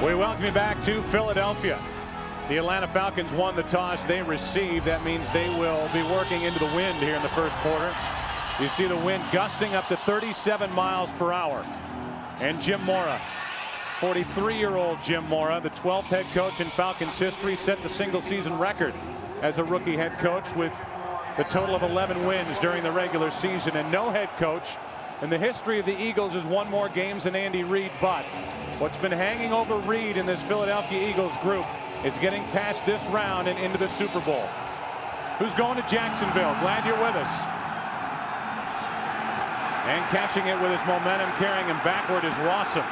We welcome you back to Philadelphia. The Atlanta Falcons won the toss. They received. That means they will be working into the wind here in the first quarter. You see the wind gusting up to 37 miles per hour. And Jim Mora, 43-year-old Jim Mora, the 12th head coach in Falcons history, set the single season record as a rookie head coach with the total of 11 wins during the regular season. And no head coach in the history of the Eagles has won more games than Andy Reid. But what's been hanging over Reid in this Philadelphia Eagles group is getting past this round and into the Super Bowl. Who's going to Jacksonville? Glad you're with us. And catching it with his momentum, carrying him backward is Rossum,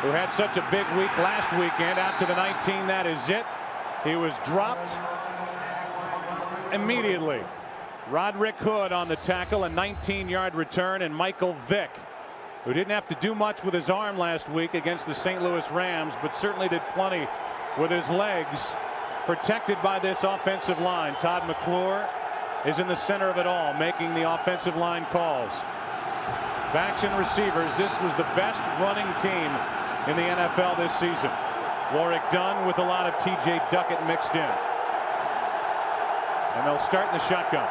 who had such a big week last weekend. Out to the 19. That is it. He was dropped immediately. Roderick Hood on the tackle, a 19-yard return, and Michael Vick, who didn't have to do much with his arm last week against the St. Louis Rams, but certainly did plenty with his legs, protected by this offensive line. Todd McClure is in the center of it all, making the offensive line calls. Backs and receivers. This was the best running team in the NFL this season. Warwick Dunn with a lot of T.J. Duckett mixed in. And they'll start in the shotgun.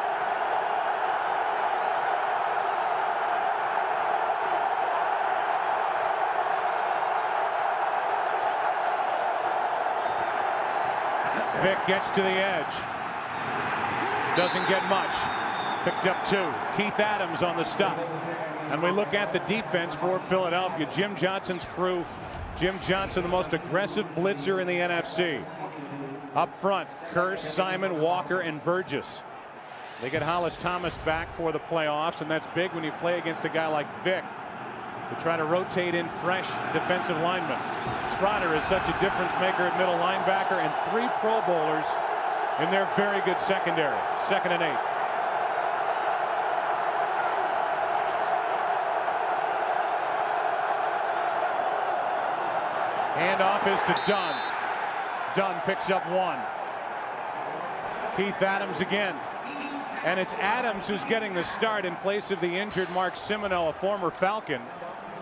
Vick gets to the edge. Doesn't get much. Picked up 2. Keith Adams on the stop. And we look at the defense for Philadelphia. Jim Johnson's crew. Jim Johnson, the most aggressive blitzer in the NFC. Up front, Kearse, Simon, Walker, and Burgess. They get Hollis Thomas back for the playoffs, and that's big when you play against a guy like Vick, to try to rotate in fresh defensive linemen. Trotter is such a difference maker at middle linebacker, and 3 Pro Bowlers in their very good secondary. 2nd and 8. Handoff is to Dunn. Dunn picks up 1. Keith Adams again. And it's Adams who's getting the start in place of the injured Mark Semino, a former Falcon.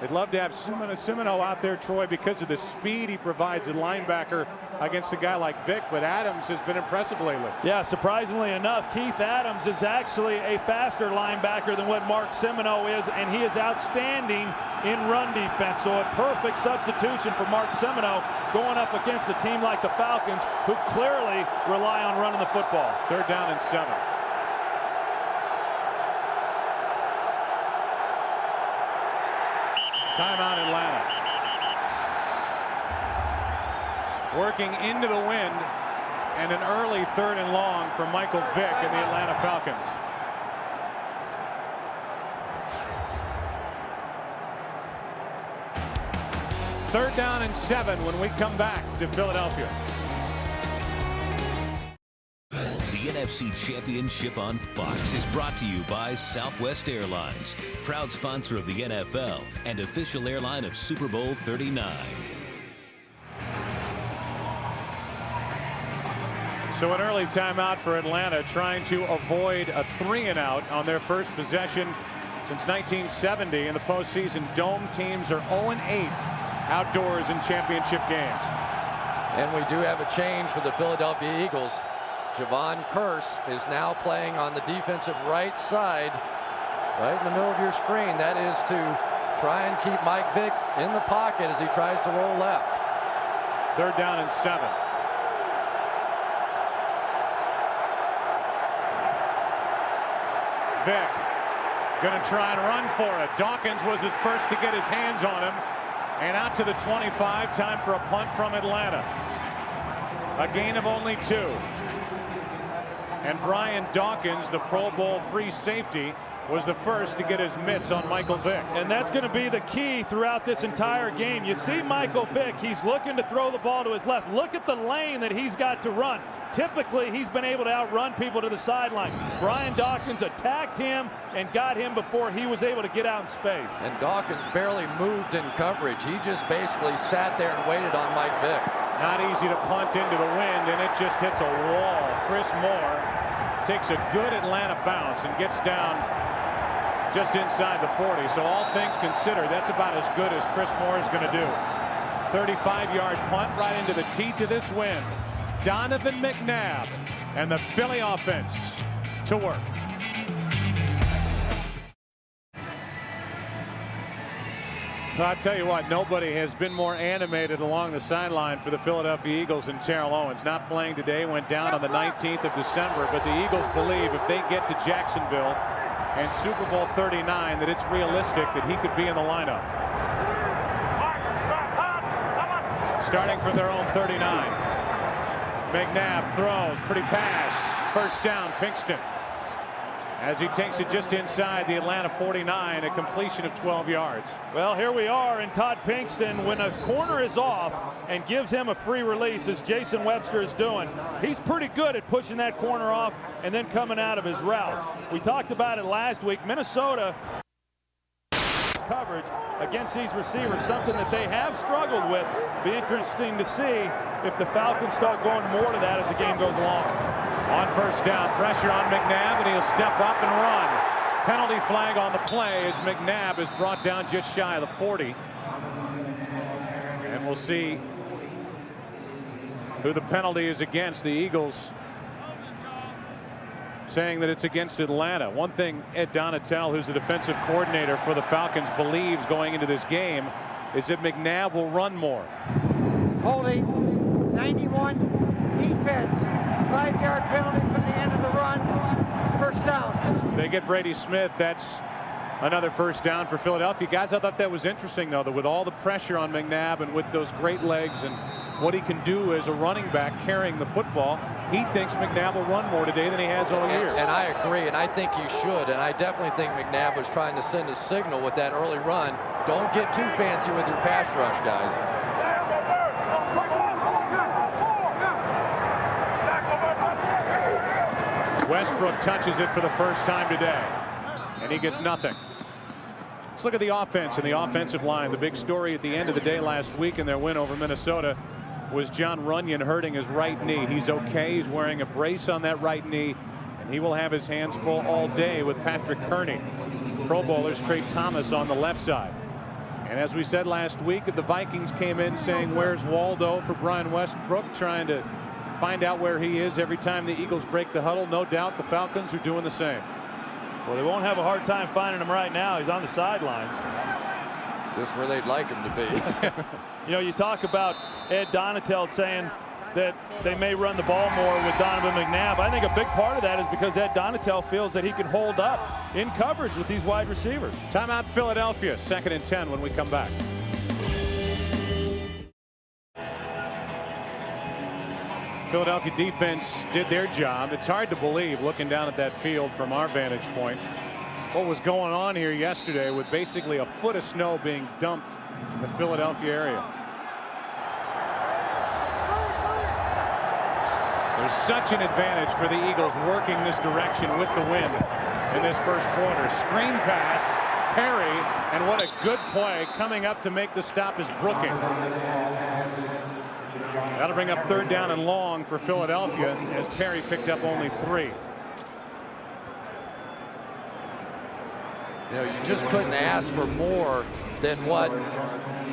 They'd love to have Semino out there, Troy, because of the speed he provides at linebacker against a guy like Vick, but Adams has been impressive lately. Yeah, surprisingly enough, Keith Adams is actually a faster linebacker than what Mark Semino is, and he is outstanding in run defense. So a perfect substitution for Mark Semino going up against a team like the Falcons, who clearly rely on running the football. 3rd down and 7. Timeout Atlanta. Working into the wind, and an early 3rd and long for Michael Vick and the Atlanta Falcons. Third down and 7 when we come back to Philadelphia. The NFC Championship on Fox is brought to you by Southwest Airlines, proud sponsor of the NFL and official airline of Super Bowl 39. So an early timeout for Atlanta, trying to avoid a 3-and-out on their first possession since 1970 in the postseason. Dome teams are 0-8 outdoors in championship games. And we do have a change for the Philadelphia Eagles. Javon Kearse is now playing on the defensive right side, right in the middle of your screen. That is to try and keep Mike Vick in the pocket as he tries to roll left. 3rd down and 7. Vick going to try and run for it. Dawkins was his first to get his hands on him, and out to the 25. Time for a punt from Atlanta. A gain of only 2. And Brian Dawkins, the Pro Bowl free safety, was the first to get his mitts on Michael Vick. And that's going to be the key throughout this entire game. You see Michael Vick, he's looking to throw the ball to his left. Look at the lane that he's got to run. Typically, he's been able to outrun people to the sideline. Brian Dawkins attacked him and got him before he was able to get out in space. And Dawkins barely moved in coverage. He just basically sat there and waited on Mike Vick. Not easy to punt into the wind, and it just hits a wall. Chris Moore takes a good Atlanta bounce and gets down just inside the 40. So all things considered, that's about as good as Chris Moore is going to do. 35-yard punt right into the teeth of this wind. Donovan McNabb and the Philly offense to work. So I'll tell you what, nobody has been more animated along the sideline for the Philadelphia Eagles than Terrell Owens. Not playing today, went down on the 19th of December, but the Eagles believe if they get to Jacksonville and Super Bowl 39 that it's realistic that he could be in the lineup. Starting from their own 39. McNabb throws, pretty pass, first down, Pinkston. As he takes it just inside the Atlanta 49, a completion of 12 yards. Well, here we are, and Todd Pinkston, when a corner is off and gives him a free release, as Jason Webster is doing, he's pretty good at pushing that corner off and then coming out of his routes. We talked about it last week. Minnesota coverage against these receivers, something that they have struggled with. Be interesting to see if the Falcons start going more to that as the game goes along. On first down, pressure on McNabb, and he'll step up and run. Penalty flag on the play as McNabb is brought down just shy of the 40. And we'll see who the penalty is against. The Eagles saying that it's against Atlanta. One thing Ed Donatel, who's the defensive coordinator for the Falcons, believes going into this game is that McNabb will run more. Holding, 91, defense, 5-yard penalty from the end of the run, first down. They get Brady Smith. That's another first down for Philadelphia. Guys, I thought that was interesting, though, that with all the pressure on McNabb and with those great legs and what he can do as a running back carrying the football, he thinks McNabb will run more today than he has all year. And I agree, and I think he should. And I definitely think McNabb was trying to send a signal with that early run. Don't get too fancy with your pass rush, guys. Westbrook touches it for the first time today, and he gets nothing. Let's look at the offense and the offensive line. The big story at the end of the day last week in their win over Minnesota was John Runyon hurting his right knee. He's okay. He's wearing a brace on that right knee, and he will have his hands full all day with Patrick Kearney. Pro Bowlers Trey Thomas on the left side. And as we said last week, the Vikings came in saying, where's Waldo for Brian Westbrook, trying to find out where he is every time the Eagles break the huddle. No doubt the Falcons are doing the same. Well, they won't have a hard time finding him right now. He's on the sidelines. Just where they'd like him to be. You know, you talk about Ed Donatel saying that they may run the ball more with Donovan McNabb. I think a big part of that is because Ed Donatel feels that he can hold up in coverage with these wide receivers. Timeout Philadelphia, 2nd and 10 when we come back. Philadelphia defense did their job. It's hard to believe, looking down at that field from our vantage point, what was going on here yesterday with basically a foot of snow being dumped in the Philadelphia area. There's such an advantage for the Eagles working this direction with the wind in this first quarter. Screen pass, Perry, and what a good play coming up to make the stop is Brooking. That'll bring up 3rd down and long for Philadelphia as Perry picked up only 3. You know, you just couldn't ask for more than what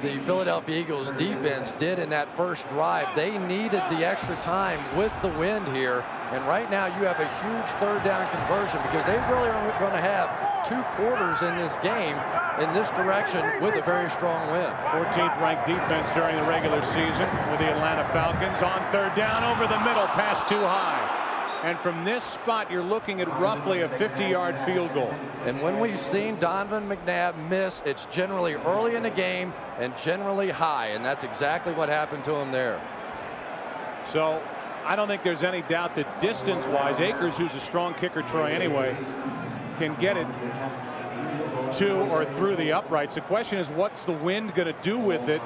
the Philadelphia Eagles defense did in that first drive. They needed the extra time with the wind here, and right now you have a huge 3rd down conversion because they really are going to have 2 quarters in this game in this direction with a very strong wind. 14th ranked defense during the regular season with the Atlanta Falcons. On 3rd down, over the middle, pass too high. And from this spot, you're looking at roughly a 50-yard field goal. And when we've seen Donovan McNabb miss, it's generally early in the game and generally high, and that's exactly what happened to him there. So I don't think there's any doubt that distance-wise, Akers, who's a strong kicker, Troy, anyway, can get it to or through the uprights. The question is, what's the wind going to do with it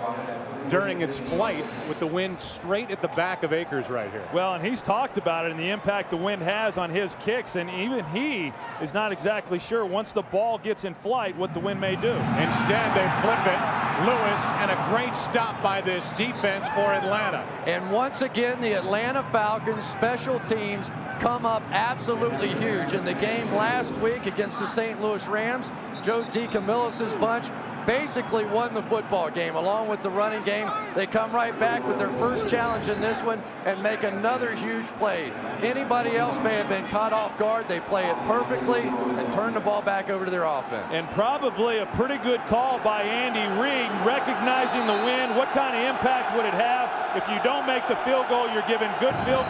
during its flight, with the wind straight at the back of Akers right here? Well, and he's talked about it and the impact the wind has on his kicks, and even he is not exactly sure once the ball gets in flight what the wind may do. Instead, they flip it. Lewis, and a great stop by this defense for Atlanta. And once again, the Atlanta Falcons special teams come up absolutely huge. In the game last week against the St. Louis Rams, Joe DeCamillis' bunch basically won the football game along with the running game. They come right back with their first challenge in this one and make another huge play. Anybody else may have been caught off guard. They play it perfectly and turn the ball back over to their offense. And probably a pretty good call by Andy Reid, recognizing the wind. What kind of impact would it have? If you don't make the field goal, you're given good field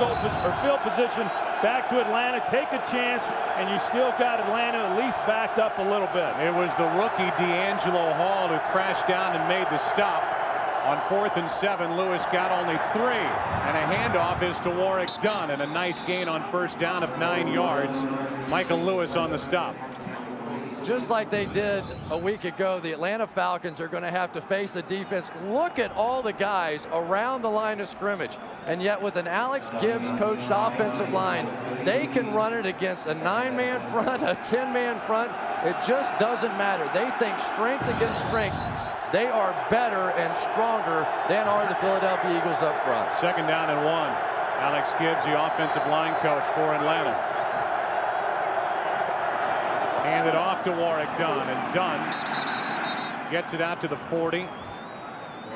position back to Atlanta. Take a chance, and you still got Atlanta at least backed up a little bit. It was the rookie D'Angelo Hall who crashed down and made the stop. On 4th and 7, Lewis got only 3, and a handoff is to Warrick Dunn, and a nice gain on first down of 9 yards. Michael Lewis on the stop. Just like they did a week ago, the Atlanta Falcons are going to have to face a defense. Look at all the guys around the line of scrimmage. And yet with an Alex Gibbs coached offensive line, they can run it against a 9-man front, a 10-man front. It just doesn't matter. They think strength against strength. They are better and stronger than are the Philadelphia Eagles up front. 2nd down and 1. Alex Gibbs, the offensive line coach for Atlanta. Handed off to Warrick Dunn, and Dunn gets it out to the 40.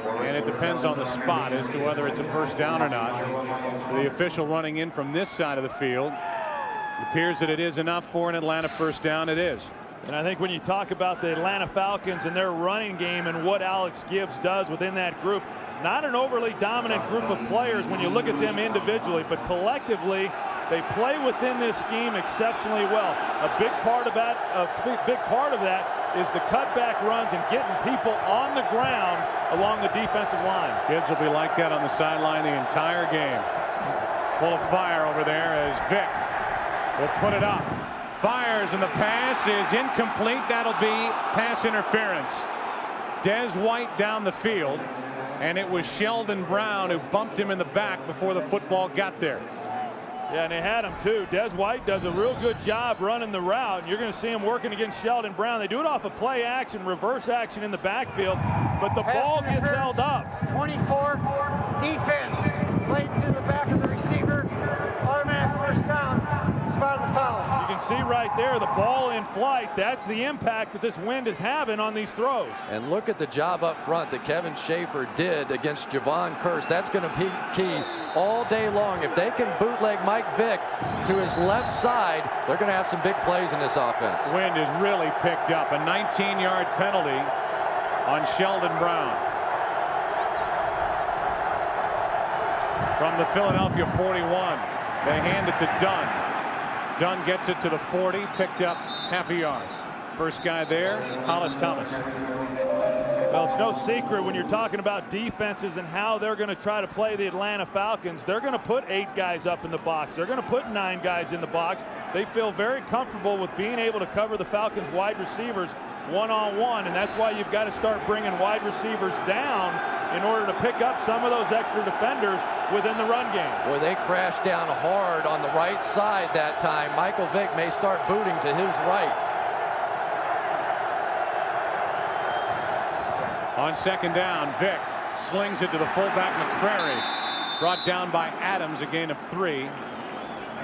And it depends on the spot as to whether it's a first down or not. The official running in from this side of the field. It appears that it is enough for an Atlanta first down. It is. And I think when you talk about the Atlanta Falcons and their running game and what Alex Gibbs does within that group, not an overly dominant group of players when you look at them individually, but collectively they play within this scheme exceptionally well. A big part of that is the cutback runs and getting people on the ground along the defensive line. Gibbs will be like that on the sideline the entire game. Full of fire over there as Vick will put it up. Fires, and the pass is incomplete. That'll be pass interference. Des White down the field, and it was Sheldon Brown who bumped him in the back before the football got there. Yeah, and they had him too. Des White does a real good job running the route. You're going to see him working against Sheldon Brown. They do it off of play action, reverse action in the backfield, but the ball gets held up. 24, defense, played through the back of the receiver, automatic first down, spot of the foul. You can see right there the ball in flight. That's the impact that this wind is having on these throws. And look at the job up front that Kevin Schaefer did against Javon Curse. That's going to be key all day long. If they can bootleg Mike Vick to his left side, they're going to have some big plays in this offense. Wind is really picked up. A 19-yard penalty on Sheldon Brown. From the Philadelphia 41, they hand it to Dunn. Dunn gets it to the 40, picked up half a yard. First guy there, Hollis Thomas. Well, it's no secret when you're talking about defenses and how they're going to try to play the Atlanta Falcons. They're going to put 8 guys up in the box. They're going to put 9 guys in the box. They feel very comfortable with being able to cover the Falcons wide receivers one-on-one, and that's why you've got to start bringing wide receivers down in order to pick up some of those extra defenders within the run game. Boy, they crashed down hard on the right side that time. Michael Vick may start booting to his right. On 2nd down, Vick slings it to the fullback McCrary. Brought down by Adams, a gain of 3.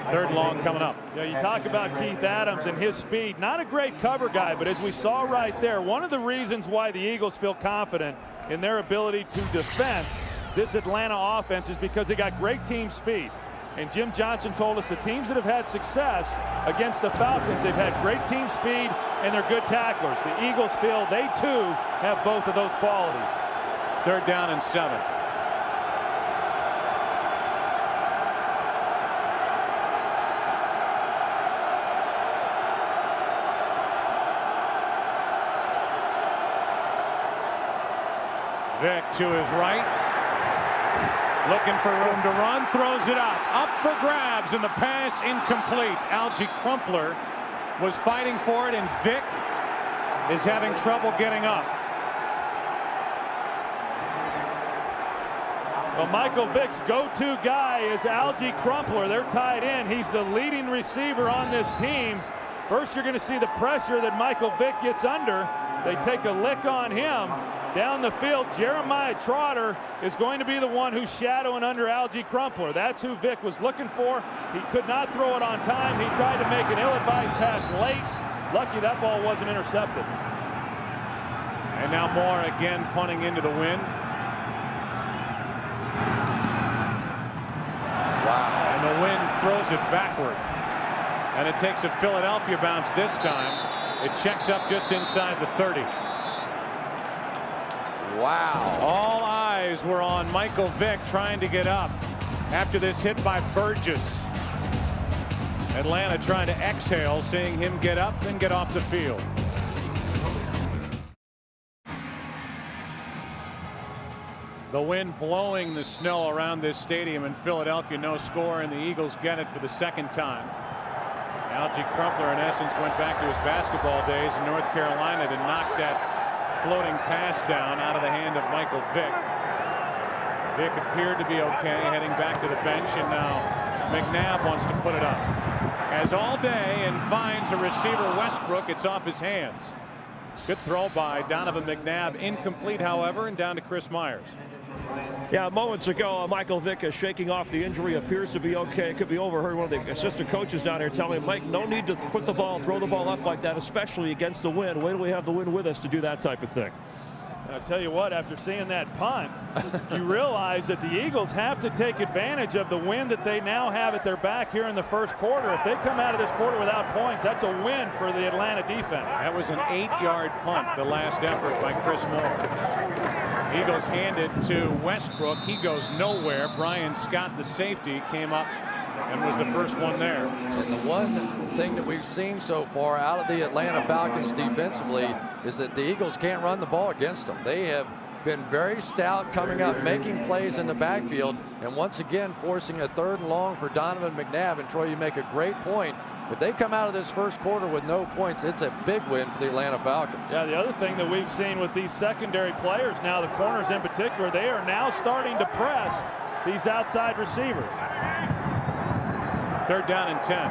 3rd long coming up. Yeah, you talk about Keith Adams and his speed. Not a great cover guy, but as we saw right there, one of the reasons why the Eagles feel confident in their ability to defense this Atlanta offense is because they got great team speed. And Jim Johnson told us the teams that have had success against the Falcons, they've had great team speed and they're good tacklers. The Eagles feel they too have both of those qualities. 3rd down and 7. Vick to his right. Looking for room to run, throws it up for grabs, and the pass incomplete. Algie Crumpler was fighting for it, and Vick is having trouble getting up. Well, Michael Vick's go-to guy is Algie Crumpler. They're tied in. He's the leading receiver on this team. First, you're going to see the pressure that Michael Vick gets under. They take a lick on him. Down the field, Jeremiah Trotter is going to be the one who's shadowing under Algie Crumpler. That's who Vick was looking for. He could not throw it on time. He tried to make an ill-advised pass late. Lucky that ball wasn't intercepted. And now Moore again punting into the wind. Wow. And the wind throws it backward. And it takes a Philadelphia bounce this time. It checks up just inside the 30. Wow. All eyes were on Michael Vick trying to get up after this hit by Burgess. Atlanta trying to exhale, seeing him get up and get off the field. The wind blowing the snow around this stadium in Philadelphia. No score, and the Eagles get it for the second time. Algie Crumpler, in essence, went back to his basketball days in North Carolina to knock that floating pass down out of the hand of Michael Vick. Vick appeared to be okay, heading back to the bench, and now McNabb wants to put it up. As all day, and finds a receiver, Westbrook. It's off his hands. Good throw by Donovan McNabb. Incomplete, however, and down to Chris Myers. Yeah, moments ago, Michael Vick is shaking off the injury, appears to be okay. Could be overheard. One of the assistant coaches down here telling him, Mike, no need to put the ball, throw the ball up like that, especially against the wind. Wait till we have the wind with us to do that type of thing. I'll tell you what, after seeing that punt, you realize that the Eagles have to take advantage of the wind that they now have at their back here in the first quarter. If they come out of this quarter without points, that's a win for the Atlanta defense. That was an 8-yard punt, the last effort by Chris Moore. Eagles hand it to Westbrook. He goes nowhere. Brian Scott, the safety, came up and was the first one there. And the one thing that we've seen so far out of the Atlanta Falcons defensively is that the Eagles can't run the ball against them. They have been very stout coming up, making plays in the backfield, and once again forcing a 3rd and long for Donovan McNabb. And Troy, you make a great point. If they come out of this first quarter with no points, it's a big win for the Atlanta Falcons. Yeah, the other thing that we've seen with these secondary players now, the corners in particular, they are now starting to press these outside receivers. 3rd down and 10.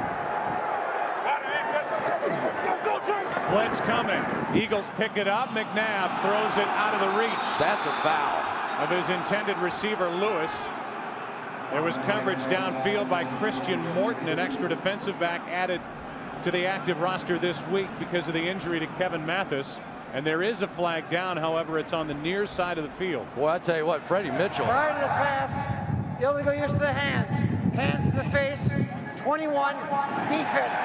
Blitz coming. Eagles pick it up. McNabb throws it out of the reach. That's a foul Of his intended receiver, Lewis. There was coverage downfield by Christian Morton, an extra defensive back added to the active roster this week because of the injury to Kevin Mathis. And there is a flag down, however, it's on the near side of the field. Boy, I tell you what, Freddie Mitchell. Prior to the pass, illegal use of the hands. Hands to the face, 21, defense.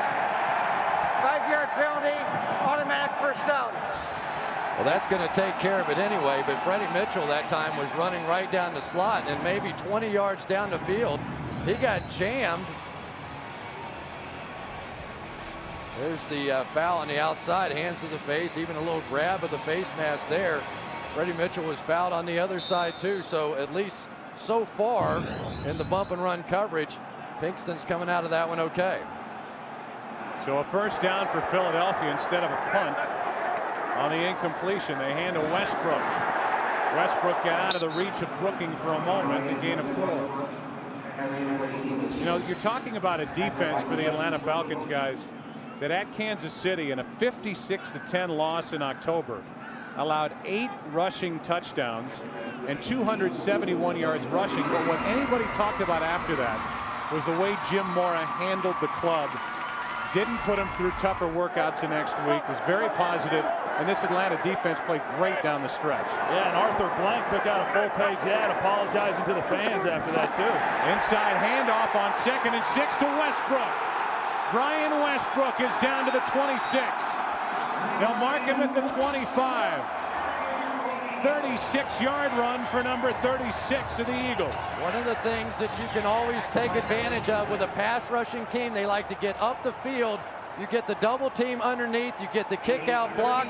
5-yard penalty, automatic first down. Well, that's going to take care of it anyway, but Freddie Mitchell that time was running right down the slot, and maybe 20 yards down the field. He got jammed. There's the foul on the outside, hands to the face, even a little grab of the face mask there. Freddie Mitchell was fouled on the other side too, so at least so far in the bump and run coverage, Pinkston's coming out of that one okay. So a first down for Philadelphia instead of a punt. On the incompletion, they hand to Westbrook. Westbrook got out of the reach of Brooking for a moment and gain of 4. You know, you're talking about a defense for the Atlanta Falcons, guys, that at Kansas City in a 56-10 loss in October allowed 8 rushing touchdowns and 271 yards rushing. But what anybody talked about after that was the way Jim Mora handled the club. Didn't put him through tougher workouts the next week. Was very positive, and this Atlanta defense played great down the stretch. Yeah, and Arthur Blank took out a full-page ad apologizing to the fans after that too. Inside handoff on 2nd and 6 to Westbrook. Brian Westbrook is down to the 26. They'll mark him at the 25. 36-yard run for number 36 of the Eagles. One of the things that you can always take advantage of with a pass rushing team, they like to get up the field. You get the double team underneath, you get the kick out block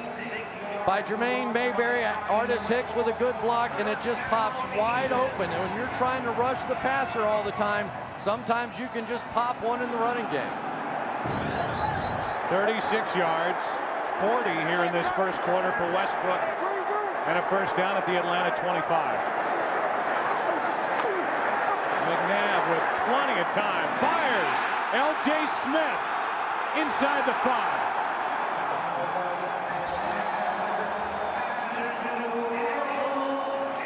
by Jermaine Mayberry, Artis Hicks with a good block, and it just pops wide open. And when you're trying to rush the passer all the time, sometimes you can just pop one in the running game. 36 yards, 40 here in this first quarter for Westbrook, and a first down at the Atlanta 25. McNabb with plenty of time, fires. L.J. Smith inside the 5.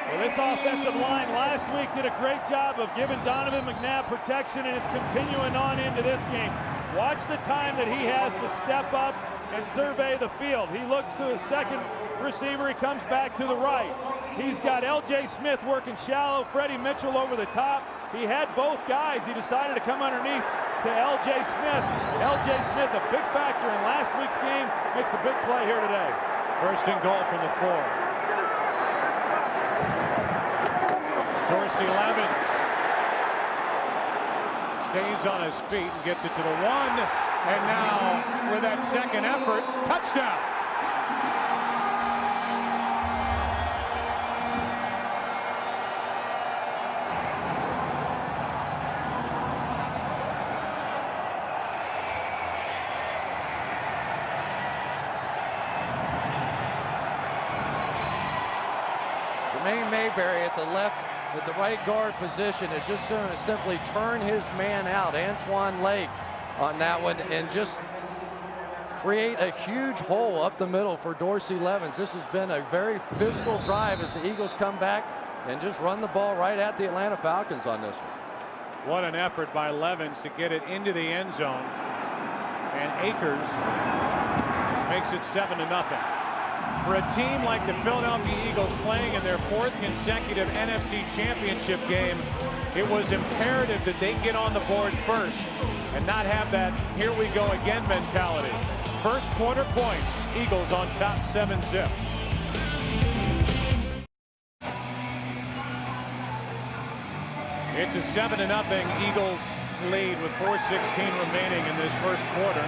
Well, this offensive line last week did a great job of giving Donovan McNabb protection, and it's continuing on into this game. Watch the time that he has to step up and survey the field. He looks to his second receiver. He comes back to the right. He's got L.J. Smith working shallow, Freddie Mitchell over the top. He had both guys. He decided to come underneath to L.J. Smith. L.J. Smith, a big factor in last week's game, makes a big play here today. First and goal from the 4. Dorsey Levens stays on his feet and gets it to the 1. And now, with that second effort, touchdown. Mayberry at the left, at the right guard position is just going to simply turn his man out, Antoine Lake, on that one, and just create a huge hole up the middle for Dorsey Levens. This has been a very physical drive as the Eagles come back and just run the ball right at the Atlanta Falcons on this one. What an effort by Levens to get it into the end zone. And Akers makes it 7-0. For a team like the Philadelphia Eagles playing in their 4th consecutive NFC Championship game, it was imperative that they get on the board first and not have that here we go again mentality. First quarter points, Eagles on top 7-zip. It's a 7-0 Eagles lead with 4:16 remaining in this first quarter.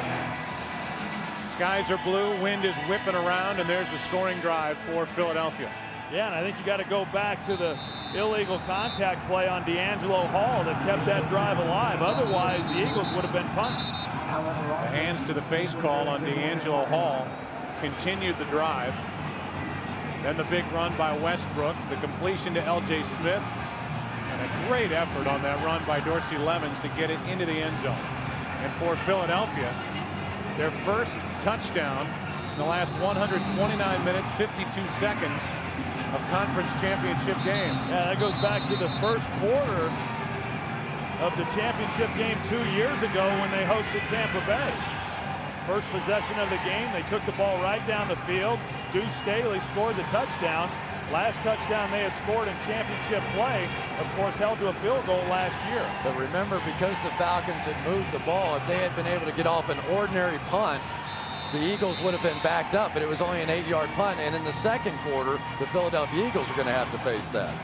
Skies are blue, wind is whipping around, and there's the scoring drive for Philadelphia. Yeah, and I think you got to go back to the illegal contact play on D'Angelo Hall that kept that drive alive. Otherwise, the Eagles would have been punted. The hands to the face call on D'Angelo Hall continued the drive. Then the big run by Westbrook, the completion to L.J. Smith, and a great effort on that run by Dorsey Levens to get it into the end zone. And for Philadelphia, their first touchdown in the last 129 minutes, 52 seconds of conference championship games. Yeah, that goes back to the first quarter of the championship game 2 years ago when they hosted Tampa Bay. First possession of the game, they took the ball right down the field. Deuce Staley scored the touchdown. Last touchdown they had scored in championship play, of course, held to a field goal last year. But remember, because the Falcons had moved the ball, if they had been able to get off an ordinary punt, the Eagles would have been backed up, but it was only an 8-yard punt. And in the second quarter, the Philadelphia Eagles are going to have to face that.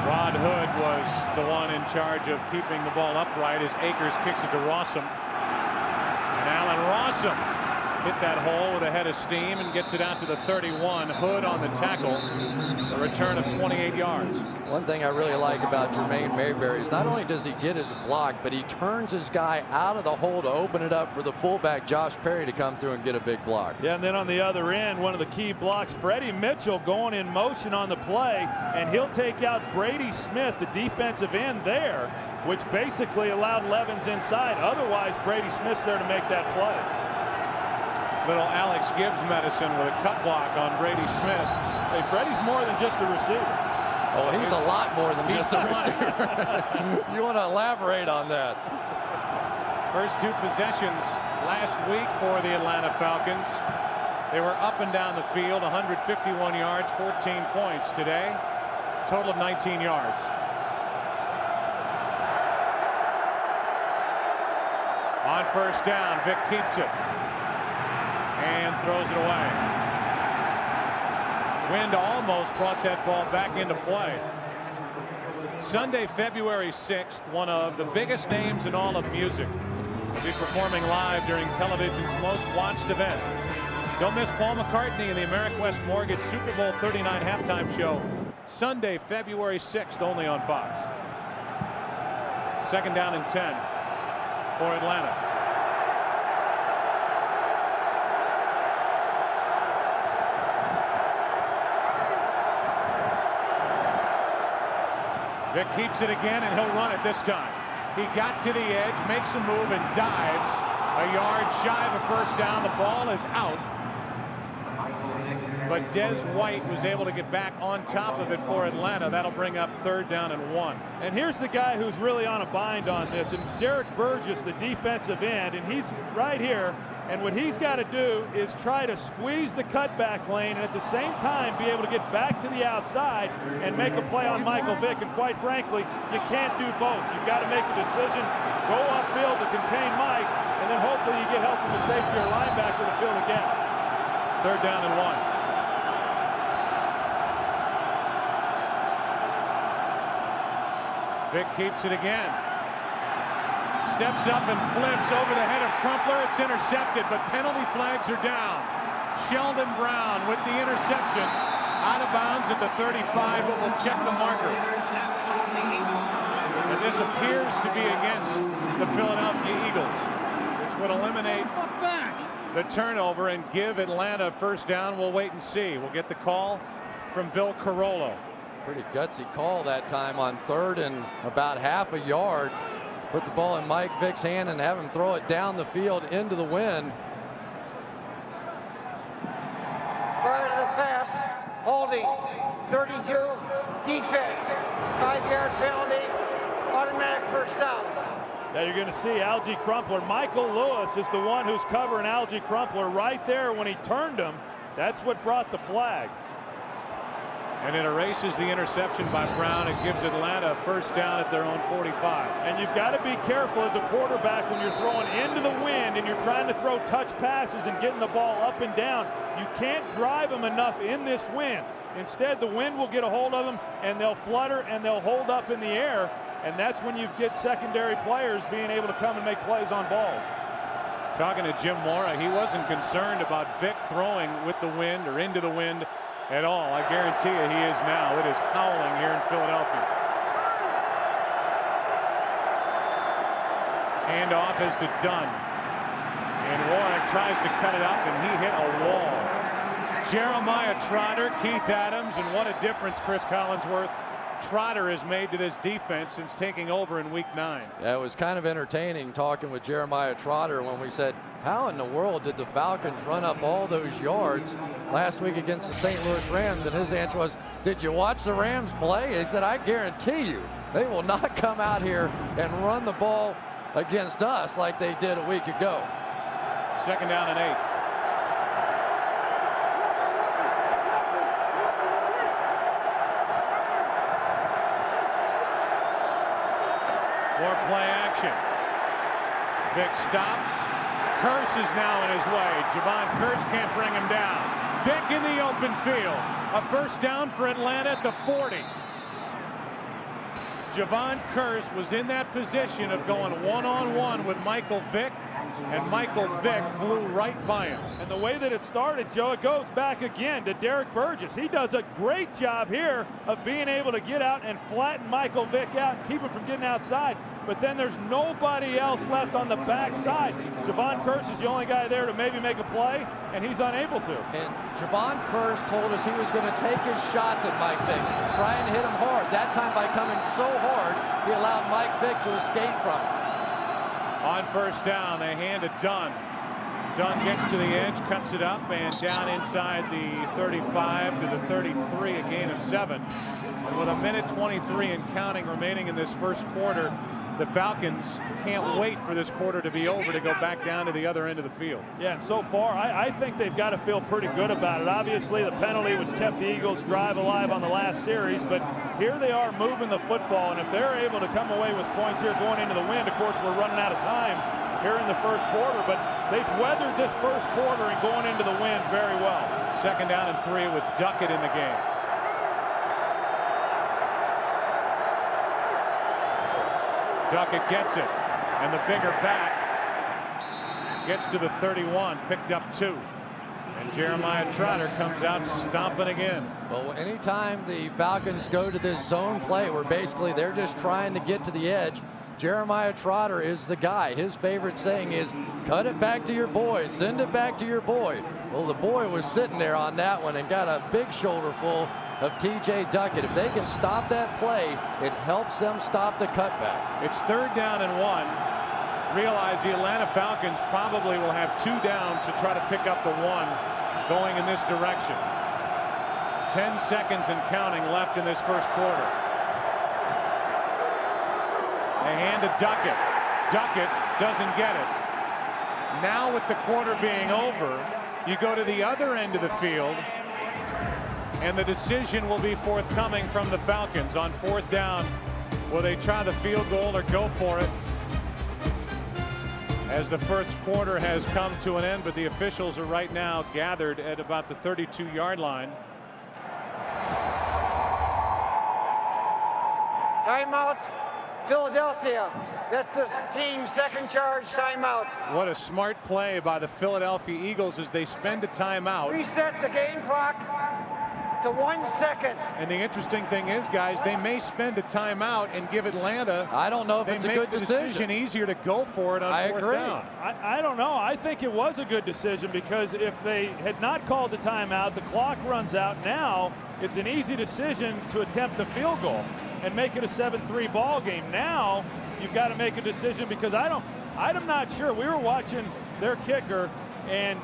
Rod Hood was the one in charge of keeping the ball upright as Akers kicks it to Rossum. And Allen Rossum hit that hole with a head of steam and gets it out to the 31. Hood on the tackle. A return of 28 yards. One thing I really like about Jermaine Mayberry is not only does he get his block, but he turns his guy out of the hole to open it up for the fullback, Josh Perry, to come through and get a big block. Yeah, and then on the other end, one of the key blocks, Freddie Mitchell going in motion on the play, and he'll take out Brady Smith, the defensive end there, which basically allowed Levens inside. Otherwise, Brady Smith's there to make that play. Little Alex Gibbs medicine with a cut block on Brady Smith. Hey, Freddie's more than just a receiver. Oh, he's a lot more than just a receiver. You want to elaborate on that? First 2 possessions last week for the Atlanta Falcons. They were up and down the field, 151 yards, 14 points today. Total of 19 yards. On first down, Vick keeps it and throws it away. Wind almost brought that ball back into play. Sunday, February 6th, one of the biggest names in all of music will be performing live during television's most watched event. Don't miss Paul McCartney in the America West Mortgage Super Bowl 39 halftime show. Sunday, February 6th, only on Fox. Second down and 10 for Atlanta. Vick keeps it again, and he'll run it this time. He got to the edge, makes a move, and dives. A yard shy of a first down. The ball is out. but Des White was able to get back on top of it for Atlanta. That'll bring up 3rd down and 1. And here's the guy who's really on a bind on this, and it's Derek Burgess, the defensive end, and he's right here. And what he's got to do is try to squeeze the cutback lane and at the same time be able to get back to the outside and make a play on Michael Vick. And quite frankly, you can't do both. You've got to make a decision, go upfield to contain Mike, and then hopefully you get help from the safety or linebacker to fill the gap. 3rd down and 1. Vick keeps it again. Steps up and flips over the head of Crumpler. It's intercepted, but penalty flags are down. Sheldon Brown with the interception. Out of bounds at the 35, but we'll check the marker. And this appears to be against the Philadelphia Eagles, which would eliminate the turnover and give Atlanta a 1st down. We'll wait and see. We'll get the call from Bill Carollo. Pretty gutsy call that time on 3rd and about half a yard. Put the ball in Mike Vick's hand and have him throw it down the field into the wind. Prior to the pass, holding, 32, defense, 5-yard penalty, automatic 1st down. Now you're going to see Algie Crumpler. Michael Lewis is the one who's covering Algie Crumpler right there when he turned him. That's what brought the flag. And it erases the interception by Brown. It gives Atlanta a 1st down at their own 45. And you've got to be careful as a quarterback when you're throwing into the wind and you're trying to throw touch passes and getting the ball up and down. You can't drive them enough in this wind. Instead, the wind will get a hold of them and they'll flutter and they'll hold up in the air. And that's when you get secondary players being able to come and make plays on balls. Talking to Jim Mora, he wasn't concerned about Vick throwing with the wind or into the wind at all. I guarantee you he is now. It is howling here in Philadelphia. Handoff is to Dunn. And Warwick tries to cut it up, and he hit a wall. Jeremiah Trotter, Keith Adams, and what a difference Chris Collinsworth Trotter has made to this defense since taking over in week 9. Yeah, it was kind of entertaining talking with Jeremiah Trotter when we said, how in the world did the Falcons run up all those yards last week against the St. Louis Rams? And his answer was, did you watch the Rams play? He said, I guarantee you they will not come out here and run the ball against us like they did a week ago. 2nd down and 8. More play action. Vick stops. Curse is now in his way. Javon Curse can't bring him down. Vick in the open field. A 1st down for Atlanta at the 40. Javon Curse was in that position of going one-on-one with Michael Vick, and Michael Vick blew right by him. And the way that it started, Joe, it goes back again to Derek Burgess. He does a great job here of being able to get out and flatten Michael Vick out and keep him from getting outside. But then there's nobody else left on the backside. Javon Curse is the only guy there to maybe make a play, and he's unable to. And Javon Curse told us he was going to take his shots at Mike Vick, trying to hit him hard. That time by coming so hard, he allowed Mike Vick to escape from him. On 1st down, they hand it Dunn. Dunn gets to the edge, cuts it up, and down inside the 35 to the 33, a gain of 7. And with 1:23 and counting remaining in this 1st quarter, the Falcons can't wait for this quarter to be over to go back down to the other end of the field. Yeah, and so far, I think they've got to feel pretty good about it. Obviously, the penalty which kept the Eagles' drive alive on the last series, but here they are moving the football, and if they're able to come away with points here going into the wind, of course, we're running out of time here in the 1st quarter, but they've weathered this 1st quarter and going into the wind very well. 2nd down and 3 with Duckett in the game. Duckett gets it, and the bigger back gets to the 31, picked up 2. And Jeremiah Trotter comes out stomping again. Well, anytime the Falcons go to this zone play where basically they're just trying to get to the edge, Jeremiah Trotter is the guy. His favorite saying is, cut it back to your boy, send it back to your boy. Well, the boy was sitting there on that one and got a big shoulder full of T.J. Duckett. If they can stop that play, it helps them stop the cutback. It's 3rd down and 1. Realize the Atlanta Falcons probably will have 2 downs to try to pick up the 1 going in this direction. 10 seconds and counting left in this first quarter. They hand to Duckett. Duckett doesn't get it. Now with the quarter being over, you go to the other end of the field, and the decision will be forthcoming from the Falcons on 4th down. Will they try the field goal or go for it? As the first quarter has come to an end, but the officials are right now gathered at about the 32-yard line. Timeout, Philadelphia. That's the team's second charge timeout. What a smart play by the Philadelphia Eagles as they spend a timeout. Reset the game clock to 1 second. And the interesting thing is, guys, they may spend a timeout and give Atlanta. I don't know if it's a good decision. Easier to go for it on 4th down. I don't know. I think it was a good decision because if they had not called the timeout, the clock runs out. Now it's an easy decision to attempt the field goal and make it a 7-3 ball game. Now you've got to make a decision because I'm not sure. We were watching their kicker, and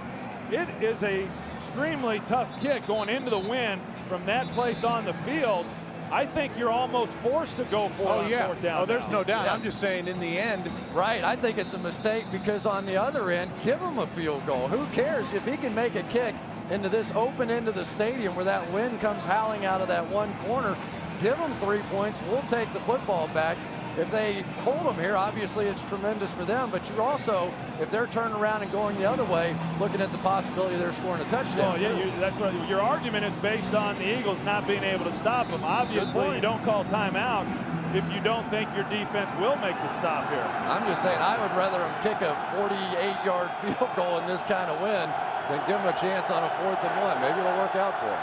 it is a extremely tough kick going into the wind from that place on the field. I think you're almost forced to go for it on 4th down. Oh, there's no doubt. Yeah. I'm just saying in the end. Right. I think it's a mistake because on the other end, give him a field goal. Who cares if he can make a kick into this open end of the stadium where that wind comes howling out of that one corner? Give them 3 points. We'll take the football back. If they hold them here, obviously it's tremendous for them, but you're also, if they're turning around and going the other way, looking at the possibility they're scoring a touchdown. Well, yeah, that's what your argument is based on the Eagles not being able to stop them. Obviously, you don't call timeout if you don't think your defense will make the stop here. I'm just saying, I would rather them kick a 48-yard field goal in this kind of wind than give them a chance on a 4th and 1. Maybe it'll work out for them.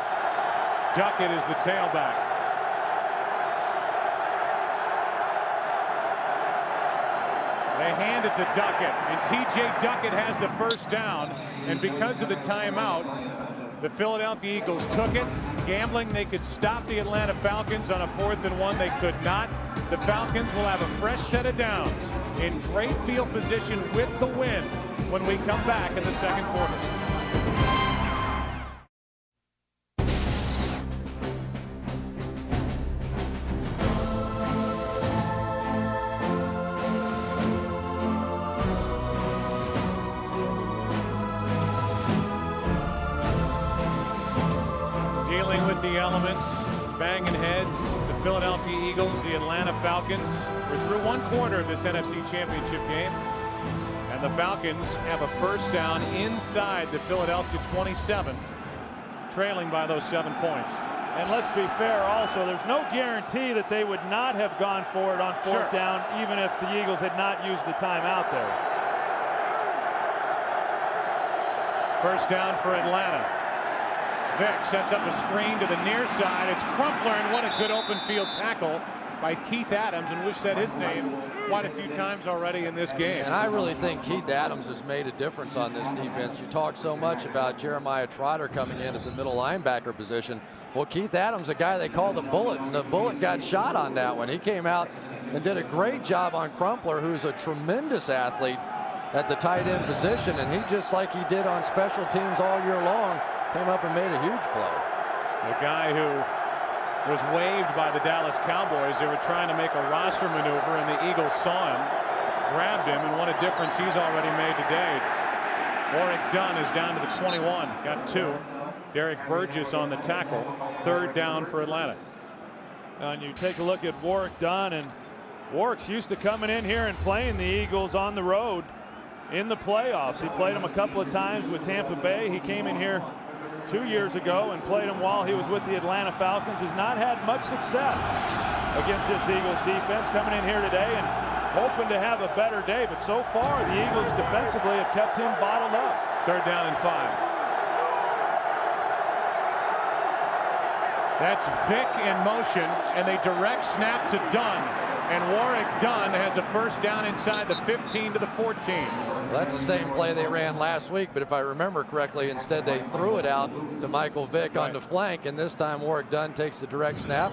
Duckett is the tailback. They hand it to Duckett, and TJ Duckett has the first down. And because of the timeout, the Philadelphia Eagles took it, gambling they could stop the Atlanta Falcons on a 4th and 1. They could not. The Falcons will have a fresh set of downs in great field position with the win when we come back in the second quarter. The elements, banging heads, the Philadelphia Eagles, the Atlanta Falcons. We're through one quarter of this NFC Championship game, and the Falcons have a first down inside the Philadelphia 27, trailing by those 7 points. And let's be fair also, there's no guarantee that they would not have gone for it on 4th down even if the Eagles had not used the timeout there. First down for Atlanta. Vick sets up a screen to the near side. It's Crumpler, and what a good open field tackle by Keith Adams, and we've said his name quite a few times already in this game. And I really think Keith Adams has made a difference on this defense. You talk so much about Jeremiah Trotter coming in at the middle linebacker position. Well, Keith Adams, a guy they call the Bullet, and the Bullet got shot on that one. He came out and did a great job on Crumpler, who's a tremendous athlete at the tight end position, and he, just like he did on special teams all year long, came up and made a huge play. The guy who was waived by the Dallas Cowboys. They were trying to make a roster maneuver, and the Eagles saw him, grabbed him, and what a difference he's already made today. Warrick Dunn is down to the 21, got 2. Derek Burgess on the tackle. 3rd down for Atlanta. And you take a look at Warrick Dunn, and Warrick's used to coming in here and playing the Eagles on the road in the playoffs. He played them a couple of times with Tampa Bay. He came in here 2 years ago and played him while he was with the Atlanta Falcons. Has not had much success against this Eagles defense. Coming in here today and hoping to have a better day, but so far the Eagles defensively have kept him bottled up. 3rd down and 5. That's Vick in motion, and they direct snap to Dunn, and Warrick Dunn has a first down inside the 15 to the 14. Well, that's the same play they ran last week, but if I remember correctly, instead they threw it out to Michael Vick on the flank, and this time Warrick Dunn takes the direct snap,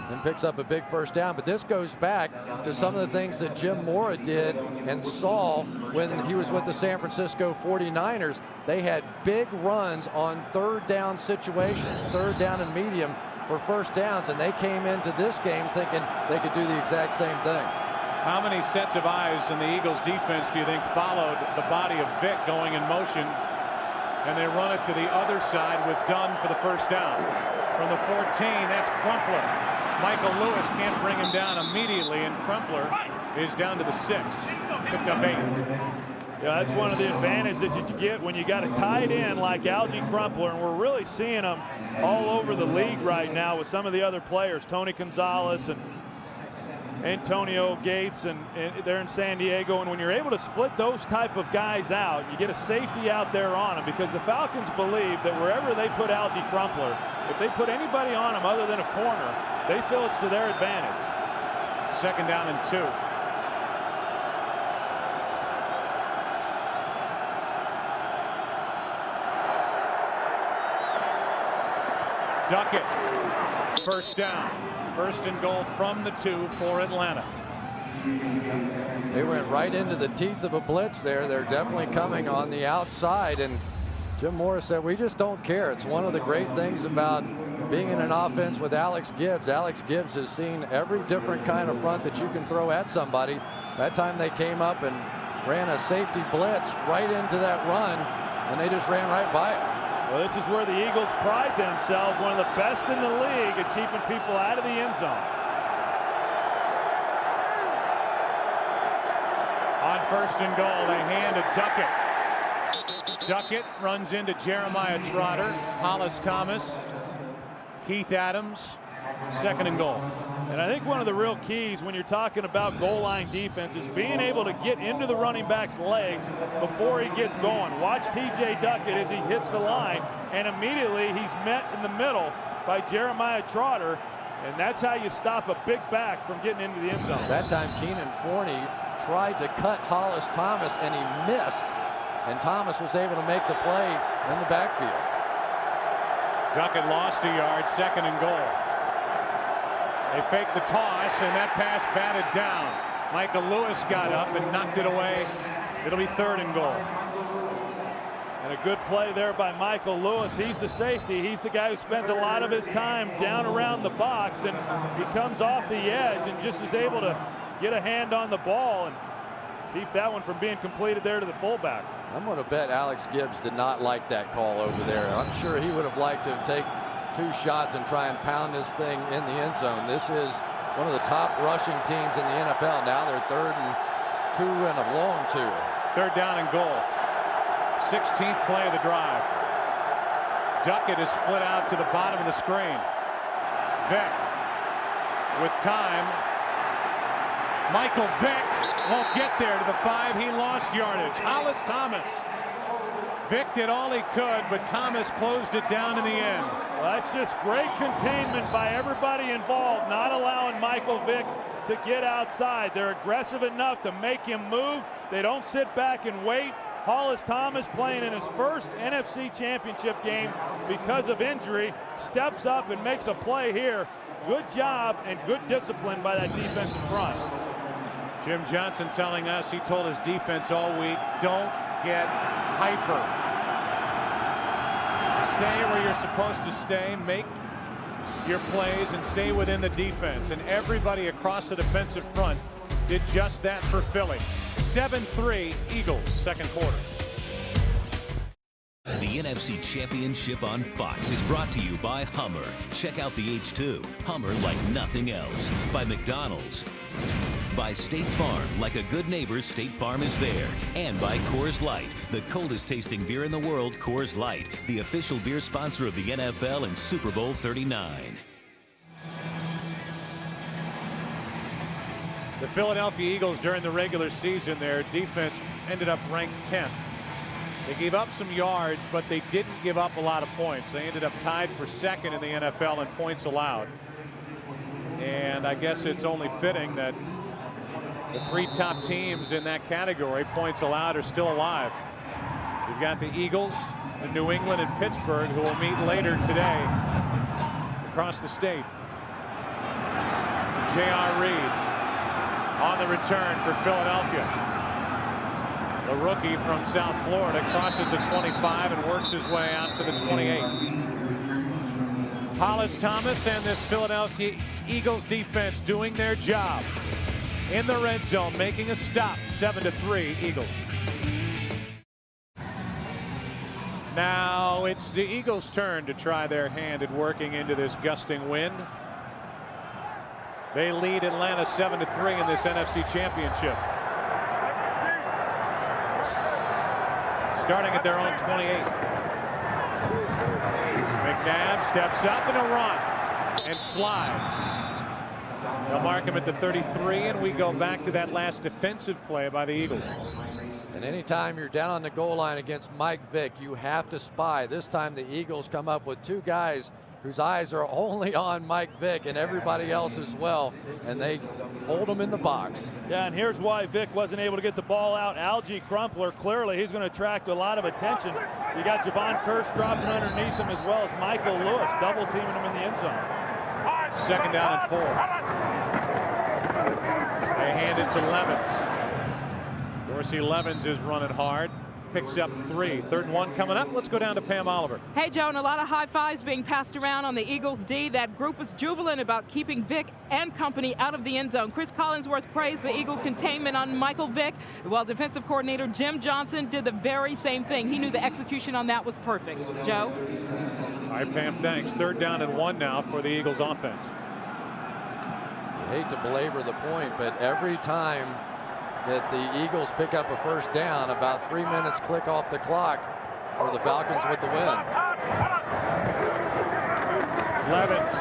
and picks up a big first down. But this goes back to some of the things that Jim Mora did and saw when he was with the San Francisco 49ers. They had big runs on third down situations, third down and medium for first downs, and they came into this game thinking they could do the exact same thing. How many sets of eyes in the Eagles defense do you think followed the body of Vick going in motion, and they run it to the other side with Dunn for the first down? From the 14, that's Crumpler. Michael Lewis can't bring him down immediately, and Crumpler is down to the 6. Picked up 8. Yeah, that's one of the advantages that you get when you got a tight end like Algie Crumpler, and we're really seeing them all over the league right now with some of the other players, Tony Gonzalez and Antonio Gates, and they're in San Diego. And when you're able to split those type of guys out, you get a safety out there on them, because the Falcons believe that wherever they put Algie Crumpler, if they put anybody on him other than a corner, they feel it's to their advantage. 2nd down and 2. Duckett, first down. 1st and goal from the 2 for Atlanta. They went right into the teeth of a blitz there. They're definitely coming on the outside, and Jim Morris said, we just don't care. It's one of the great things about being in an offense with Alex Gibbs. Alex Gibbs has seen every different kind of front that you can throw at somebody. That time they came up and ran a safety blitz right into that run, and they just ran right by it. Well, this is where the Eagles pride themselves, one of the best in the league at keeping people out of the end zone. On 1st and goal, they hand to Duckett. Duckett runs into Jeremiah Trotter, Hollis Thomas, Keith Adams. 2nd and goal. And I think one of the real keys when you're talking about goal line defense is being able to get into the running back's legs before he gets going. Watch T.J. Duckett as he hits the line, and immediately he's met in the middle by Jeremiah Trotter, and that's how you stop a big back from getting into the end zone. That time Keenan Forney tried to cut Hollis Thomas, and he missed, and Thomas was able to make the play in the backfield. Duckett lost a yard. 2nd and goal. They faked the toss, and that pass batted down. Michael Lewis got up and knocked it away. It'll be 3rd and goal. And a good play there by Michael Lewis. He's the safety. He's the guy who spends a lot of his time down around the box, and he comes off the edge and just is able to get a hand on the ball and keep that one from being completed there to the fullback. I'm going to bet Alex Gibbs did not like that call over there. I'm sure he would have liked to take 2 shots and try and pound this thing in the end zone. This is one of the top rushing teams in the NFL. Now they're 3rd and 2 and a long 2. 3rd down and goal. 16th play of the drive. Duckett is split out to the bottom of the screen. Vick with time. Michael Vick won't get there to the 5. He lost yardage. Hollis Thomas. Vick did all he could, but Thomas closed it down in the end. Well, that's just great containment by everybody involved, not allowing Michael Vick to get outside. They're aggressive enough to make him move. They don't sit back and wait. Hollis Thomas, playing in his first NFC Championship game because of injury, steps up and makes a play here. Good job and good discipline by that defensive front. Jim Johnson telling us, he told his defense all week, don't get hyper. Stay where you're supposed to stay, make your plays, and stay within the defense. And everybody across the defensive front did just that for Philly. 7-3 Eagles, 2nd quarter. The NFC Championship on Fox is brought to you by Hummer. Check out the H2. Hummer like nothing else. By McDonald's. By State Farm. Like a good neighbor, State Farm is there. And by Coors Light. The coldest tasting beer in the world, Coors Light. The official beer sponsor of the NFL and Super Bowl 39. The Philadelphia Eagles during the regular season, their defense ended up ranked 10th. They gave up some yards, but they didn't give up a lot of points. They ended up tied for 2nd in the NFL in points allowed. And I guess it's only fitting that the 3 top teams in that category, points allowed, are still alive. You've got the Eagles, the New England, and Pittsburgh, who will meet later today across the state. J.R. Reed on the return for Philadelphia. The rookie from South Florida crosses the 25 and works his way out to the 28. Hollis Thomas and this Philadelphia Eagles defense doing their job in the red zone, making a stop. 7-3 Eagles. Now it's the Eagles' turn to try their hand at working into this gusting wind. They lead Atlanta 7-3 in this NFC Championship. Starting at their own 28. McNabb steps up and a run and slide. They'll mark him at the 33, and we go back to that last defensive play by the Eagles. And anytime you're down on the goal line against Mike Vick, you have to spy. This time the Eagles come up with two guys whose eyes are only on Mike Vick and everybody else as well, and they hold him in the box. Yeah, and here's why Vick wasn't able to get the ball out. Algie Crumpler, clearly he's going to attract a lot of attention. You got Javon Curse dropping underneath him, as well as Michael Lewis double teaming him in the end zone. 2nd down and 4. They hand it to Levens. Dorsey Levens is running hard. Picks up 3. 3rd and 1 coming up. Let's go down to Pam Oliver. Hey, Joe, and a lot of high fives being passed around on the Eagles D. That group was jubilant about keeping Vick and company out of the end zone. Chris Collinsworth praised the Eagles' containment on Michael Vick, while defensive coordinator Jim Johnson did the very same thing. He knew the execution on that was perfect. Joe? All right, Pam, thanks. 3rd down and 1 now for the Eagles offense. You hate to belabor the point, but every time that the Eagles pick up a 1st down, about 3 minutes click off the clock for the Falcons with the win. Levens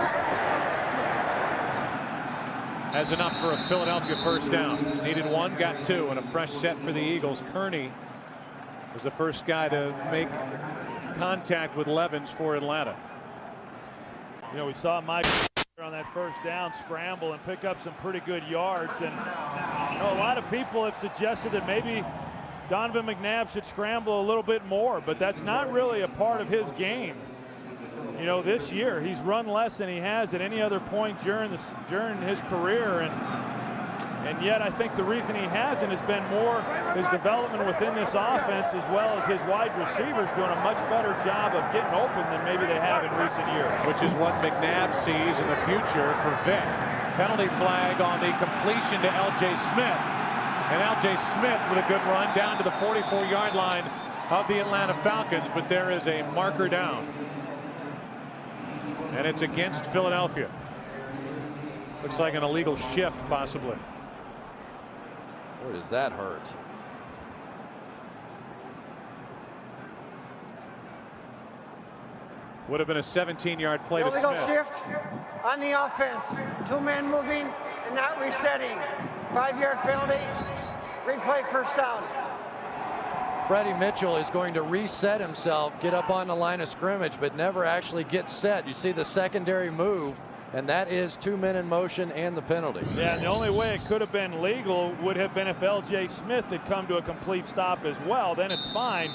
has enough for a Philadelphia 1st down. Needed 1, got 2, and a fresh set for the Eagles. Kearney was the first guy to make contact with Levens for Atlanta. You know, we saw Mike on that 1st down scramble and pick up some pretty good yards, and you know, a lot of people have suggested that maybe Donovan McNabb should scramble a little bit more, but that's not really a part of his game. You know, this year he's run less than he has at any other point during his career, and yet I think the reason he hasn't has been more his development within this offense, as well as his wide receivers doing a much better job of getting open than maybe they have in recent years. Which is what McNabb sees in the future for Vick. Penalty flag on the completion to L.J. Smith. And L.J. Smith with a good run down to the 44-yard line of the Atlanta Falcons, but there is a marker down. And it's against Philadelphia. Looks like an illegal shift, possibly. Boy, does that hurt. Would have been a 17-yard play to Illegal Smith. shift on the offense. 2 men moving and not resetting. 5-yard penalty. Replay 1st down. Freddie Mitchell is going to reset himself, get up on the line of scrimmage, but never actually get set. You see the secondary move, and that is 2 men in motion and the penalty. Yeah, and the only way it could have been legal would have been if L.J. Smith had come to a complete stop as well. Then it's fine.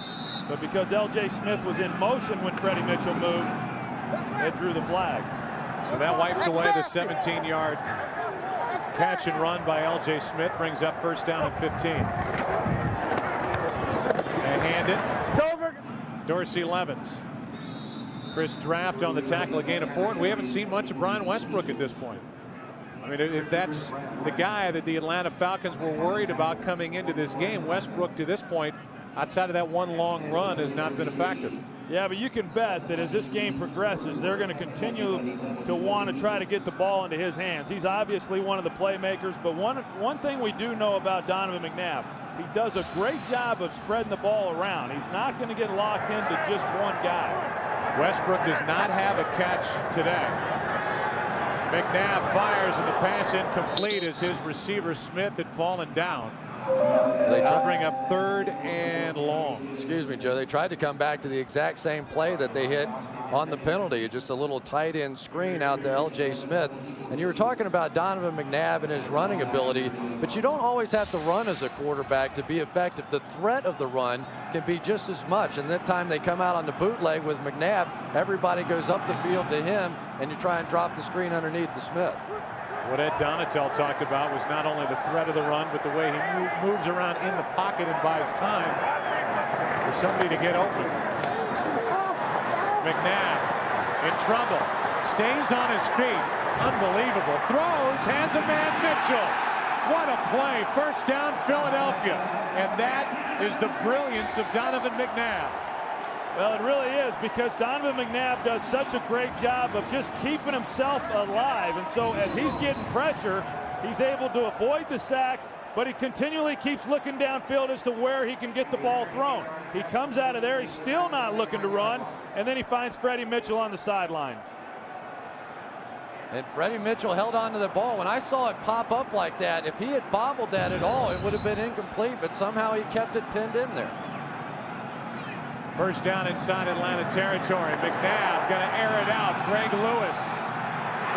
But because L.J. Smith was in motion when Freddie Mitchell moved, they drew the flag. So that wipes away the 17-yard catch and run by L.J. Smith. Brings up 1st down and 15. They hand it. It's over. Dorsey Levens. Chris Draft on the tackle, a gain of 4, and we haven't seen much of Brian Westbrook at this point. I mean, if that's the guy that the Atlanta Falcons were worried about coming into this game, Westbrook to this point, outside of that one long run, has not been a factor. Yeah, but you can bet that as this game progresses, they're going to continue to want to try to get the ball into his hands. He's obviously one of the playmakers, but one thing we do know about Donovan McNabb, he does a great job of spreading the ball around. He's not going to get locked into just one guy. Westbrook does not have a catch today. McNabb fires and the pass incomplete as his receiver Smith had fallen down. They'll bring up 3rd and long. Excuse me, Joe. They tried to come back to the exact same play that they hit on the penalty. Just a little tight end screen out to L.J. Smith. And you were talking about Donovan McNabb and his running ability, but you don't always have to run as a quarterback to be effective. The threat of the run can be just as much. And that time they come out on the bootleg with McNabb, everybody goes up the field to him, and you try and drop the screen underneath to Smith. What Ed Donatel talked about was not only the threat of the run, but the way he moves around in the pocket and buys time for somebody to get open. McNabb in trouble. Stays on his feet. Unbelievable. Throws. Has a man. Mitchell. What a play. First down, Philadelphia. And that is the brilliance of Donovan McNabb. Well, it really is, because Donovan McNabb does such a great job of just keeping himself alive. And so as he's getting pressure, he's able to avoid the sack, but he continually keeps looking downfield as to where he can get the ball thrown. He comes out of there, he's still not looking to run, and then he finds Freddie Mitchell on the sideline. And Freddie Mitchell held on to the ball. When I saw it pop up like that, if he had bobbled that at all, it would have been incomplete, but somehow he kept it pinned in there. First down inside Atlanta territory. McNabb going to air it out. Greg Lewis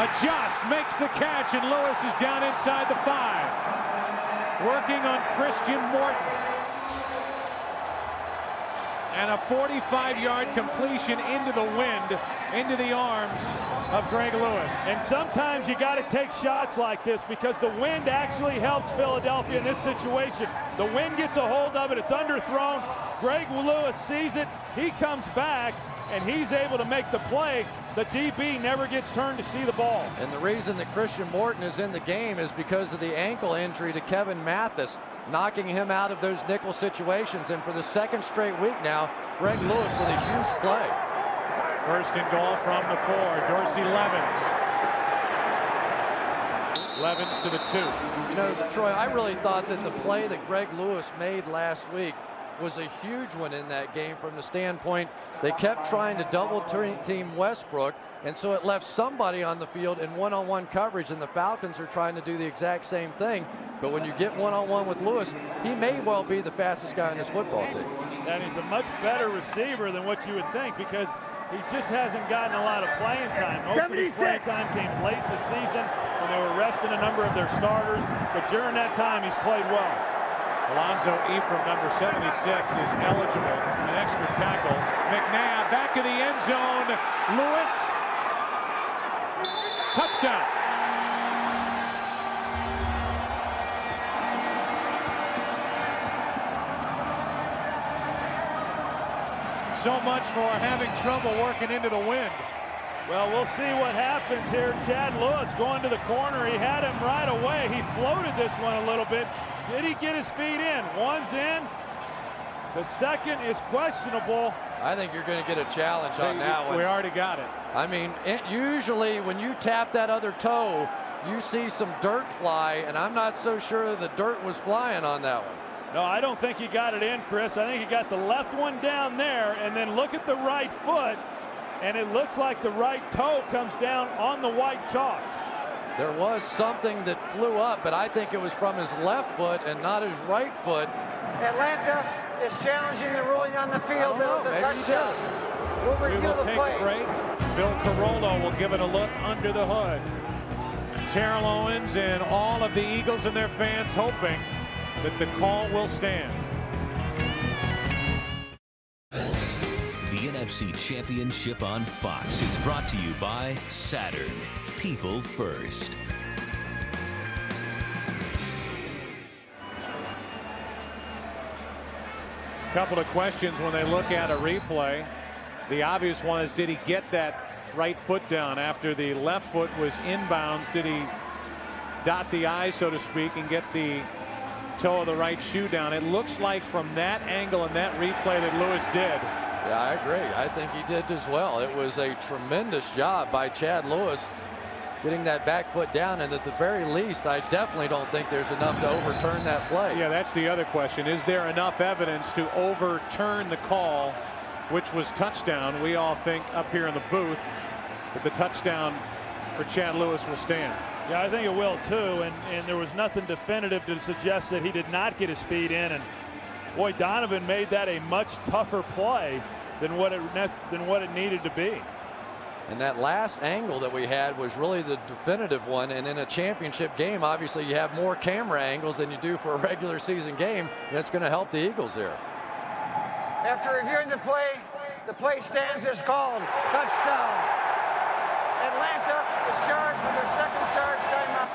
adjusts, makes the catch, and Lewis is down inside the 5. Working on Christian Morton. And a 45-yard completion into the wind, into the arms of Greg Lewis. And sometimes you got to take shots like this, because the wind actually helps Philadelphia in this situation. The wind gets a hold of it, it's underthrown. Greg Lewis sees it, he comes back, and he's able to make the play. The DB never gets turned to see the ball. And the reason that Christian Morton is in the game is because of the ankle injury to Kevin Mathis, knocking him out of those nickel situations. And for the second straight week now, Greg Lewis with a huge play. First and goal from the 4. Dorsey Levens. Levens to the 2. You know, Troy, I really thought that the play that Greg Lewis made last week was a huge one in that game, from the standpoint they kept trying to double team Westbrook, and so it left somebody on the field in one-on-one coverage, and the Falcons are trying to do the exact same thing. But when you get one-on-one with Lewis, he may well be the fastest guy on this football team. And he's a much better receiver than what you would think, because he just hasn't gotten a lot of playing time. Most of his playing time came late in the season when they were resting a number of their starters, but during that time he's played well. Alonzo Ephraim, number 76, is eligible. An extra tackle. McNabb back in the end zone. Lewis. Touchdown. So much for having trouble working into the wind. Well, we'll see what happens here. Chad Lewis going to the corner. He had him right away. He floated this one a little bit. Did he get his feet in? One's in. The second is questionable. I think you're going to get a challenge on that one. We already got it. I mean, usually when you tap that other toe, you see some dirt fly, and I'm not so sure the dirt was flying on that one. No, I don't think he got it in, Chris. I think he got the left one down there, and then look at the right foot, and it looks like the right toe comes down on the white chalk. There was something that flew up, but I think it was from his left foot and not his right foot. Atlanta is challenging the ruling on the field. There was a touchdown. We will take a break. Bill Carollo will give it a look under the hood. Terrell Owens and all of the Eagles and their fans hoping that the call will stand. The NFC Championship on Fox is brought to you by Saturn. People first. Couple of questions when they look at a replay. The obvious one is, did he get that right foot down after the left foot was inbounds? Did he dot the I, so to speak, and get the toe of the right shoe down? It looks like from that angle and that replay that Lewis did. Yeah, I agree. I think he did as well. It was a tremendous job by Chad Lewis getting that back foot down, and at the very least, I definitely don't think there's enough to overturn that play. Yeah, that's the other question. Is there enough evidence to overturn the call, which was touchdown? We all think up here in the booth that the touchdown for Chad Lewis will stand. Yeah, I think it will too, and there was nothing definitive to suggest that he did not get his feet in, and boy, Donovan made that a much tougher play than what it needed to be. And that last angle that we had was really the definitive one, and in a championship game, obviously you have more camera angles than you do for a regular season game, and it's going to help the Eagles here. After reviewing the play stands as called. Touchdown. Atlanta is charged with their second charge timeout.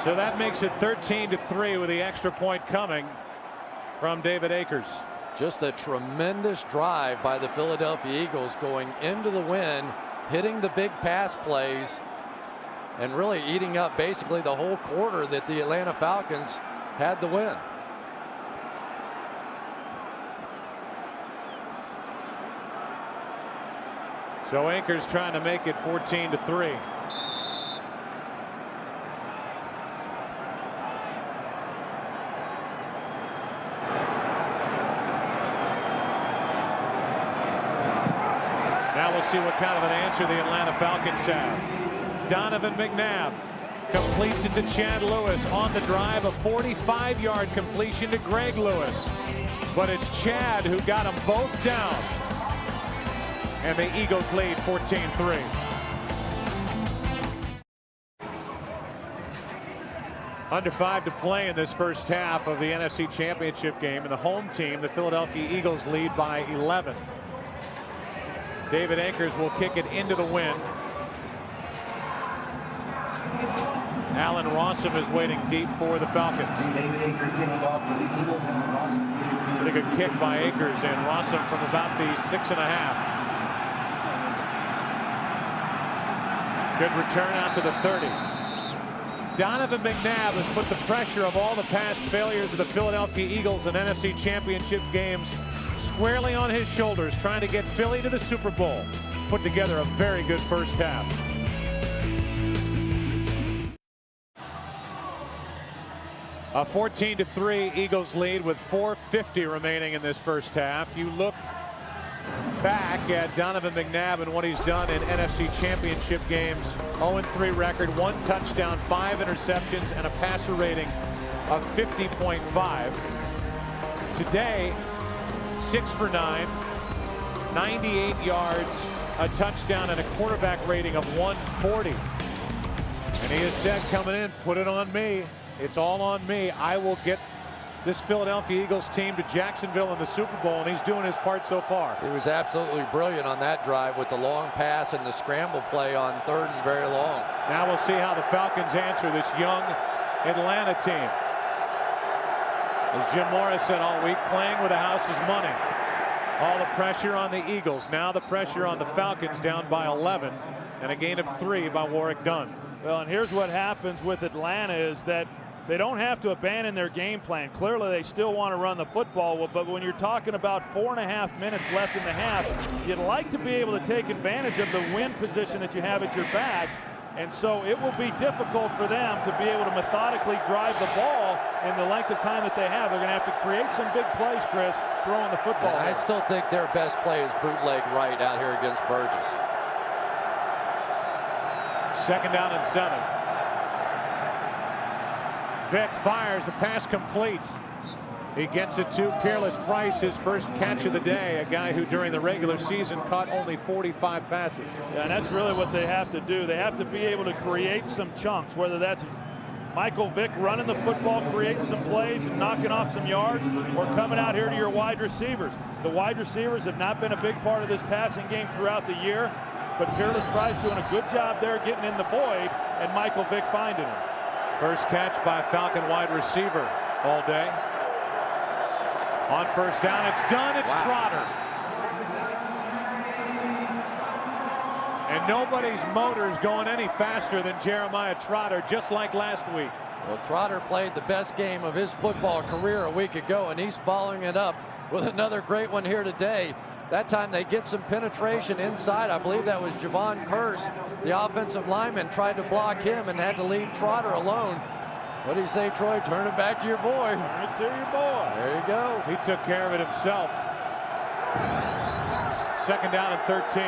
So that makes it 13-3 with the extra point coming from David Akers. Just a tremendous drive by the Philadelphia Eagles going into the win, hitting the big pass plays, and really eating up basically the whole quarter that the Atlanta Falcons had the win. So Akers trying to make it 14-3. Now we'll see what kind of an answer the Atlanta Falcons have. Donovan McNabb completes it to Chad Lewis on the drive, a 45-yard completion to Greg Lewis. But it's Chad who got them both down. And the Eagles lead 14-3. Under 5 to play in this first half of the NFC Championship game. And the home team, the Philadelphia Eagles, lead by 11. David Akers will kick it into the wind. Allen Rossum is waiting deep for the Falcons. Pretty good kick by Akers, and Rossum from about the 6.5. Good return out to the 30. Donovan McNabb has put the pressure of all the past failures of the Philadelphia Eagles in NFC Championship games squarely on his shoulders, trying to get Philly to the Super Bowl. He's put together a very good first half. A 14-3 Eagles lead with 4:50 remaining in this first half. You look back at Donovan McNabb and what he's done in NFC Championship games. 0-3 record, 1 touchdown, 5 interceptions, and a passer rating of 50.5. Today, 6 for 9, 98 yards, a touchdown, and a quarterback rating of 140. And he has said coming in, put it on me. It's all on me. I will get this Philadelphia Eagles team to Jacksonville in the Super Bowl, and he's doing his part so far. He was absolutely brilliant on that drive with the long pass and the scramble play on 3rd and very long. Now we'll see how the Falcons answer this young Atlanta team. As Jim Morris said all week, playing with the house's money. All the pressure on the Eagles. Now the pressure on the Falcons, down by 11, and a gain of 3 by Warrick Dunn. Well, and here's what happens with Atlanta is that they don't have to abandon their game plan. Clearly, they still want to run the football, but when you're talking about 4.5 minutes left in the half, you'd like to be able to take advantage of the win position that you have at your back. And so it will be difficult for them to be able to methodically drive the ball in the length of time that they have. They're going to have to create some big plays, Chris, throwing the football. And I still think their best play is bootleg right out here against Burgess. 2nd down and 7. Vick fires, the pass complete. He gets it to Peerless Price, his first catch of the day, a guy who during the regular season caught only 45 passes. Yeah, and that's really what they have to do. They have to be able to create some chunks, whether that's Michael Vick running the football, creating some plays and knocking off some yards, or coming out here to your wide receivers. The wide receivers have not been a big part of this passing game throughout the year, but Peerless Price doing a good job there getting in the void, and Michael Vick finding him. First catch by Falcon wide receiver all day. On 1st down, it's done. It's Trotter. And nobody's motor's going any faster than Jeremiah Trotter, just like last week. Well, Trotter played the best game of his football career a week ago, and he's following it up with another great one here today. That time they get some penetration inside. I believe that was Javon Curse, the offensive lineman, tried to block him and had to leave Trotter alone. What do you say, Troy? Turn it back to your boy. Turn it to your boy. There you go. He took care of it himself. 2nd down and 13.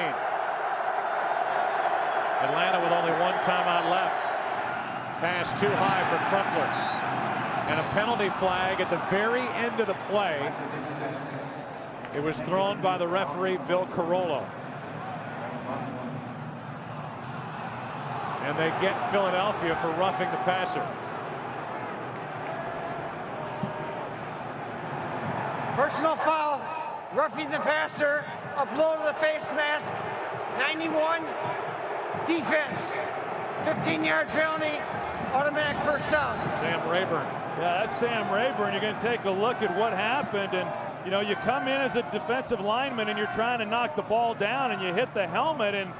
Atlanta with only 1 timeout left. Pass too high for Crumpler. And a penalty flag at the very end of the play. It was thrown by the referee, Bill Carollo. And they get Philadelphia for roughing the passer. Personal foul, roughing the passer, a blow to the face mask, 91, defense, 15-yard penalty, automatic first down. Sam Rayburn. Yeah, that's Sam Rayburn. You're going to take a look at what happened, and you know, you come in as a defensive lineman and you're trying to knock the ball down and you hit the helmet, and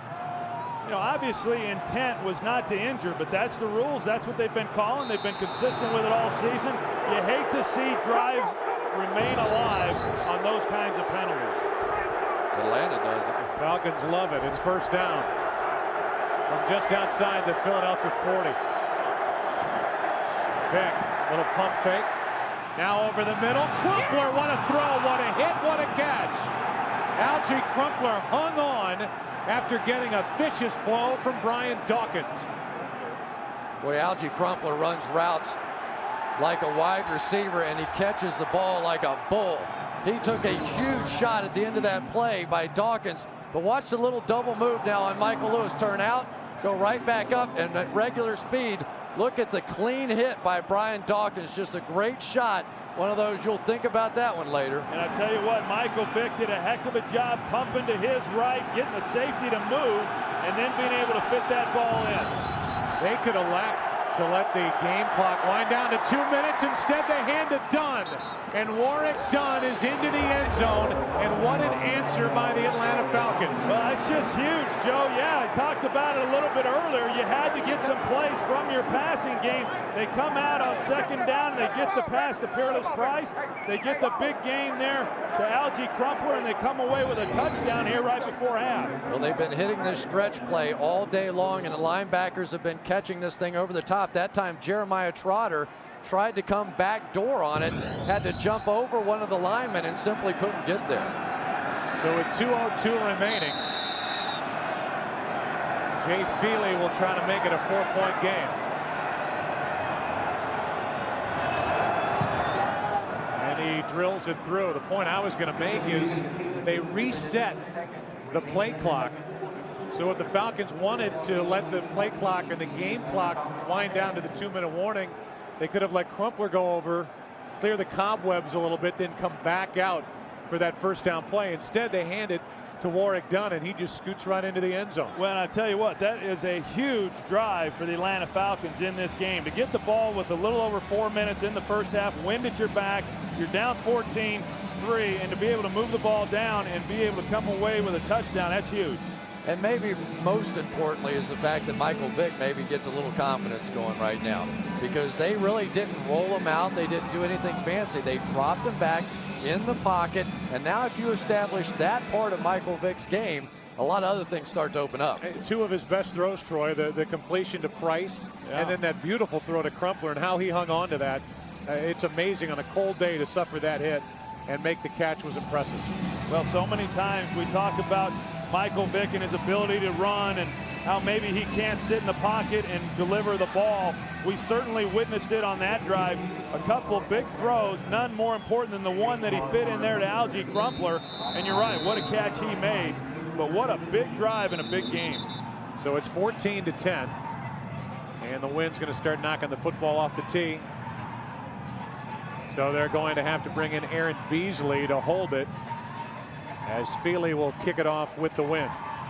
you know, obviously intent was not to injure, but that's the rules. That's what they've been calling. They've been consistent with it all season. You hate to see drives remain alive on those kinds of penalties. Atlanta does it. The Falcons love it. It's first down from just outside the Philadelphia 40. Vick, little pump fake. Now over the middle. Crumpler, what a throw, what a hit, what a catch. Algie Crumpler hung on after getting a vicious blow from Brian Dawkins. Boy, Algie Crumpler runs routes like a wide receiver, and he catches the ball like a bull. He took a huge shot at the end of that play by Dawkins, but watch the little double move now on Michael Lewis. Turn out, go right back up, and at regular speed, look at the clean hit by Brian Dawkins. Just a great shot. One of those, you'll think about that one later. And I tell you what, Michael Vick did a heck of a job pumping to his right, getting the safety to move, and then being able to fit that ball in. They could elect to let the game clock wind down to 2 minutes. Instead, they hand to Dunn. And Warwick Dunn is into the end zone. And what an answer by the Atlanta Falcons. Well, that's just huge, Joe. Yeah, I talked about it a little bit earlier. You had to get some plays from your passing game. They come out on second down, they get the pass to Peerless Price. They get the big gain there to Algie Crumpler, and they come away with a touchdown here right before half. Well, they've been hitting this stretch play all day long, and the linebackers have been catching this thing over the top. That time, Jeremiah Trotter tried to come back door on it, had to jump over one of the linemen and simply couldn't get there. So with 2:02 remaining, Jay Feely will try to make it a 4-point game. And he drills it through. The point I was going to make is they reset the play clock. So if the Falcons wanted to let the play clock and the game clock wind down to the 2-minute warning, they could have let Crumpler go over, clear the cobwebs a little bit, then come back out for that first down play. Instead, they hand it to Warwick Dunn, and he just scoots right into the end zone. Well, I tell you what, that is a huge drive for the Atlanta Falcons in this game. To get the ball with a little over 4 minutes in the first half, wind at your back, you're down 14-3, and to be able to move the ball down and be able to come away with a touchdown, that's huge. And maybe most importantly is the fact that Michael Vick maybe gets a little confidence going right now, because they really didn't roll him out. They didn't do anything fancy. They dropped him back in the pocket. And now if you establish that part of Michael Vick's game, a lot of other things start to open up. Two of his best throws, Troy, the completion to Price, and then that beautiful throw to Crumpler, and how he hung on to that. It's amazing on a cold day to suffer that hit and make the catch was impressive. Well, so many times we talk about Michael Vick and his ability to run and how maybe he can't sit in the pocket and deliver the ball. We certainly witnessed it on that drive. A couple big throws, none more important than the one that he fit in there to Algie Crumpler. And you're right, what a catch he made. But what a big drive and a big game. So it's 14-10. And the wind's going to start knocking the football off the tee. So they're going to have to bring in Aaron Beasley to hold it, as Feely will kick it off with the win.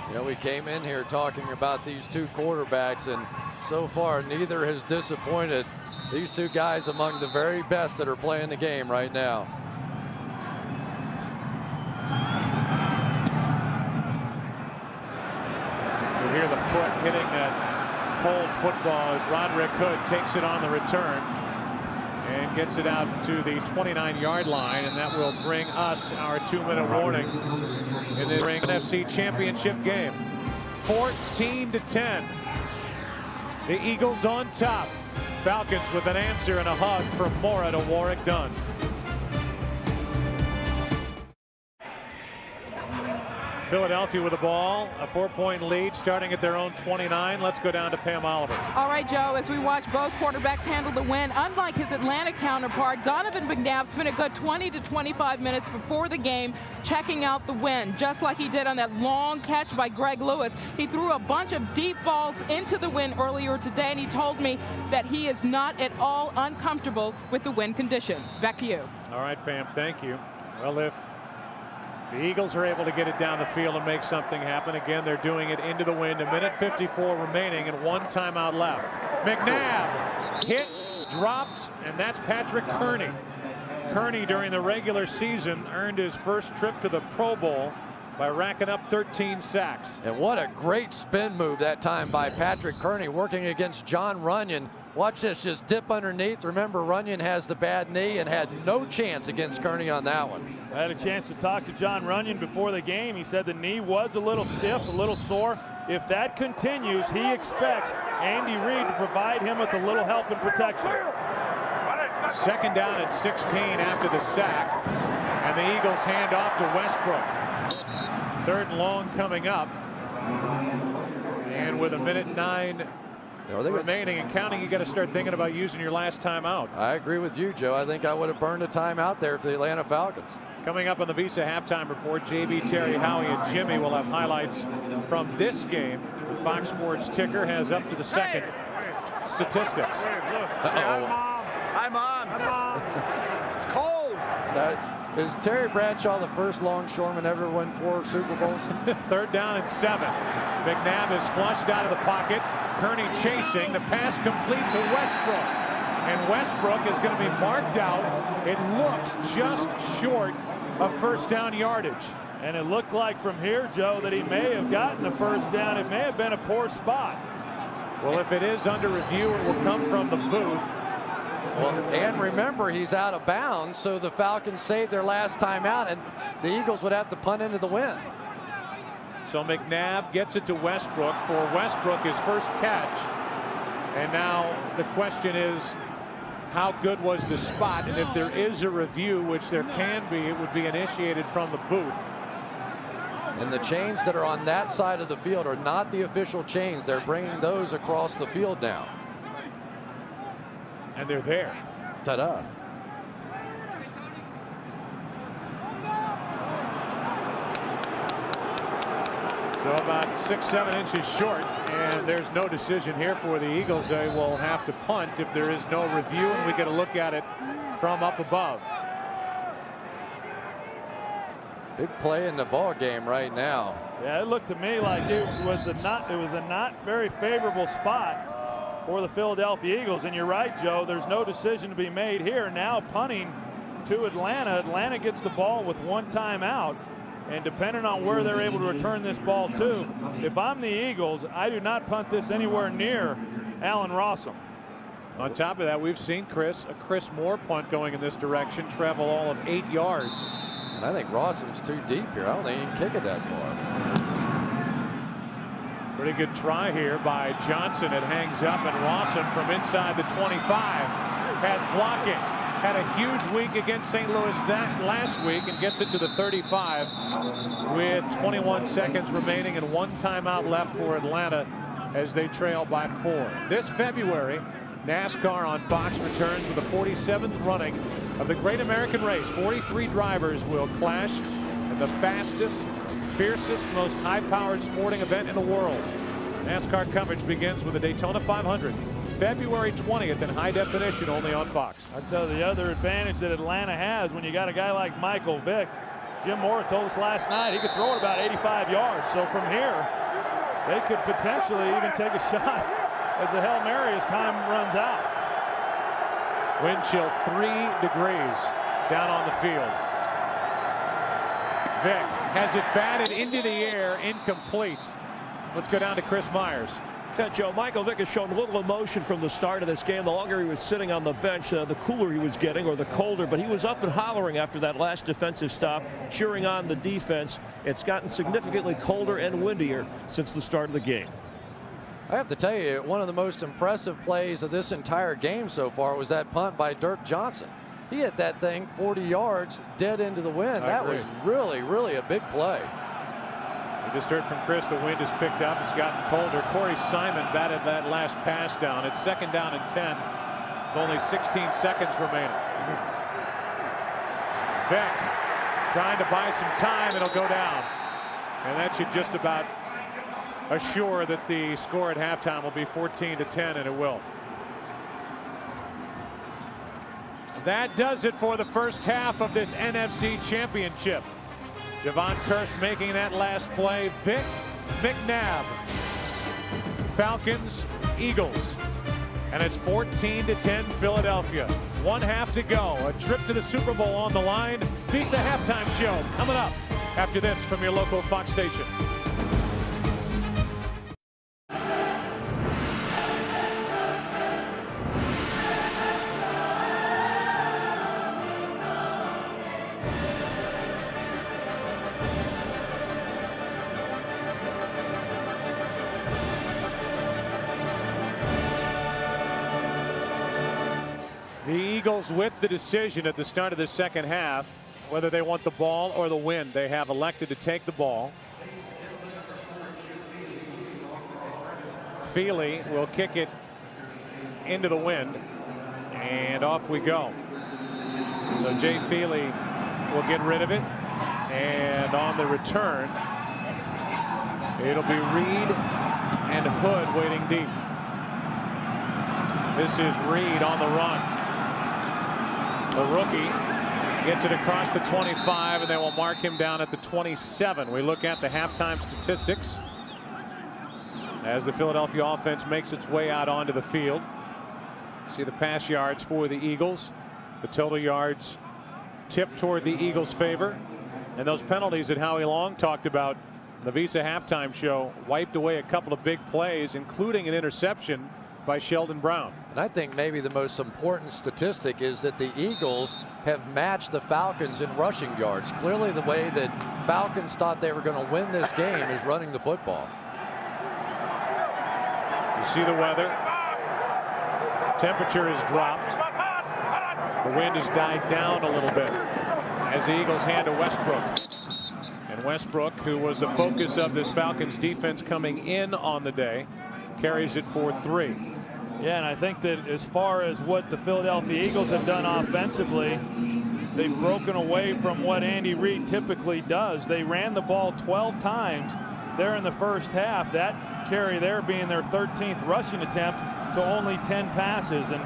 You know, we came in here talking about these two quarterbacks, and so far neither has disappointed. These two guys among the very best that are playing the game right now. You hear the foot hitting that cold football as Roderick Hood takes it on the return and gets it out to the 29-yard line, and that will bring us our 2-minute warning in the NFC Championship game. 14-10. The Eagles on top. Falcons with an answer and a hug from Mora to Warwick Dunn. Philadelphia with the ball, a 4-point lead starting at their own 29. Let's go down to Pam Oliver. All right, Joe, as we watch both quarterbacks handle the win, unlike his Atlanta counterpart, Donovan McNabb spent a good 20 to 25 minutes before the game checking out the win, just like he did on that long catch by Greg Lewis. He threw a bunch of deep balls into the wind earlier today, and he told me that he is not at all uncomfortable with the wind conditions. Back to you. All right, Pam, thank you. Well, if the Eagles are able to get it down the field and make something happen, again, they're doing it into the wind. 1:54 remaining and 1 timeout left. McNabb hit, dropped, and that's Patrick Kearney. Kearney during the regular season earned his first trip to the Pro Bowl by racking up 13 sacks. And what a great spin move that time by Patrick Kearney working against John Runyon. Watch this, just dip underneath. Remember, Runyon has the bad knee and had no chance against Kearney on that one. I had a chance to talk to John Runyon before the game. He said the knee was a little stiff, a little sore. If that continues, he expects Andy Reid to provide him with a little help and protection. Second down at 16 after the sack, and the Eagles hand off to Westbrook. Third and long coming up, and with 1:09 remaining and counting, you got to start thinking about using your last timeout. I agree with you, Joe. I think I would have burned a timeout there for the Atlanta Falcons. Coming up on the Visa halftime report, JB, Terry, Howie, and Jimmy will have highlights from this game. The Fox Sports ticker has up to the second statistics. Hi, Mom. It's cold. Is Terry Bradshaw the first longshoreman ever to win 4 Super Bowls? Third down and 7. McNabb is flushed out of the pocket. Kearney chasing. The pass complete to Westbrook. And Westbrook is going to be marked out. It looks just short of first down yardage. And it looked like from here, Joe, that he may have gotten the first down. It may have been a poor spot. Well, if it is under review, it will come from the booth. Well, and remember, he's out of bounds, so the Falcons saved their last time out, and the Eagles would have to punt into the wind. So McNabb gets it to Westbrook for Westbrook, his first catch. And now the question is, how good was the spot? And if there is a review, which there can be, it would be initiated from the booth. And the chains that are on that side of the field are not the official chains. They're bringing those across the field now. And they're there. Ta-da. So about 6-7 inches short, and there's no decision here for the Eagles. They will have to punt if there is no review, and we get a look at it from up above. Big play in the ball game right now. Yeah, it looked to me like it was a not very favorable spot for the Philadelphia Eagles. And you're right, Joe, there's no decision to be made here. Now punting to Atlanta. Atlanta gets the ball with 1 timeout. And depending on where they're able to return this ball to, if I'm the Eagles, I do not punt this anywhere near Allen Rossum. On top of that, we've seen Chris Moore punt going in this direction, travel all of 8 yards. And I think Rossum's too deep here. I don't think he can kick it that far. Pretty good try here by Johnson. It hangs up, and Rossum from inside the 25 has blocking. Had a huge week against St. Louis last week and gets it to the 35 with 21 seconds remaining and 1 timeout left for Atlanta as they trail by 4. This February, NASCAR on Fox returns with the 47th running of the Great American Race. 43 drivers will clash in the fastest, fiercest, most high-powered sporting event in the world. NASCAR coverage begins with the Daytona 500. February 20th in high definition, only on Fox. I tell you, the other advantage that Atlanta has when you got a guy like Michael Vick, Jim Moore told us last night he could throw it about 85 yards. So from here, they could potentially even take a shot as a Hail Mary as time runs out. Wind chill 3 degrees down on the field. Vick has it batted into the air, incomplete. Let's go down to Chris Myers. Yeah, Joe, Michael Vick has shown little emotion from the start of this game. The longer he was sitting on the bench, the cooler he was getting, or the colder. But he was up and hollering after that last defensive stop, cheering on the defense. It's gotten significantly colder and windier since the start of the game. I have to tell you, one of the most impressive plays of this entire game so far was that punt by Dirk Johnson. He hit that thing 40 yards dead into the wind. That was really, really a big play. We just heard from Chris, the wind has picked up. It's gotten colder. Corey Simon batted that last pass down. It's 2nd down and 10 with only 16 seconds remaining. Vick trying to buy some time. It'll go down. And that should just about assure that the score at halftime will be 14-10, and it will. That does it for the first half of this NFC Championship. Javon Kearse making that last play. Vick, McNabb. Falcons, Eagles. And it's 14-10 Philadelphia. 1 half to go. A trip to the Super Bowl on the line. Visa halftime show coming up after this from your local Fox station. The Eagles with the decision at the start of the second half whether they want the ball or the win. They have elected to take the ball. Feely will kick it into the wind, and off we go. So Jay Feely will get rid of it, and on the return it'll be Reed and Hood waiting deep. This is Reed on the run. The rookie gets it across the 25, and they will mark him down at the 27. We look at the halftime statistics as the Philadelphia offense makes its way out onto the field. See the pass yards for the Eagles. The total yards tipped toward the Eagles' favor. And those penalties that Howie Long talked about, the Visa halftime show, wiped away a couple of big plays, including an interception by Sheldon Brown. And I think maybe the most important statistic is that the Eagles have matched the Falcons in rushing yards. Clearly the way that Falcons thought they were going to win this game is running the football. You see the weather. Temperature has dropped. The wind has died down a little bit as the Eagles hand to Westbrook. And Westbrook, who was the focus of this Falcons defense coming in on the day, carries it for 3. Yeah, and I think that as far as what the Philadelphia Eagles have done offensively, they've broken away from what Andy Reid typically does. They ran the ball 12 times there in the first half. That carry there being their 13th rushing attempt to only 10 passes. And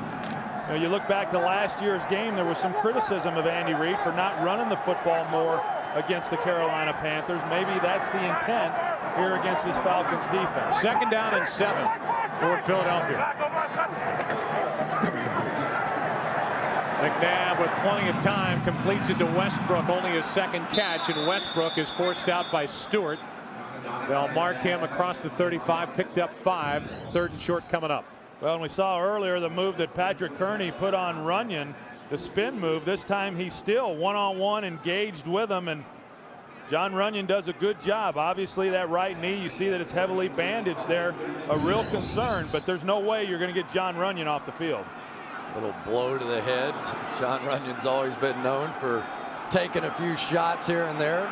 you know, you look back to last year's game, there was some criticism of Andy Reid for not running the football more against the Carolina Panthers. Maybe that's the intent here against this Falcons defense. 2nd down and 7 for Philadelphia. McNabb with plenty of time completes it to Westbrook, only his 2nd catch, and Westbrook is forced out by Stewart. They'll mark him across the 35, picked up 5, 3rd and short coming up. Well, and we saw earlier the move that Patrick Kearney put on Runyon, the spin move. This time he's still one-on-one engaged with him, and John Runyon does a good job. Obviously that right knee, you see that it's heavily bandaged there, a real concern, but there's no way you're going to get John Runyon off the field. Little blow to the head. John Runyon's always been known for taking a few shots here and there.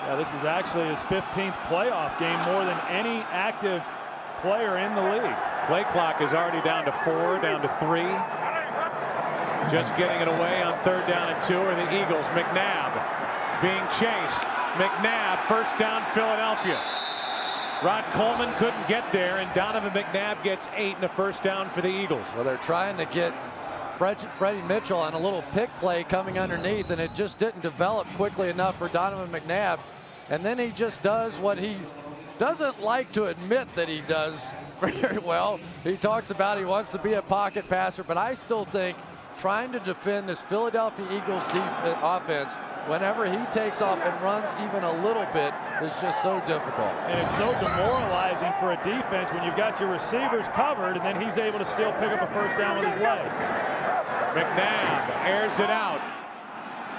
Yeah, this is actually his 15th playoff game, more than any active player in the league. Play clock is already down to 4, down to 3. Just getting it away on 3rd down and 2 are the Eagles. McNabb being chased. McNabb, 1st down Philadelphia. Rod Coleman couldn't get there, and Donovan McNabb gets 8 and a 1st down for the Eagles. Well, they're trying to get Freddie Mitchell on a little pick play coming underneath, and it just didn't develop quickly enough for Donovan McNabb. And then he just does what he doesn't like to admit that he does very well. He talks about he wants to be a pocket passer, but I still think trying to defend this Philadelphia Eagles offense whenever he takes off and runs even a little bit is just so difficult. And it's so demoralizing for a defense when you've got your receivers covered and then he's able to still pick up a 1st down with his legs. McNabb airs it out.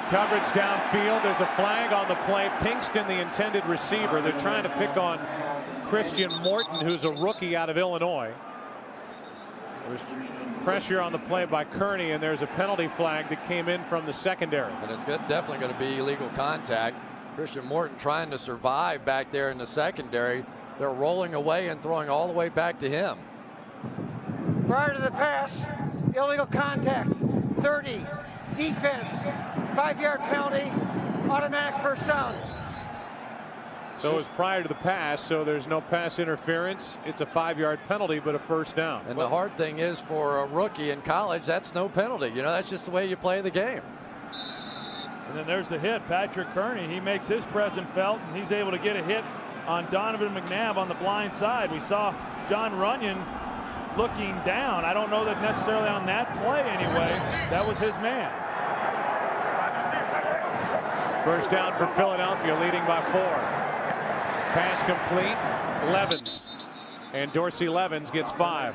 Coverage downfield. There's a flag on the play. Pinkston, the intended receiver. They're trying to pick on Christian Morton, who's a rookie out of Illinois. There's pressure on the play by Kearney, and there's a penalty flag that came in from the secondary. And it's definitely going to be illegal contact. Christian Morton trying to survive back there in the secondary. They're rolling away and throwing all the way back to him. Prior to the pass, illegal contact, 30, defense, 5-yard penalty, automatic 1st down. So it was prior to the pass, so there's no pass interference. It's a 5-yard penalty, but a 1st down. And the hard thing is for a rookie in college, that's no penalty. You know, that's just the way you play the game. And then there's the hit. Patrick Kearney, he makes his presence felt, and he's able to get a hit on Donovan McNabb on the blind side. We saw John Runyon looking down. I don't know that necessarily on that play anyway, that was his man. First down for Philadelphia, leading by 4. Pass complete, Levens. And Dorsey Levens gets 5.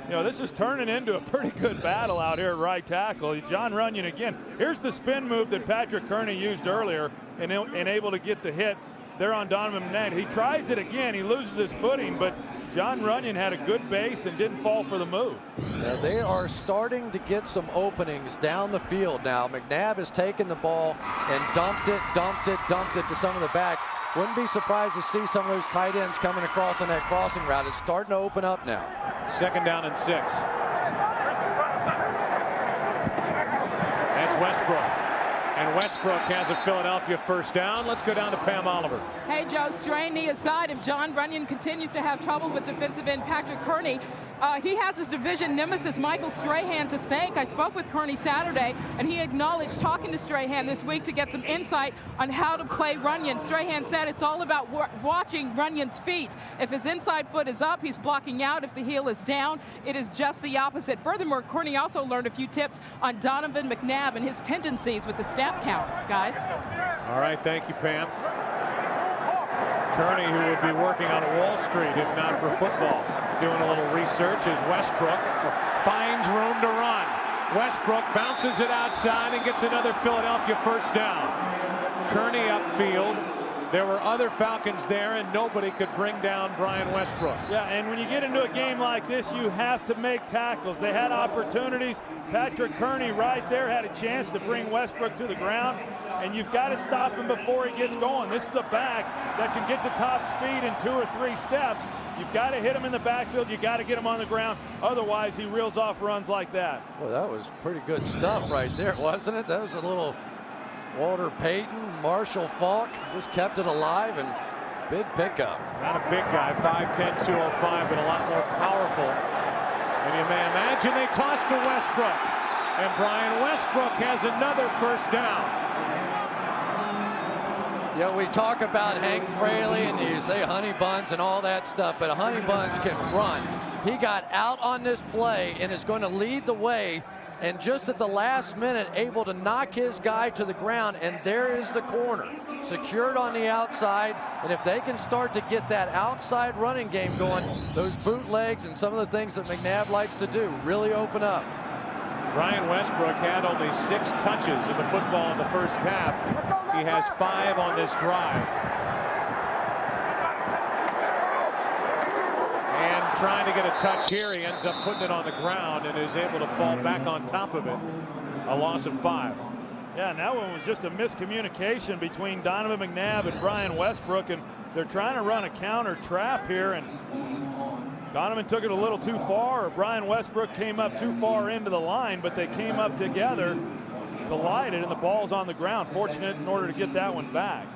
You know, this is turning into a pretty good battle out here at right tackle. John Runyon again. Here's the spin move that Patrick Kearney used earlier and able to get the hit there on Donovan McNabb. He tries it again. He loses his footing, but John Runyon had a good base and didn't fall for the move. Now they are starting to get some openings down the field now. McNabb has taken the ball and dumped it to some of the backs. Wouldn't be surprised to see some of those tight ends coming across on that crossing route. It's starting to open up now. Second down and 6. That's Westbrook. And Westbrook has a Philadelphia first down. Let's go down to Pam Oliver. Hey, Joe, strain knee aside, if John Runyon continues to have trouble with defensive end Patrick Kearney, he has his division nemesis Michael Strahan to thank. I spoke with Kearney Saturday, and he acknowledged talking to Strahan this week to get some insight on how to play Runyon. Strahan said it's all about watching Runyon's feet. If his inside foot is up, he's blocking out. If the heel is down, it is just the opposite. Furthermore, Kearney also learned a few tips on Donovan McNabb and his tendencies with the snap count, guys. All right, thank you, Pam. Kearney, who would be working on Wall Street if not for football, doing a little research as Westbrook finds room to run. Westbrook bounces it outside and gets another Philadelphia first down. Kearney upfield. There were other Falcons there, and nobody could bring down Brian Westbrook. Yeah, and when you get into a game like this, you have to make tackles. They had opportunities. Patrick Kearney right there had a chance to bring Westbrook to the ground, and you've got to stop him before he gets going. This is a back that can get to top speed in 2 or 3 steps. You've got to hit him in the backfield. You got to get him on the ground. Otherwise, he reels off runs like that. Well, that was pretty good stuff right there, wasn't it? That was a little Walter Payton, Marshall Falk, just kept it alive, and big pickup. Not a big guy, 5'10", 205, but a lot more powerful. And you may imagine they toss to Westbrook. And Brian Westbrook has another first down. Yeah, we talk about Hank Fraley and you say honey buns and all that stuff, but honey buns can run. He got out on this play and is going to lead the way, and just at the last minute able to knock his guy to the ground, and there is the corner secured on the outside. And if they can start to get that outside running game going, those bootlegs and some of the things that McNabb likes to do really open up. Brian Westbrook had only 6 touches of the football in the first half. He has 5 on this drive. And trying to get a touch here, he ends up putting it on the ground and is able to fall back on top of it. A loss of 5. Yeah, and that one was just a miscommunication between Donovan McNabb and Brian Westbrook, and they're trying to run a counter trap here, and Donovan took it a little too far, or Brian Westbrook came up too far into the line, but they came up together, collided, and the ball's on the ground. Fortunate in order to get that one back.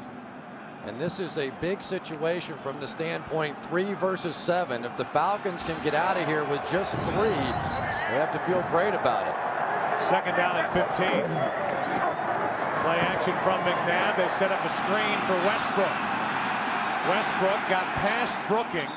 And this is a big situation from the standpoint 3 versus 7. If the Falcons can get out of here with just 3, they have to feel great about it. Second down at 15. Play action from McNabb. They set up a screen for Westbrook. Westbrook got past Brooking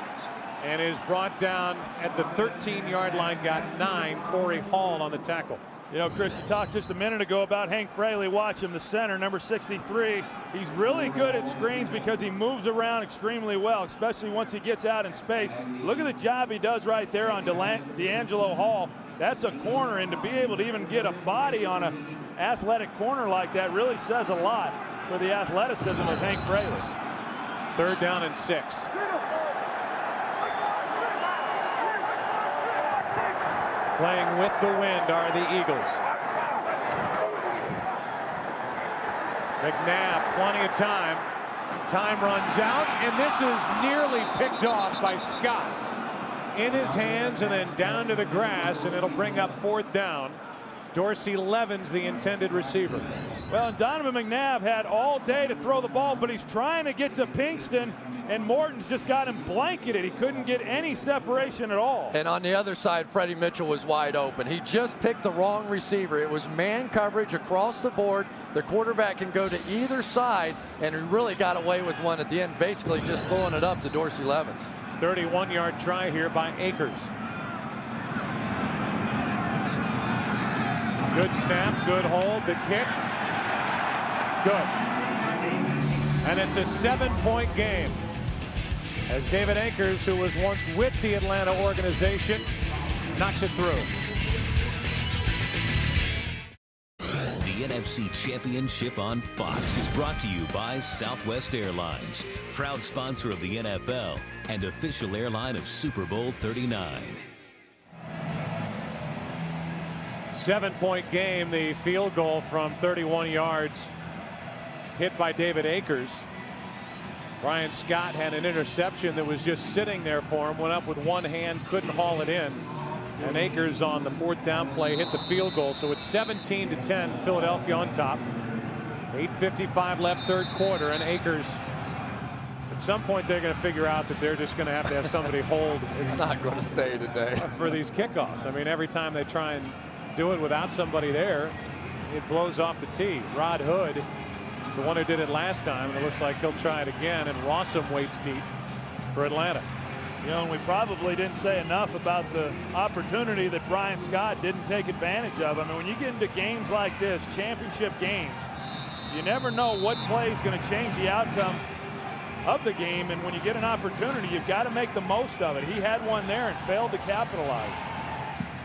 and is brought down at the 13-yard line, got 9. Corey Hall on the tackle. You know, Chris, you talked just a minute ago about Hank Fraley. Watch him, the center, number 63. He's really good at screens because he moves around extremely well, especially once he gets out in space. Look at the job he does right there on D'Angelo Hall. That's a corner, and to be able to even get a body on an athletic corner like that really says a lot for the athleticism of Hank Fraley. Third down and 6. Playing with the wind are the Eagles. McNabb, plenty of time. Time runs out, and this is nearly picked off by Scott. In his hands and then down to the grass, and it'll bring up 4th down. Dorsey Levens, the intended receiver. Well, and Donovan McNabb had all day to throw the ball, but he's trying to get to Pinkston, and Morton's just got him blanketed. He couldn't get any separation at all. And on the other side, Freddie Mitchell was wide open. He just picked the wrong receiver. It was man coverage across the board. The quarterback can go to either side, and he really got away with one at the end, basically just throwing it up to Dorsey Levens. 31-yard try here by Akers. Good snap, good hold, the kick. Good. And it's a 7-point game as David Akers, who was once with the Atlanta organization, knocks it through. The NFC Championship on Fox is brought to you by Southwest Airlines, proud sponsor of the NFL and official airline of Super Bowl 39. 7-point game, the field goal from 31 yards hit by David Akers. Brian Scott had an interception that was just sitting there for him, went up with one hand, couldn't haul it in. And Akers on the 4th down play hit the field goal. So it's 17-10, Philadelphia on top. 8:55 left, third quarter, and Akers, at some point they're going to figure out that they're just going to have somebody hold. It's not going to stay today. For these kickoffs. I mean, every time they try and do it without somebody there, it blows off the tee. Rod Hood, the one who did it last time, and it looks like he'll try it again, and Rossum waits deep for Atlanta. You know, and we probably didn't say enough about the opportunity that Brian Scott didn't take advantage of. I mean, when you get into games like this, championship games, you never know what play is going to change the outcome of the game. And when you get an opportunity, you've got to make the most of it. He had one there and failed to capitalize.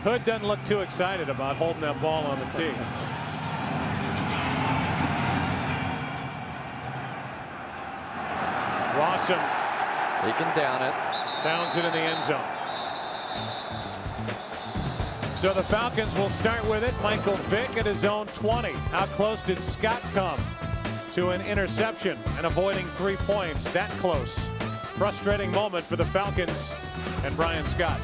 Hood doesn't look too excited about holding that ball on the tee. Rossum. He can down it. Downs it in the end zone. So the Falcons will start with it. Michael Vick at his own 20. How close did Scott come to an interception and avoiding 3 points? That close. Frustrating moment for the Falcons and Brian Scott.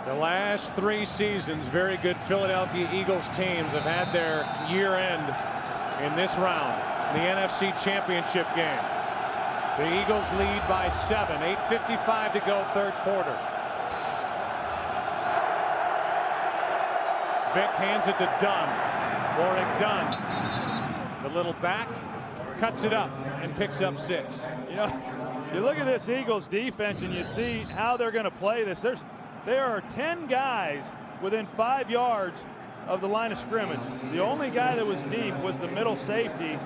The last 3 seasons, very good Philadelphia Eagles teams have had their year end in this round. The NFC Championship game. The Eagles lead by 7. 8:55 to go, third quarter. Vick hands it to Dunn. Warwick Dunn. The little back cuts it up and picks up 6. You know, you look at this Eagles defense and you see how they're going to play this. There are 10 guys within 5 yards of the line of scrimmage. The only guy that was deep was the middle safety.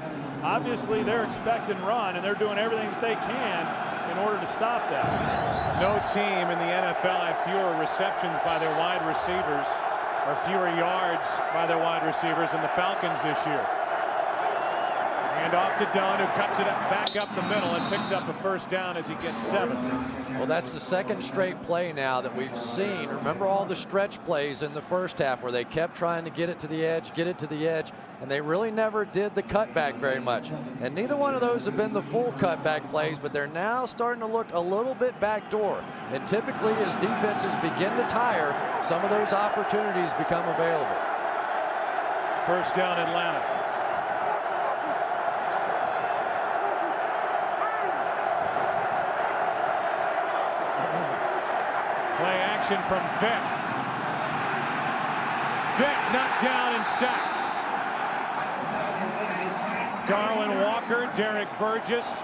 Obviously, they're expecting run, and they're doing everything that they can in order to stop that. No team in the NFL had fewer receptions by their wide receivers or fewer yards by their wide receivers than the Falcons this year. And off to Dunn, who cuts it back up the middle and picks up a first down as he gets 7. Well, that's the second straight play now that we've seen. Remember all the stretch plays in the first half where they kept trying to get it to the edge, and they really never did the cutback very much. And neither one of those have been the full cutback plays, but they're now starting to look a little bit backdoor. And typically, as defenses begin to tire, some of those opportunities become available. First down, Atlanta. Play action from Vick. Vick knocked down and sacked. Darwin Walker, Derek Burgess,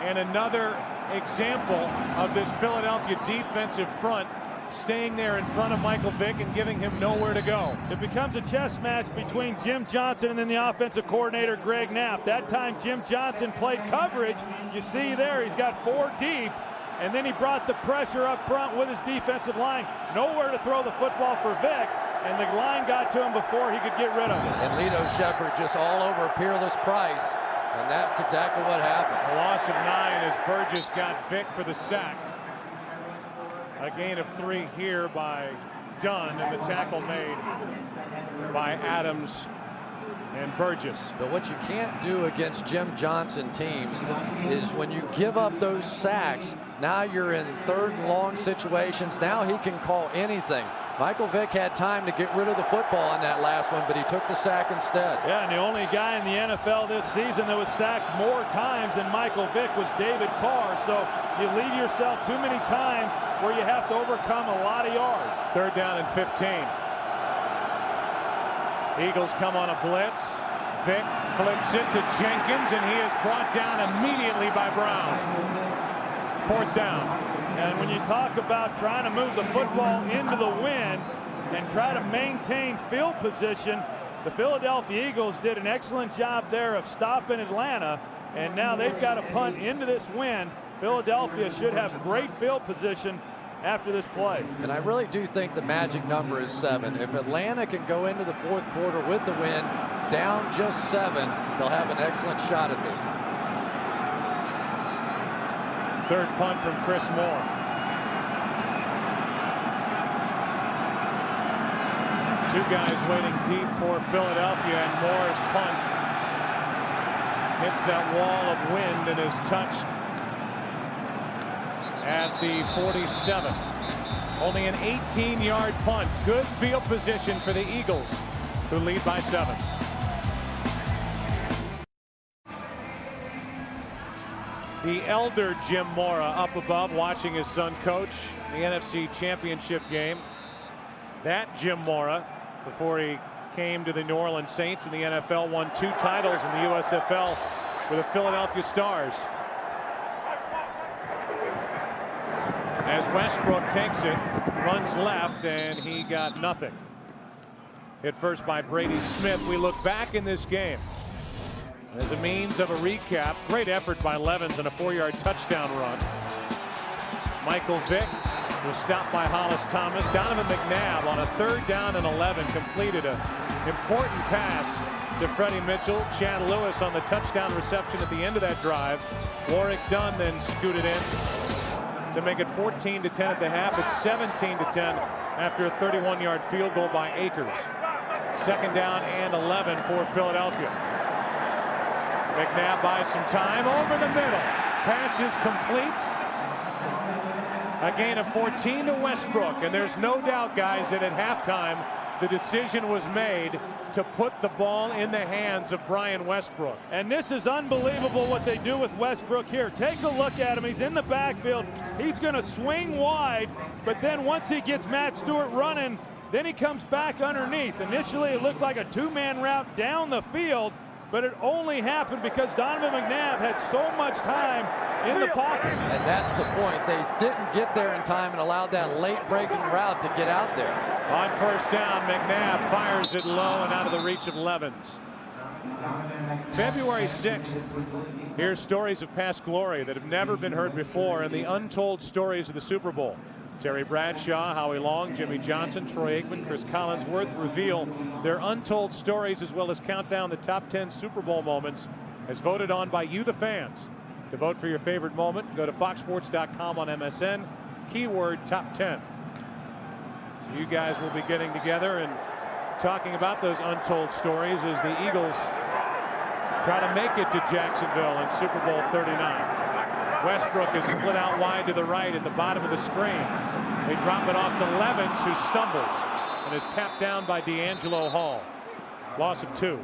and another example of this Philadelphia defensive front staying there in front of Michael Vick and giving him nowhere to go. It becomes a chess match between Jim Johnson and then the offensive coordinator, Greg Knapp. That time, Jim Johnson played coverage. You see there, he's got 4 deep. And then he brought the pressure up front with his defensive line. Nowhere to throw the football for Vick, and the line got to him before he could get rid of it. And Lito Shepherd just all over Peerless Price, and that's exactly what happened. A loss of 9 as Burgess got Vick for the sack. A gain of 3 here by Dunn, and the tackle made by Adams and Burgess. But what you can't do against Jim Johnson teams is when you give up those sacks, now you're in 3rd and long situations. Now he can call anything. Michael Vick had time to get rid of the football on that last one, but he took the sack instead. Yeah, and the only guy in the NFL this season that was sacked more times than Michael Vick was David Carr. So you leave yourself too many times where you have to overcome a lot of yards. 3rd down and 15. Eagles come on a blitz. Vick flips it to Jenkins, and he is brought down immediately by Brown. 4th down. And when you talk about trying to move the football into the wind and try to maintain field position, the Philadelphia Eagles did an excellent job there of stopping Atlanta, and now they've got to punt into this wind. Philadelphia should have great field position after this play. And I really do think the magic number is 7. If Atlanta can go into the fourth quarter with the win, down just 7, they'll have an excellent shot at this. Third punt from Chris Moore. Two guys waiting deep for Philadelphia, and Moore's punt hits that wall of wind and is touched at the 47. Only an 18-yard punt. Good field position for the Eagles, who lead by 7. The elder Jim Mora up above watching his son coach the NFC Championship game. That Jim Mora, before he came to the New Orleans Saints in the NFL, won 2 titles in the USFL with the Philadelphia Stars. As Westbrook takes it, runs left, and he got nothing. Hit first by Brady Smith. We look back in this game as a means of a recap. Great effort by Levens and a 4-yard touchdown run. Michael Vick was stopped by Hollis Thomas. Donovan McNabb on a 3rd down and 11 completed an important pass to Freddie Mitchell. Chad Lewis on the touchdown reception at the end of that drive. Warwick Dunn then scooted in to make it 14-10 at the half. It's 17-10 after a 31-yard field goal by Akers. 2nd down and 11 for Philadelphia. McNabb buys some time over the middle. Pass is complete. A gain of 14 to Westbrook, and there's no doubt, guys, that at halftime the decision was made to put the ball in the hands of Brian Westbrook. And this is unbelievable what they do with Westbrook here. Take a look at him. He's in the backfield. He's going to swing wide, but then once he gets Matt Stewart running, then he comes back underneath. Initially, it looked like a 2-man route down the field, but it only happened because Donovan McNabb had so much time in the pocket. And that's the point. They didn't get there in time and allowed that late breaking route to get out there. On 1st down, McNabb fires it low and out of the reach of Levens. February 6th, here's stories of past glory that have never been heard before, and the untold stories of the Super Bowl. Terry Bradshaw, Howie Long, Jimmy Johnson, Troy Aikman, Chris Collinsworth reveal their untold stories, as well as count down the top 10 Super Bowl moments as voted on by you, the fans. To vote for your favorite moment, go to foxsports.com on MSN, keyword top 10. So you guys will be getting together and talking about those untold stories as the Eagles try to make it to Jacksonville in Super Bowl 39. Westbrook is split out wide to the right at the bottom of the screen. They drop it off to Levens, who stumbles and is tapped down by D'Angelo Hall. Loss of 2.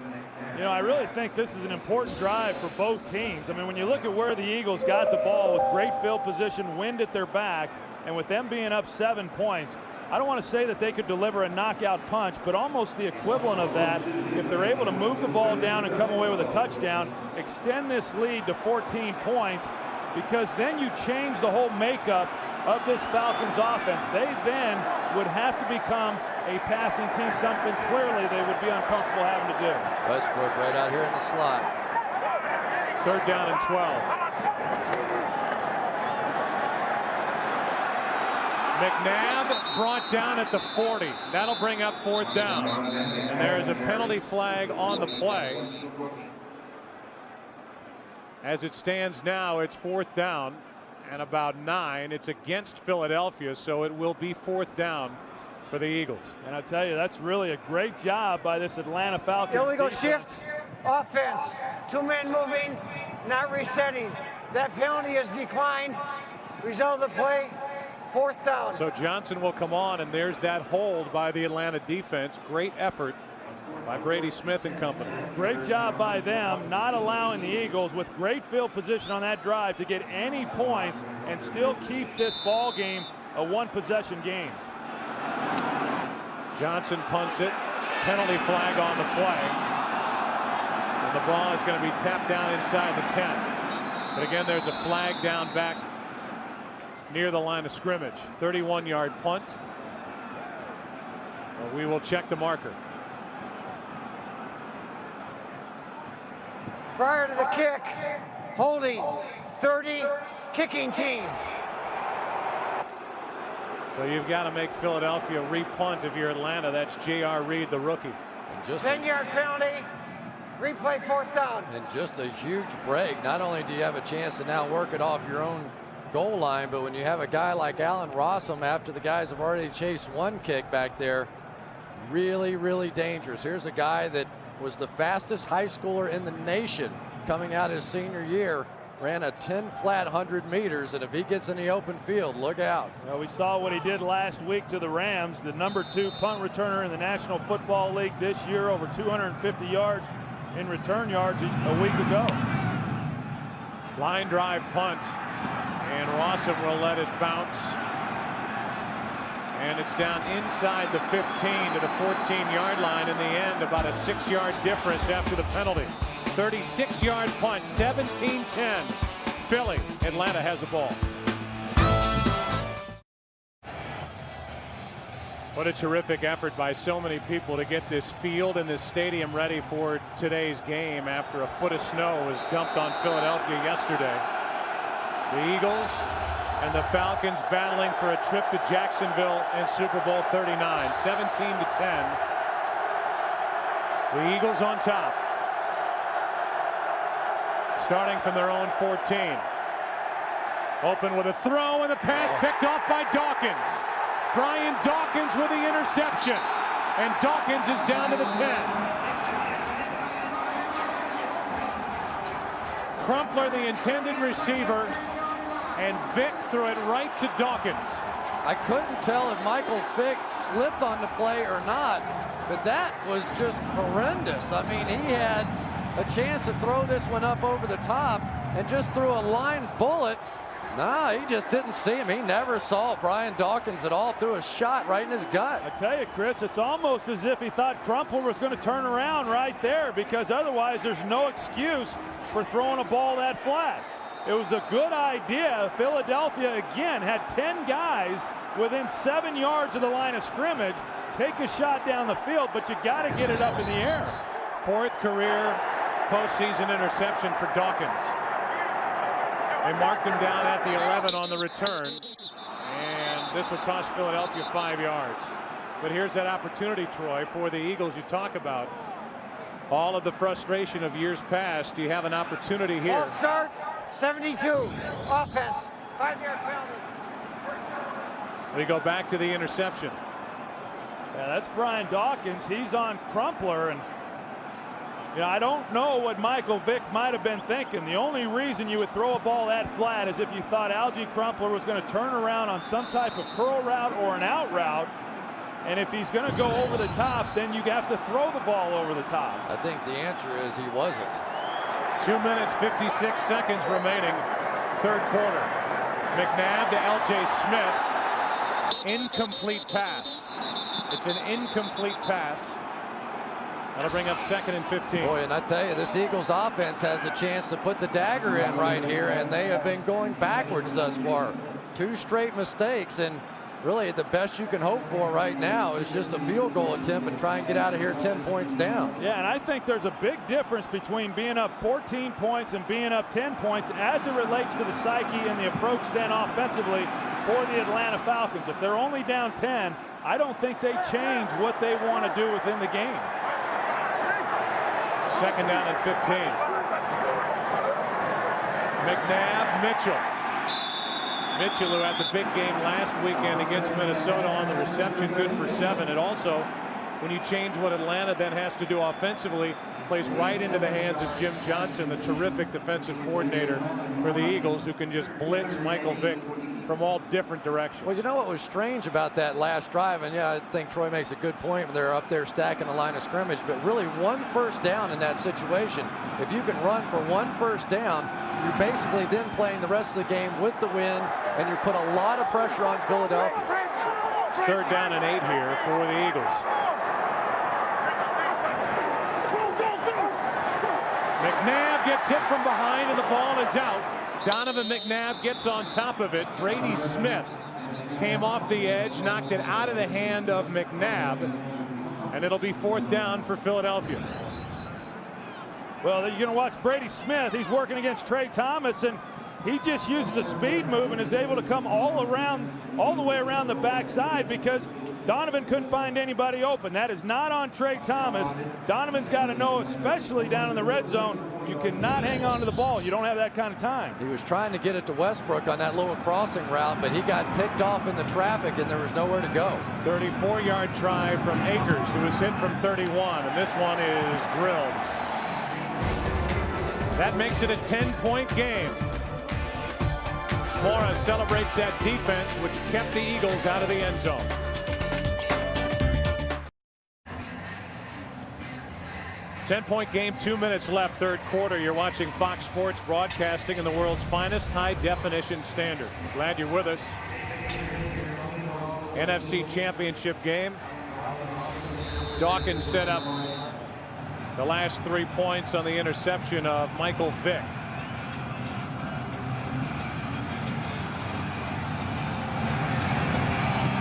You know, I really think this is an important drive for both teams. I mean, when you look at where the Eagles got the ball with great field position, wind at their back, and with them being up 7 points, I don't want to say that they could deliver a knockout punch, but almost the equivalent of that if they're able to move the ball down and come away with a touchdown, extend this lead to 14 points, because then you change the whole makeup of this Falcons offense. They then would have to become a passing team, something clearly they would be uncomfortable having to do. Westbrook right out here in the slot. 3rd down and 12. McNabb brought down at the 40. That'll bring up 4th down. And there is a penalty flag on the play. As it stands now, it's 4th down and about 9. It's against Philadelphia, so it will be 4th down for the Eagles. And I tell you, that's really a great job by this Atlanta Falcons. Illegal defense. shift, offense, 2-man moving, not resetting. That penalty is declined. Result of the play, 4th down. So Johnson will come on, and there's that hold by the Atlanta defense. Great effort by Brady Smith and company. Great job by them, not allowing the Eagles with great field position on that drive to get any points and still keep this ball game a 1-possession game. Johnson punts it. Penalty flag on the play. And the ball is going to be tapped down inside the 10. But again, there's a flag down back near the line of scrimmage. 31-yard punt. Well, we will check the marker. Prior to the kick, holding 30, kicking team. So you've got to make Philadelphia re-punt if you're Atlanta. That's J.R. Reed, the rookie. And just 10-yard penalty, replay 4th down. And just a huge break. Not only do you have a chance to now work it off your own goal line, but when you have a guy like Allen Rossum, after the guys have already chased one kick back there, really, really dangerous. Here's a guy that was the fastest high schooler in the nation coming out his senior year. Ran a 10 flat 100 meters, and if he gets in the open field, look out. Well, we saw what he did last week to the Rams, the #2 punt returner in the National Football League this year, over 250 yards in return yards a week ago. Line drive punt, and Rossum will let it bounce. And it's down inside the 15 to the 14-yard line. In the end, about a 6-yard difference after the penalty. 36-yard punt, 17-10. Philly. Atlanta has a ball. What a terrific effort by so many people to get this field and this stadium ready for today's game after a foot of snow was dumped on Philadelphia yesterday. The Eagles and the Falcons battling for a trip to Jacksonville in Super Bowl 39, 17-10. The Eagles on top. Starting from their own 14. Open with a throw, and the pass picked off by Dawkins. Brian Dawkins with the interception. And Dawkins is down to the 10. Crumpler, the intended receiver, and Vick threw it right to Dawkins. I couldn't tell if Michael Vick slipped on the play or not, but that was just horrendous. I mean, he had a chance to throw this one up over the top and just threw a line bullet. No, he just didn't see him. He never saw Brian Dawkins at all. Threw a shot right in his gut. I tell you, Chris, it's almost as if he thought Crumpler was going to turn around right there, because otherwise there's no excuse for throwing a ball that flat. It was a good idea. Philadelphia, again, had 10 guys within 7 yards of the line of scrimmage. Take a shot down the field, but you got to get it up in the air. 4th career postseason interception for Dawkins. They marked him down at the 11 on the return, and this will cost Philadelphia 5 yards. But here's that opportunity, Troy, for the Eagles you talk about. All of the frustration of years past, you have an opportunity here. Ball start, 72, offense, 5-yard penalty. We go back to the interception. Yeah, that's Brian Dawkins. He's on Crumpler, and I don't know what Michael Vick might have been thinking. The only reason you would throw a ball that flat is if you thought Algie Crumpler was going to turn around on some type of curl route or an out route. And if he's going to go over the top, then you have to throw the ball over the top. I think the answer is he wasn't. 2 minutes, 56 seconds remaining, 3rd quarter. McNabb to L.J. Smith. Incomplete pass. It's an incomplete pass. That'll bring up 2nd and 15. Boy, and I tell you, this Eagles offense has a chance to put the dagger in right here, and they have been going backwards thus far. 2 straight mistakes, and really the best you can hope for right now is just a field goal attempt and try and get out of here 10 points down. Yeah, and I think there's a big difference between being up 14 points and being up 10 points as it relates to the psyche and the approach then offensively for the Atlanta Falcons. If they're only down 10, I don't think they change what they want to do within the game. 2nd down and 15. McNabb, Mitchell. Mitchell, who had the big game last weekend against Minnesota on the reception, good for 7. It also, when you change what Atlanta then has to do offensively, plays right into the hands of Jim Johnson, the terrific defensive coordinator for the Eagles, who can just blitz Michael Vick from all different directions. Well, you know what was strange about that last drive, and yeah, I think Troy makes a good point when they're up there stacking the line of scrimmage, but really 1 first down in that situation. If you can run for 1 first down, you're basically then playing the rest of the game with the win, and you put a lot of pressure on Philadelphia. It's 3rd down and 8 here for the Eagles. McNabb gets hit from behind, and the ball is out. Donovan McNabb gets on top of it. Brady Smith came off the edge, knocked it out of the hand of McNabb, and it'll be 4th down for Philadelphia. Well, you're going to watch Brady Smith. He's working against Trey Thomas, and he just uses a speed move and is able to come all the way around the backside because Donovan couldn't find anybody open. That is not on Trey Thomas. Donovan's got to know, especially down in the red zone, you cannot hang on to the ball. You don't have that kind of time. He was trying to get it to Westbrook on that little crossing route, but he got picked off in the traffic and there was nowhere to go. 34-yard try from Akers, who was hit from 31, and this one is drilled. That makes it a 10-point game. Mora celebrates that defense, which kept the Eagles out of the end zone. Ten-point game, 2 minutes left, third quarter. You're watching Fox Sports Broadcasting in the world's finest high-definition standard. Glad you're with us. NFC Championship game. Dawkins set up the last 3 points on the interception of Michael Vick.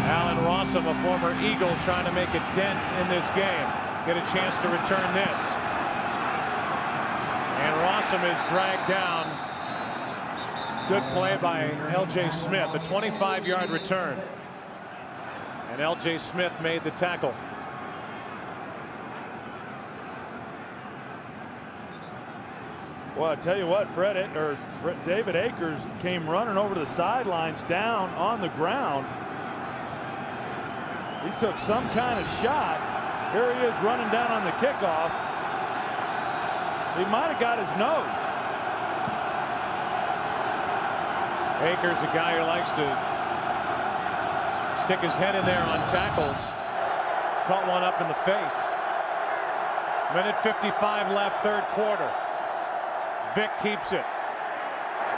Allen Rossum, a former Eagle, trying to make a dent in this game. Get a chance to return this. And Rossum is dragged down. Good play by L.J. Smith, a 25-yard return. And L.J. Smith made the tackle. Well, I tell you what, David Akers came running over to the sidelines down on the ground. He took some kind of shot. Here he is running down on the kickoff. He might have got his nose. Akers, a guy who likes to stick his head in there on tackles. Caught one up in the face. Minute 55 left, third quarter. Vick keeps it.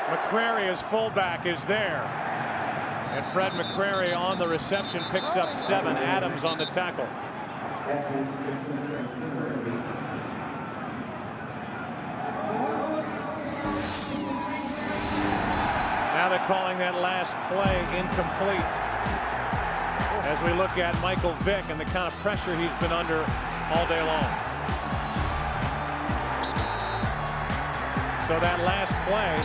McCrary, as fullback, is there. And Fred McCrary on the reception picks up 7. Adams on the tackle. Now they're calling that last play incomplete. As we look at Michael Vick and the kind of pressure he's been under all day long. So that last play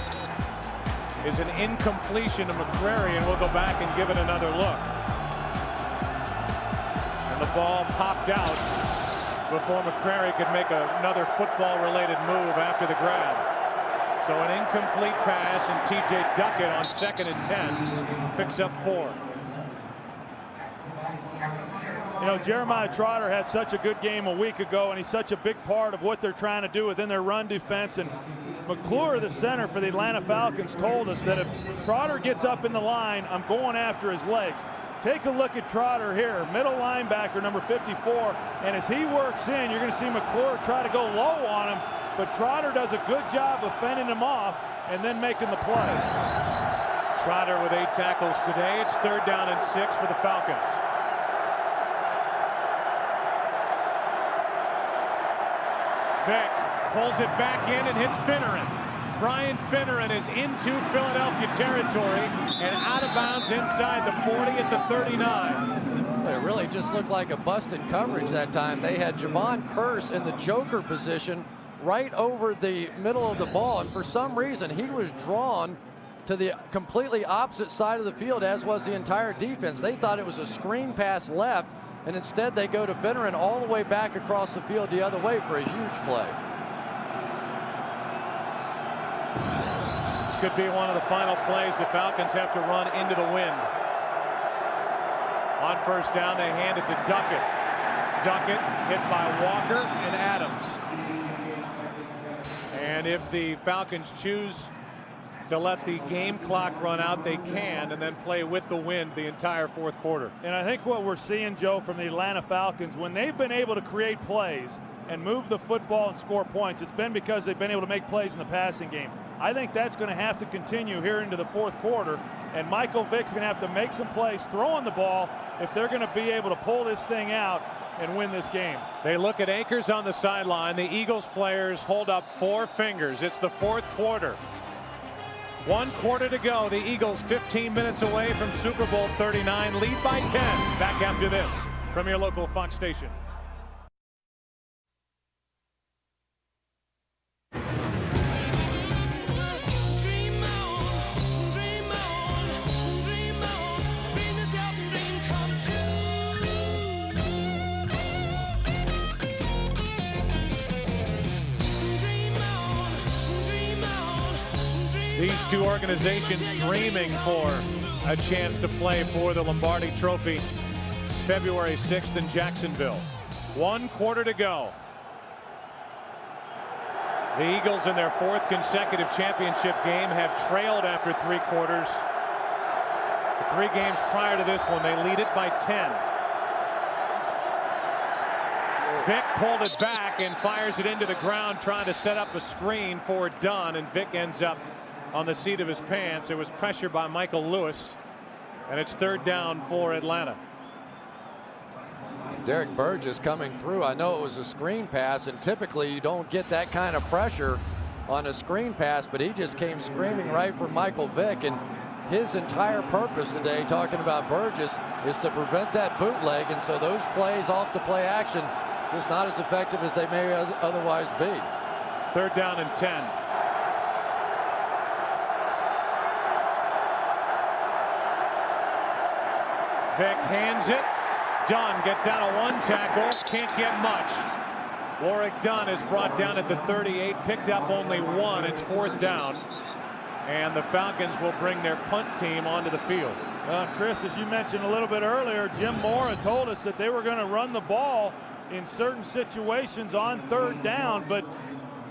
is an incompletion to McCrary, and we'll go back and give it another look. And the ball popped out before McCrary could make another football-related move after the grab. So an incomplete pass, and T.J. Duckett on 2nd and 10 picks up 4. You know, Jeremiah Trotter had such a good game a week ago, and he's such a big part of what they're trying to do within their run defense. And McClure, the center for the Atlanta Falcons, told us that if Trotter gets up in the line, I'm going after his legs. Take a look at Trotter here, middle linebacker, number 54. And as he works in, you're going to see McClure try to go low on him. But Trotter does a good job of fending him off and then making the play. Trotter with 8 tackles today. It's 3rd down and 6 for the Falcons. Vick pulls it back in and hits Finneran. Brian Finneran is into Philadelphia territory and out of bounds inside the 40 at the 39. It really just looked like a busted coverage that time. They had Javon Curse in the joker position right over the middle of the ball, and for some reason he was drawn to the completely opposite side of the field, as was the entire defense. They thought it was a screen pass left, and instead they go to Finneran all the way back across the field the other way for a huge play. This could be one of the final plays the Falcons have to run into the wind. On 1st down, they hand it to Duckett. Duckett hit by Walker and Adams. And if the Falcons choose to let the game clock run out, they can, and then play with the wind the entire 4th quarter. And I think what we're seeing, Joe, from the Atlanta Falcons, when they've been able to create plays and move the football and score points, it's been because they've been able to make plays in the passing game. I think that's going to have to continue here into the 4th quarter, and Michael Vick's going to have to make some plays throwing the ball if they're going to be able to pull this thing out and win this game. They look at Akers on the sideline. The Eagles players hold up 4 fingers. It's the 4th quarter. 1 quarter to go. The Eagles 15 minutes away from Super Bowl 39. Lead by 10. Back after this from your local Fox station. These two organizations dreaming for a chance to play for the Lombardi Trophy February 6th in Jacksonville. 1 quarter to go. The Eagles in their 4th consecutive championship game have trailed after 3 quarters. The 3 games prior to this one, they lead it by 10. Vick pulled it back and fires it into the ground, trying to set up a screen for Dunn, and Vick ends up on the seat of his pants. There was pressure by Michael Lewis, and it's 3rd down for Atlanta. Derek Burgess coming through. I know it was a screen pass, and typically you don't get that kind of pressure on a screen pass, but he just came screaming right for Michael Vick, and his entire purpose today, talking about Burgess, is to prevent that bootleg, and so those plays off the play action just not as effective as they may otherwise be. 3rd down and 10. Vick hands it. Dunn gets out of 1 tackle. Can't get much. Warrick Dunn is brought down at the 38. Picked up only 1. It's 4th down. And the Falcons will bring their punt team onto the field. Chris, as you mentioned a little bit earlier, Jim Mora told us that they were going to run the ball in certain situations on 3rd down. But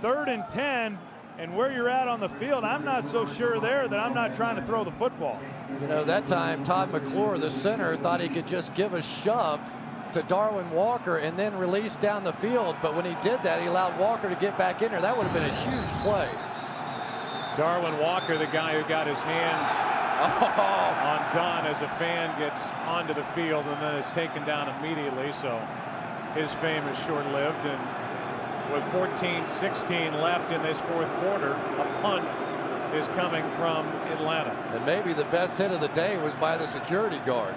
3rd and 10, and where you're at on the field, I'm not so sure there that I'm not trying to throw the football. You know, that time Todd McClure, the center, thought he could just give a shove to Darwin Walker and then release down the field. But when he did that, he allowed Walker to get back in there. That would have been a huge play. Darwin Walker, the guy who got his hands on Dunn as a fan, gets onto the field and then is taken down immediately. So his fame is short-lived. And with 14-16 left in this 4th quarter, a punt is coming from Atlanta. And maybe the best hit of the day was by the security guard.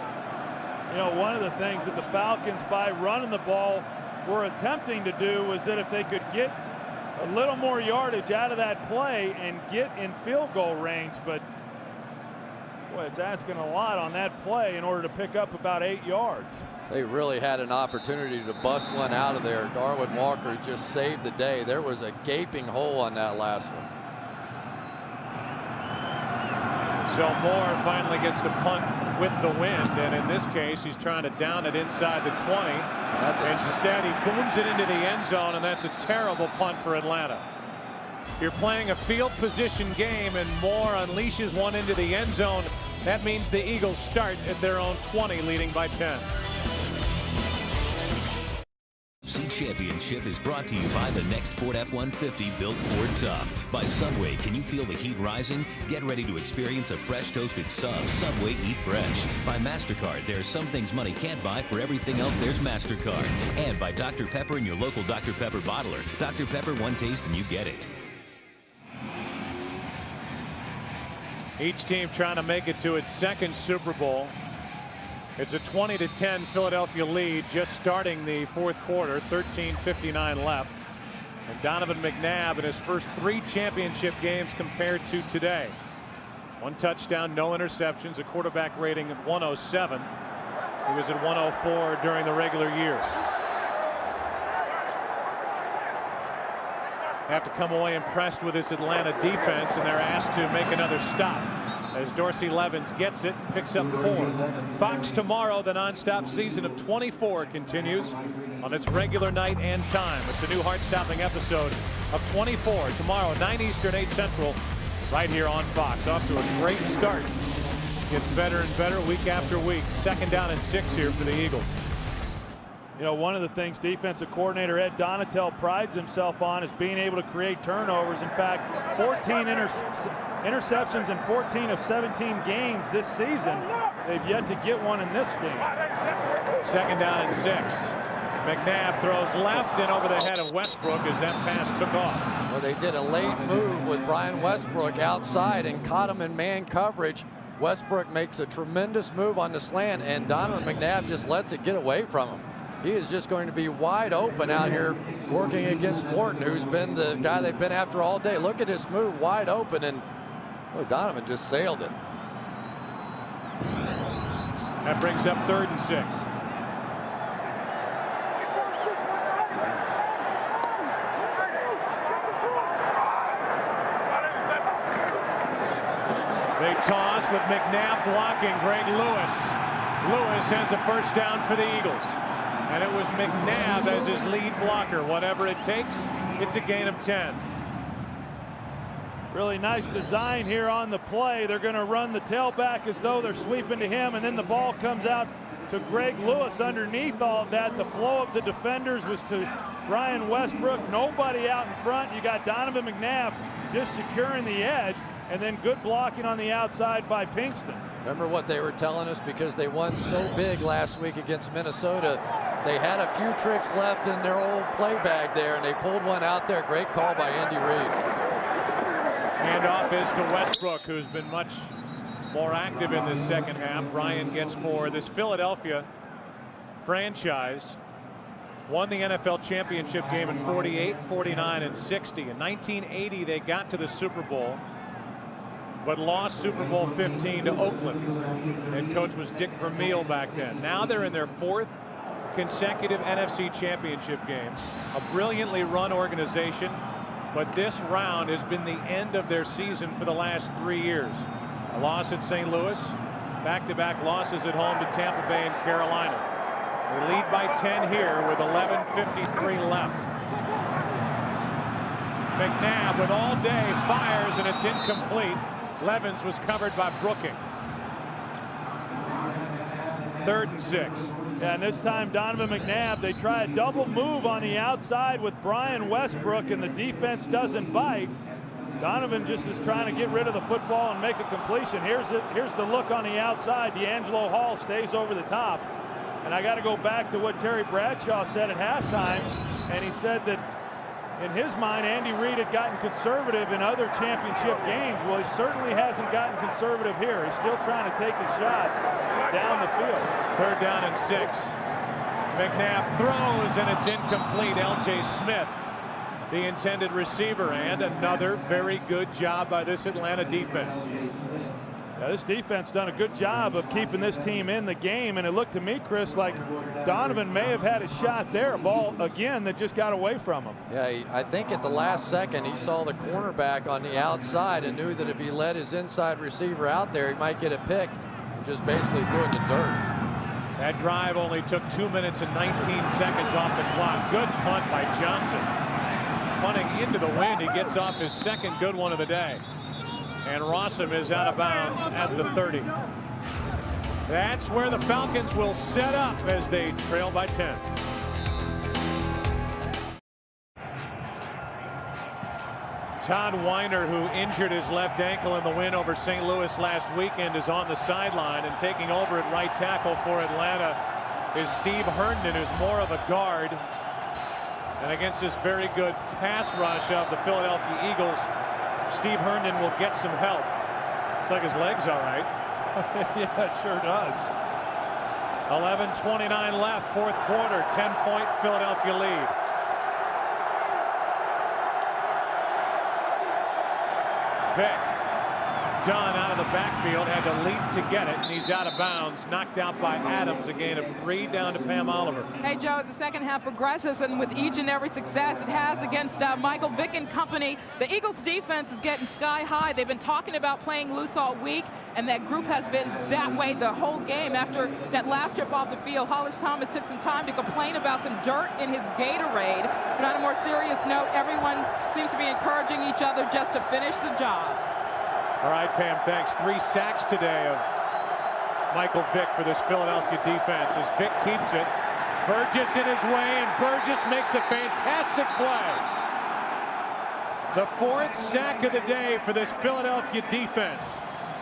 You know, one of the things that the Falcons, by running the ball, were attempting to do was that if they could get a little more yardage out of that play and get in field goal range, but boy, it's asking a lot on that play in order to pick up about 8 yards. They really had an opportunity to bust one out of there. Darwin Walker just saved the day. There was a gaping hole on that last one. So Moore finally gets to punt with the wind, and in this case he's trying to down it inside the 20. Instead he booms it into the end zone, and that's a terrible punt for Atlanta. You're playing a field position game and Moore unleashes one into the end zone. That means the Eagles start at their own 20, leading by 10. NFC Championship is brought to you by the next Ford F-150 built Ford Tough. By Subway, can you feel the heat rising? Get ready to experience a fresh toasted sub. Subway, eat fresh. By MasterCard, there are some things money can't buy. For everything else, there's MasterCard. And by Dr. Pepper and your local Dr. Pepper bottler. Dr. Pepper, one taste and you get it. Each team trying to make it to its 2nd Super Bowl. It's a 20-10 Philadelphia lead, just starting the 4th quarter, 13:59 left. And Donovan McNabb in his first 3 championship games compared to today. 1 touchdown, no interceptions, a quarterback rating of 107. He was at 104 during the regular year. Have to come away impressed with this Atlanta defense, and they're asked to make another stop as Dorsey Levens gets it, picks up 4. Fox tomorrow, the nonstop season of 24 continues on its regular night and time. It's a new heart-stopping episode of 24 tomorrow, 9 Eastern, 8 Central, right here on Fox. Off to a great start. Gets better and better week after week. 2nd down and 6 here for the Eagles. You know, one of the things defensive coordinator Ed Donatel prides himself on is being able to create turnovers. In fact, 14 interceptions in 14 of 17 games this season. They've yet to get one in this game. 2nd down and 6. McNabb throws left and over the head of Westbrook as that pass took off. Well, they did a late move with Brian Westbrook outside and caught him in man coverage. Westbrook makes a tremendous move on the slant, and Donovan McNabb just lets it get away from him. He is just going to be wide open out here working against Morton, who's been the guy they've been after all day. Look at this move, wide open, and Donovan just sailed it. That brings up 3rd and 6. They toss with McNabb blocking Greg Lewis. Lewis has a first down for the Eagles. And it was McNabb as his lead blocker. Whatever it takes, it's a gain of 10. Really nice design here on the play. They're going to run the tailback as though they're sweeping to him, and then the ball comes out to Greg Lewis. Underneath all of that, the flow of the defenders was to Brian Westbrook. Nobody out in front. You got Donovan McNabb just securing the edge, and then good blocking on the outside by Pinkston. Remember what they were telling us, because they won so big last week against Minnesota. They had a few tricks left in their old play bag there, and they pulled one out there. Great call by Andy Reid. Handoff is to Westbrook, who's been much more active in this second half. Brian gets 4. This Philadelphia franchise won the NFL championship game in 48, 49, and 60. In 1980, they got to the Super Bowl, but lost Super Bowl 15 to Oakland. Head coach was Dick Vermeil back then. Now they're in their 4th consecutive NFC championship game. A brilliantly run organization, but this round has been the end of their season for the last 3 years. A loss at St. Louis, back-to-back losses at home to Tampa Bay and Carolina. They lead by 10 here with 11:53 left. McNabb with all day fires, and it's incomplete. Levens was covered by Brooking. 3rd and 6. Yeah, and this time Donovan McNabb, they try a double move on the outside with Brian Westbrook, and the defense doesn't bite. Donovan just is trying to get rid of the football and make a completion. Here's the look on the outside. D'Angelo Hall stays over the top. And I got to go back to what Terry Bradshaw said at halftime, and he said that in his mind, Andy Reid had gotten conservative in other championship games. Well, he certainly hasn't gotten conservative here. He's still trying to take his shots down the field. 3rd down and 6. McNabb throws, and it's incomplete. L.J. Smith, the intended receiver, and another very good job by this Atlanta defense. Now, this defense done a good job of keeping this team in the game, and it looked to me, Chris, like Donovan may have had a shot there, a ball again that just got away from him. Yeah, I think at the last second he saw the cornerback on the outside and knew that if he let his inside receiver out there, he might get a pick. Just basically threw it in the dirt. That drive only took 2 minutes and 19 seconds off the clock. Good punt by Johnson. Punting into the wind, he gets off his second good one of the day. And Rossum is out of bounds at the 30. That's where the Falcons will set up as they trail by 10. Todd Weiner, who injured his left ankle in the win over St. Louis last weekend, is on the sideline, and taking over at right tackle for Atlanta is Steve Herndon, who's more of a guard. And against this very good pass rush of the Philadelphia Eagles, Steve Herndon will get some help. Looks like his leg's all right. Yeah, it sure does. 11:29 left, 4th quarter, 10-point Philadelphia lead. Vick, done out of the backfield, had to leap to get it, and he's out of bounds, knocked out by Adams, a gain of 3 down to Pam Oliver. Hey, Joe, as the second half progresses, and with each and every success it has against Michael Vick and company, the Eagles defense is getting sky high. They've been talking about playing loose all week, and that group has been that way the whole game. After that last trip off the field, Hollis Thomas took some time to complain about some dirt in his Gatorade. But on a more serious note, everyone seems to be encouraging each other just to finish the job. All right, Pam, thanks. 3 sacks today of Michael Vick for this Philadelphia defense as Vick keeps it. Burgess in his way, and Burgess makes a fantastic play. The 4th sack of the day for this Philadelphia defense.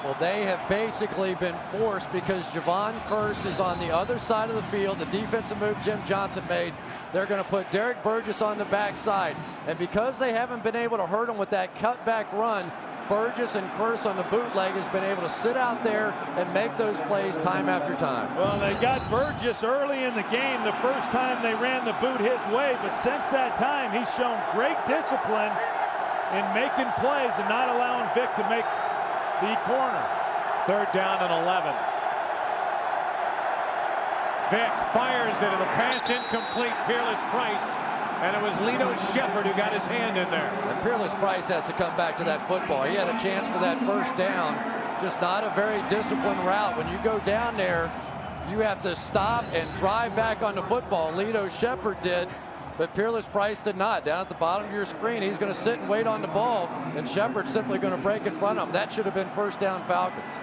Well, they have basically been forced because Javon Curse is on the other side of the field. The defensive move Jim Johnson made, they're going to put Derek Burgess on the backside. And because they haven't been able to hurt him with that cutback run, Burgess and Curse on the bootleg has been able to sit out there and make those plays time after time. Well, they got Burgess early in the game the first time they ran the boot his way, but since that time he's shown great discipline in making plays and not allowing Vick to make the corner. 3rd down and 11. Vick fires it, and the pass incomplete. Peerless Price, and it was Lito Shepherd who got his hand in there. And Peerless Price has to come back to that football. He had a chance for that first down. Just not a very disciplined route. When you go down there, you have to stop and drive back on the football. Lito Shepherd did, but Peerless Price did not. Down at the bottom of your screen, he's going to sit and wait on the ball, and Shepherd's simply going to break in front of him. That should have been 1st down Falcons.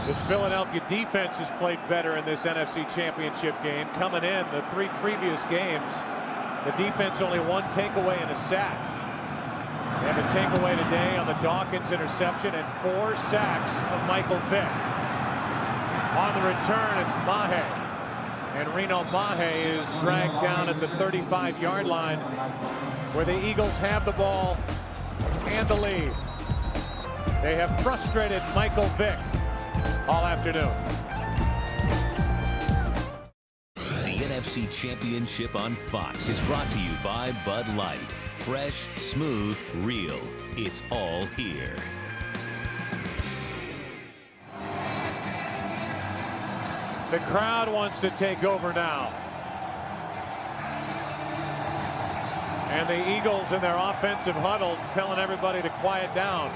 This Philadelphia defense has played better in this NFC Championship game. Coming in the 3 previous games, the defense only 1 takeaway and a sack. They have a takeaway today on the Dawkins interception and 4 sacks of Michael Vick. On the return, it's Mahe. And Reno Mahe is dragged down at the 35-yard line, where the Eagles have the ball and the lead. They have frustrated Michael Vick all afternoon. The NFC Championship on Fox is brought to you by Bud Light. Fresh, smooth, real. It's all here. The crowd wants to take over now. And the Eagles in their offensive huddle telling everybody to quiet down.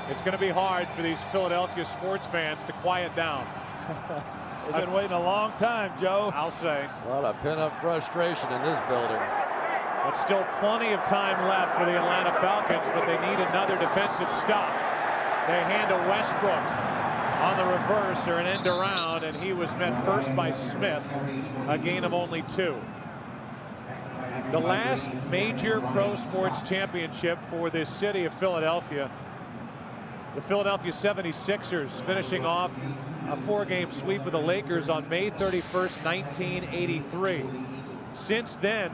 It's going to be hard for these Philadelphia sports fans to quiet down. They've been waiting a long time, Joe. I'll say. A lot of pent-up frustration in this building. But still plenty of time left for the Atlanta Falcons, but they need another defensive stop. They hand to Westbrook on the reverse, or an end around, and he was met first by Smith, a gain of only 2. The last major pro sports championship for this city of Philadelphia, the Philadelphia 76ers finishing off a 4-game sweep with the Lakers on May 31st, 1983. Since then,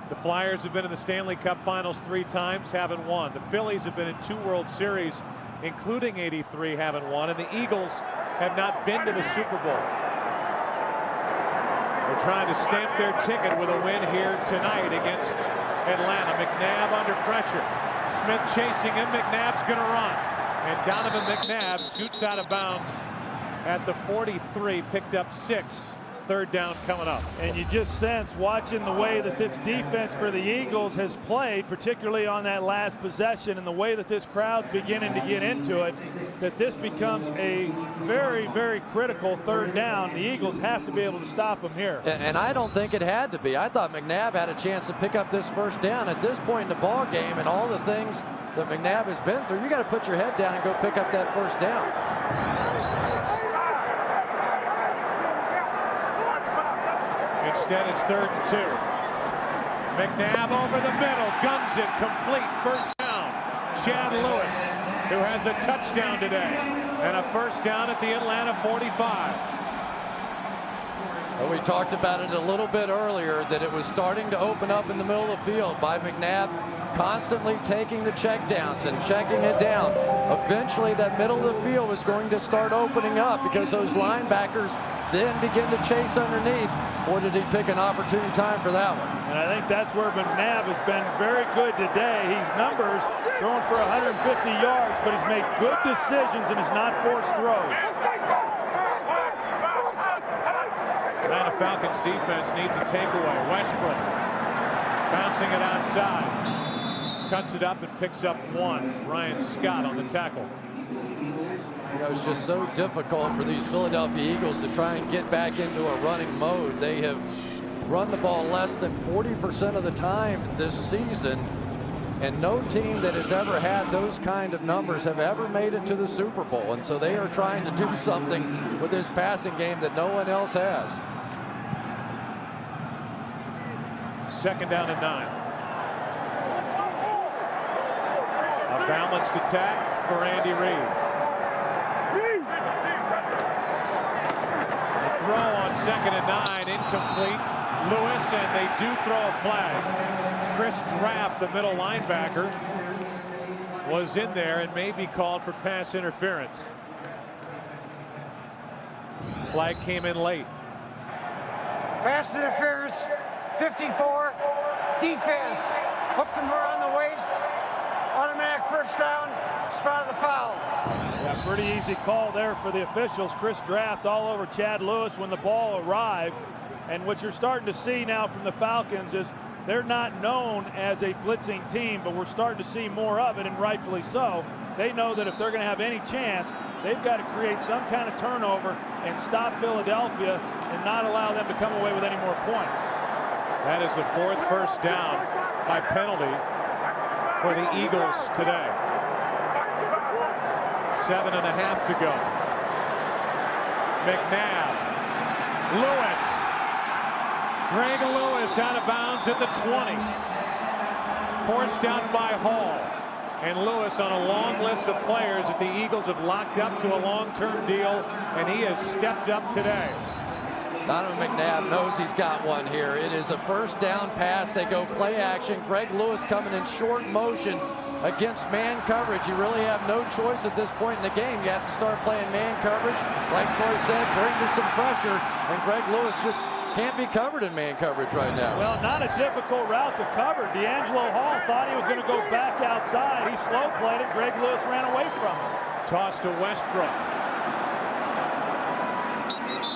the Flyers have been in the Stanley Cup Finals 3 times, haven't won. The Phillies have been in 2 World Series, including 83, haven't won, and the Eagles have not been to the Super Bowl. They're trying to stamp their ticket with a win here tonight against Atlanta. McNabb under pressure. Smith chasing him. McNabb's going to run. And Donovan McNabb scoots out of bounds at the 43, picked up 6. 3rd down coming up. And you just sense, watching the way that this defense for the Eagles has played, particularly on that last possession, and the way that this crowd's beginning to get into it, that this becomes a very, very critical 3rd down. The Eagles have to be able to stop them here. And I don't think it had to be. I thought McNabb had a chance to pick up this 1st down. At this point in the ball game and all the things that McNabb has been through, you got to put your head down and go pick up that 1st down. Instead, it's 3rd and 2. McNabb over the middle, guns it, complete, 1st down. Chad Lewis, who has a touchdown today, and a 1st down at the Atlanta 45. Well, we talked about it a little bit earlier, that it was starting to open up in the middle of the field by McNabb constantly taking the checkdowns and checking it down. Eventually, that middle of the field was going to start opening up because those linebackers then begin to chase underneath. Or did he pick an opportune time for that one? And I think that's where McNabb has been very good today. He's numbers throwing for 150 yards, but he's made good decisions and has not forced throws. Atlanta Falcons defense needs a takeaway. Westbrook bouncing it outside. Cuts it up and picks up 1. Ryan Scott on the tackle. You know, it's just so difficult for these Philadelphia Eagles to try and get back into a running mode. They have run the ball less than 40% of the time this season, and no team that has ever had those kind of numbers have ever made it to the Super Bowl. And so they are trying to do something with this passing game that no one else has. 2nd down and 9. A balanced attack for Andy Reid. throw on 2nd and 9, incomplete. Lewis, and they do throw a flag. Chris Draft, the middle linebacker, was in there and may be called for pass interference. Flag came in late. Pass interference, 54. Defense, hooked him around the waist. Automatic first down, spot of the foul. Yeah, pretty easy call there for the officials. Chris Draft all over Chad Lewis when the ball arrived. And what you're starting to see now from the Falcons is they're not known as a blitzing team, but we're starting to see more of it, and rightfully so. They know that if they're going to have any chance, they've got to create some kind of turnover and stop Philadelphia and not allow them to come away with any more points. That is the 4th first down by penalty for the Eagles today. 7.5 to go. McNabb. Lewis. Greg Lewis out of bounds at the 20. Forced down by Hall. And Lewis on a long list of players that the Eagles have locked up to a long-term deal, and he has stepped up today. Donovan McNabb knows he's got one here. It is a first down pass. They go play action. Greg Lewis coming in short motion against man coverage. You really have no choice at this point in the game. You have to start playing man coverage. Like Troy said, bring to some pressure. And Greg Lewis just can't be covered in man coverage right now. Well, not a difficult route to cover. D'Angelo Hall thought he was going to go back outside. He slow played it. Greg Lewis ran away from him. Toss to Westbrook.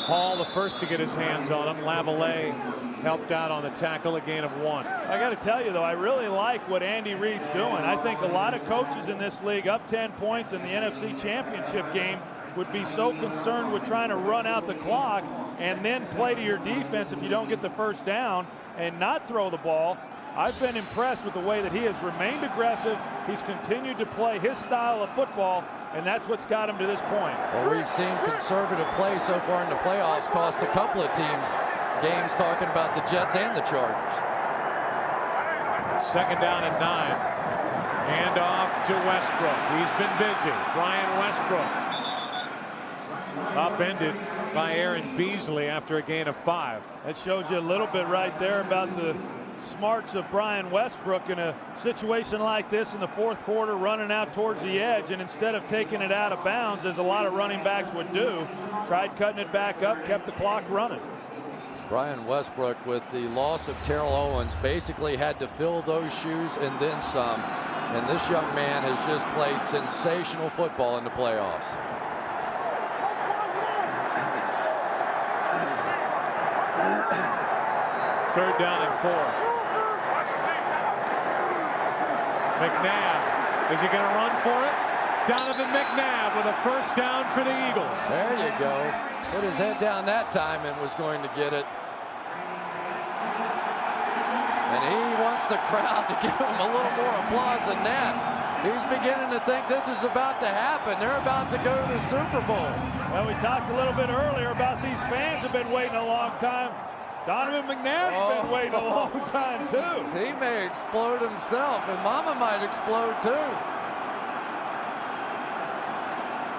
Hall the first to get his hands on him. Lavallee helped out on the tackle, a gain of 1. I got to tell you, though, I really like what Andy Reid's doing. I think a lot of coaches in this league up 10 points in the NFC Championship game would be so concerned with trying to run out the clock and then play to your defense if you don't get the first down and not throw the ball. I've been impressed with the way that he has remained aggressive. He's continued to play his style of football, and that's what's got him to this point. Well, we've seen conservative play so far in the playoffs cost a couple of teams games, talking about the Jets and the Chargers. 2nd down and 9. Hand off to Westbrook. He's been busy. Brian Westbrook. Upended by Aaron Beasley after a gain of 5. That shows you a little bit right there about the smarts of Brian Westbrook in a situation like this in the 4th quarter, running out towards the edge, and instead of taking it out of bounds, as a lot of running backs would do, tried cutting it back up, kept the clock running. Brian Westbrook, with the loss of Terrell Owens, basically had to fill those shoes and then some. And this young man has just played sensational football in the playoffs. Third down and 4. McNabb. Is he going to run for it? Donovan McNabb with a first down for the Eagles. There you go. Put his head down that time and was going to get it. And he wants the crowd to give him a little more applause than that. He's beginning to think this is about to happen. They're about to go to the Super Bowl. Well, we talked a little bit earlier about these fans have been waiting a long time. Donovan McNabb's been waiting a long time, too. He may explode himself, and Mama might explode, too.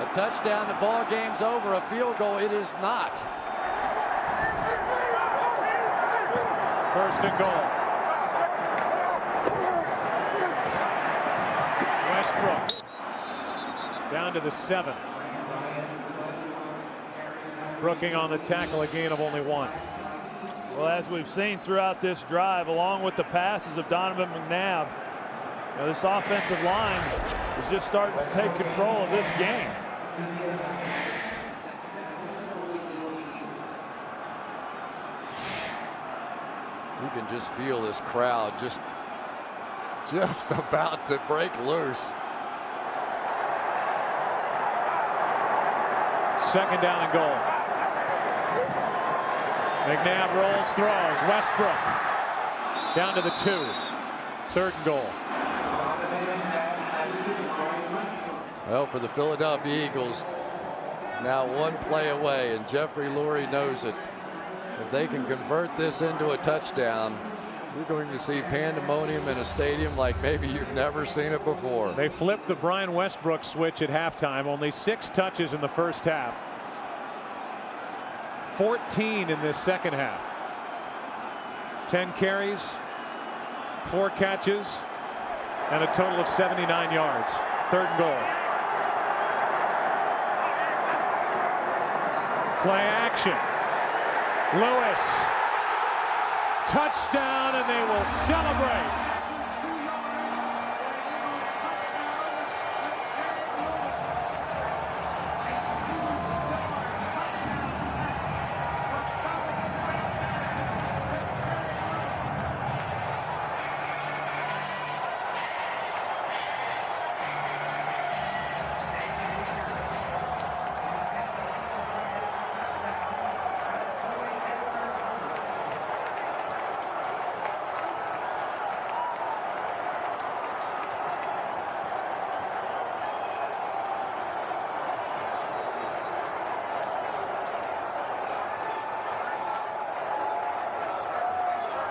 A touchdown, the ball game's over. A field goal, it is not. First and goal. Westbrook down to the 7. Brooking on the tackle, a gain of only 1. Well, as we've seen throughout this drive, along with the passes of Donovan McNabb, this offensive line is just starting to take control of this game. You can just feel this crowd just about to break loose. 2nd down and goal. McNabb rolls, throws. Westbrook down to the 2. 3rd and goal. Well, for the Philadelphia Eagles, now 1 play away, and Jeffrey Lurie knows it. If they can convert this into a touchdown, you're going to see pandemonium in a stadium like maybe you've never seen it before. They flipped the Brian Westbrook switch at halftime. Only 6 touches in the first half. 14 in this second half. 10 carries, 4 catches, and a total of 79 yards. 3rd and goal. Play action. Lewis. Touchdown, and they will celebrate.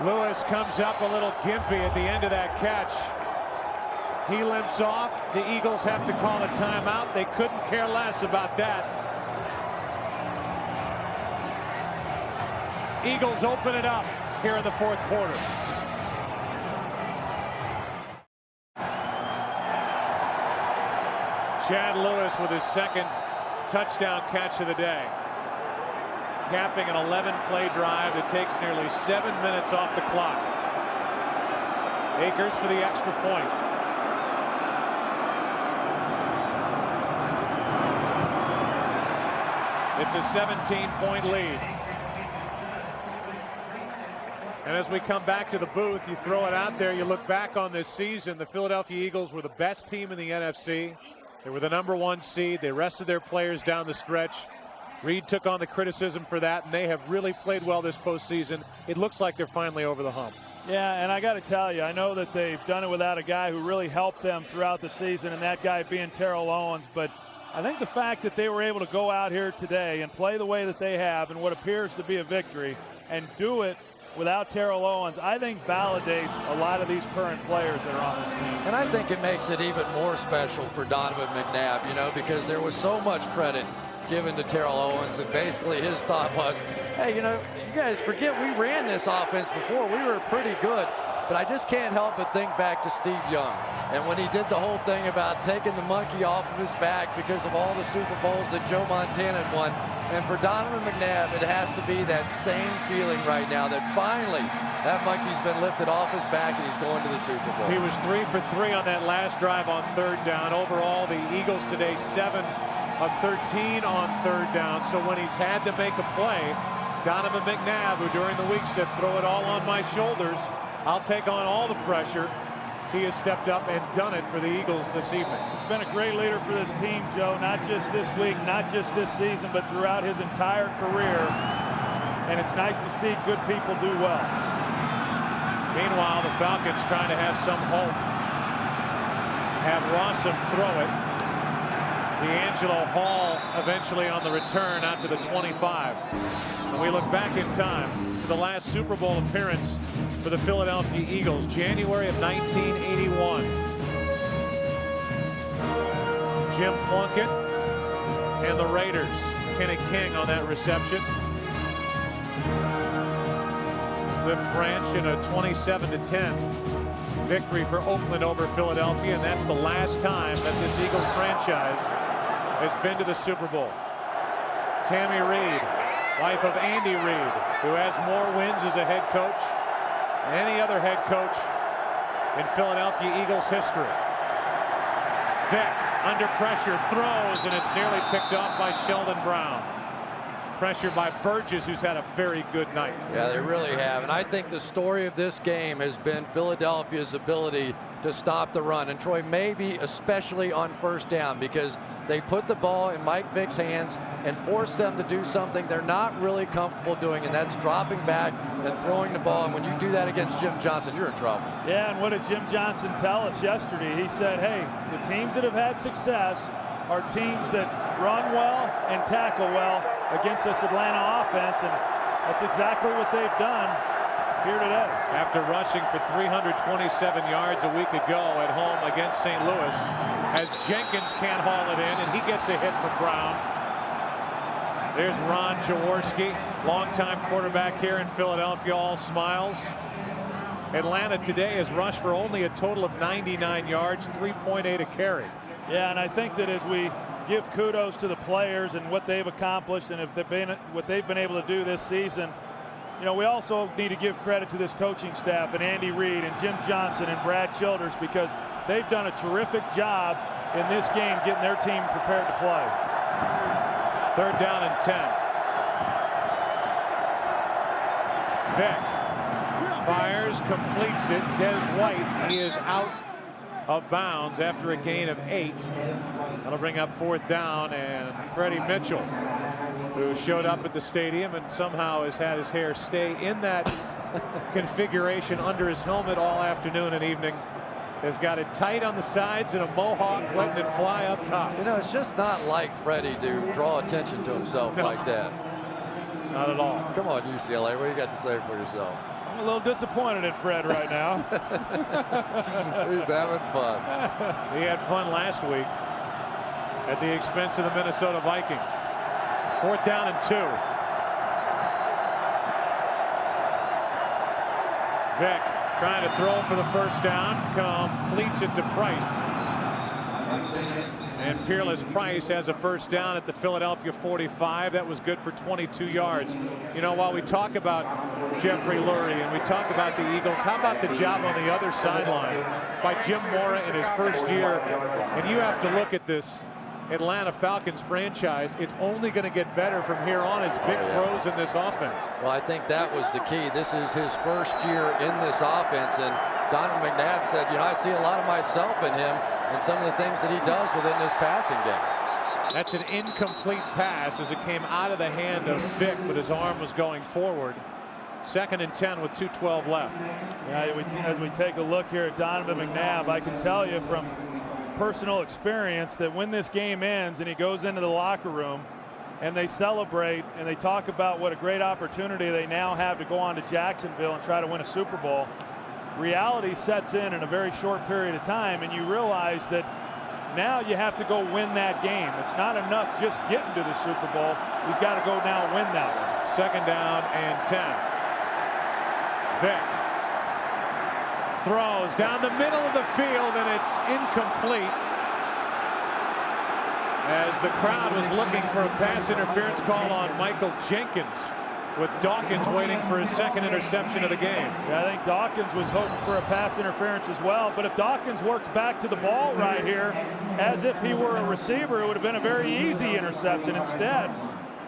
Lewis comes up a little gimpy at the end of that catch. He limps off. The Eagles have to call a timeout. They couldn't care less about that. Eagles open it up here in the 4th quarter. Chad Lewis with his 2nd touchdown catch of the day, capping an 11-play drive that takes nearly 7 minutes off the clock. Akers for the extra point. It's a 17-point lead. And as we come back to the booth, you throw it out there, you look back on this season, the Philadelphia Eagles were the best team in the NFC. They were the #1 seed. They rested their players down the stretch. Reed took on the criticism for that, and they have really played well this postseason. It looks like they're finally over the hump. Yeah, and I got to tell you, I know that they've done it without a guy who really helped them throughout the season, and that guy being Terrell Owens. But I think the fact that they were able to go out here today and play the way that they have in what appears to be a victory and do it without Terrell Owens, I think validates a lot of these current players that are on this team. And I think it makes it even more special for Donovan McNabb, you know, because there was so much credit given to Terrell Owens, and basically his thought was, hey, you know, you guys forget we ran this offense before. We were pretty good. But I just can't help but think back to Steve Young. And when he did the whole thing about taking the monkey off of his back because of all the Super Bowls that Joe Montana had won. And for Donovan McNabb, it has to be that same feeling right now that finally that monkey's been lifted off his back and he's going to the Super Bowl. He was 3 for 3 on that last drive on 3rd down. Overall, the Eagles today 7 of 13 on 3rd down. So when he's had to make a play, Donovan McNabb, who during the week said, throw it all on my shoulders, I'll take on all the pressure. He has stepped up and done it for the Eagles this evening. He's been a great leader for this team, Joe, not just this week, not just this season, but throughout his entire career. And it's nice to see good people do well. Meanwhile, the Falcons trying to have some hope. Have Rossum throw it. D'Angelo Hall eventually on the return out to the 25. And we look back in time to the last Super Bowl appearance for the Philadelphia Eagles, January of 1981. Jim Plunkett and the Raiders. Kenny King on that reception. Cliff Branch in a 27-10 victory for Oakland over Philadelphia, and that's the last time that this Eagles franchise has been to the Super Bowl. Tammy Reed, wife of Andy Reid, who has more wins as a head coach than any other head coach in Philadelphia Eagles history. Vick under pressure throws, and it's nearly picked off by Sheldon Brown. Pressure by Burgess, who's had a very good night. Yeah, they really have. And I think the story of this game has been Philadelphia's ability to stop the run. And Troy, maybe especially on 1st down, because they put the ball in Mike Vick's hands and force them to do something they're not really comfortable doing, and that's dropping back and throwing the ball. And when you do that against Jim Johnson, you're in trouble. Yeah, and what did Jim Johnson tell us yesterday? He said, hey, the teams that have had success are teams that run well and tackle well against this Atlanta offense, and that's exactly what they've done here today. After rushing for 327 yards a week ago at home against St. Louis, as Jenkins can't haul it in, and he gets a hit from Brown. There's Ron Jaworski, longtime quarterback here in Philadelphia, all smiles. Atlanta today has rushed for only a total of 99 yards, 3.8 a carry. Yeah, and I think that as we give kudos to the players and what they've accomplished and what they've been able to do this season, you know, we also need to give credit to this coaching staff and Andy Reid and Jim Johnson and Brad Childers, because they've done a terrific job in this game getting their team prepared to play. 3rd down and 10. Vick fires, completes it. Des White, he is out of bounds after a gain of 8. That'll bring up 4th down, and Freddie Mitchell, who showed up at the stadium and somehow has had his hair stay in that configuration under his helmet all afternoon and evening, has got it tight on the sides and a mohawk, letting it fly up top. You know, it's just not like Freddie to draw attention to himself like that. Not at all. Come on, UCLA, what do you got to say for yourself? I'm a little disappointed in Fred right now. He's having fun. He had fun last week at the expense of the Minnesota Vikings. 4th down and 2. Vick trying to throw for the 1st down, completes it to Price. And Peerless Price has a 1st down at the Philadelphia 45. That was good for 22 yards. You know, while we talk about Jeffrey Lurie and we talk about the Eagles, how about the job on the other sideline by Jim Mora in his first year? And you have to look at this Atlanta Falcons franchise. It's only going to get better from here on as Vick grows in this offense. Well, I think that was the key. This is his first year in this offense, and Donovan McNabb said, you know, I see a lot of myself in him and some of the things that he does within this passing game. That's an incomplete pass as it came out of the hand of Vick, but his arm was going forward. 2nd and 10 with 2:12 left. Yeah, as we take a look here at Donovan McNabb, I can tell you from personal experience that when this game ends and he goes into the locker room and they celebrate and they talk about what a great opportunity they now have to go on to Jacksonville and try to win a Super Bowl, reality sets in a very short period of time, and you realize that now you have to go win that game. It's not enough just getting to the Super Bowl. You've got to go now and win that one. 2nd down and 10. Vick throws down the middle of the field, and it's incomplete as the crowd was looking for a pass interference call on Michael Jenkins, with Dawkins waiting for his 2nd interception of the game. Yeah, I think Dawkins was hoping for a pass interference as well, but if Dawkins works back to the ball right here as if he were a receiver, it would have been a very easy interception. Instead,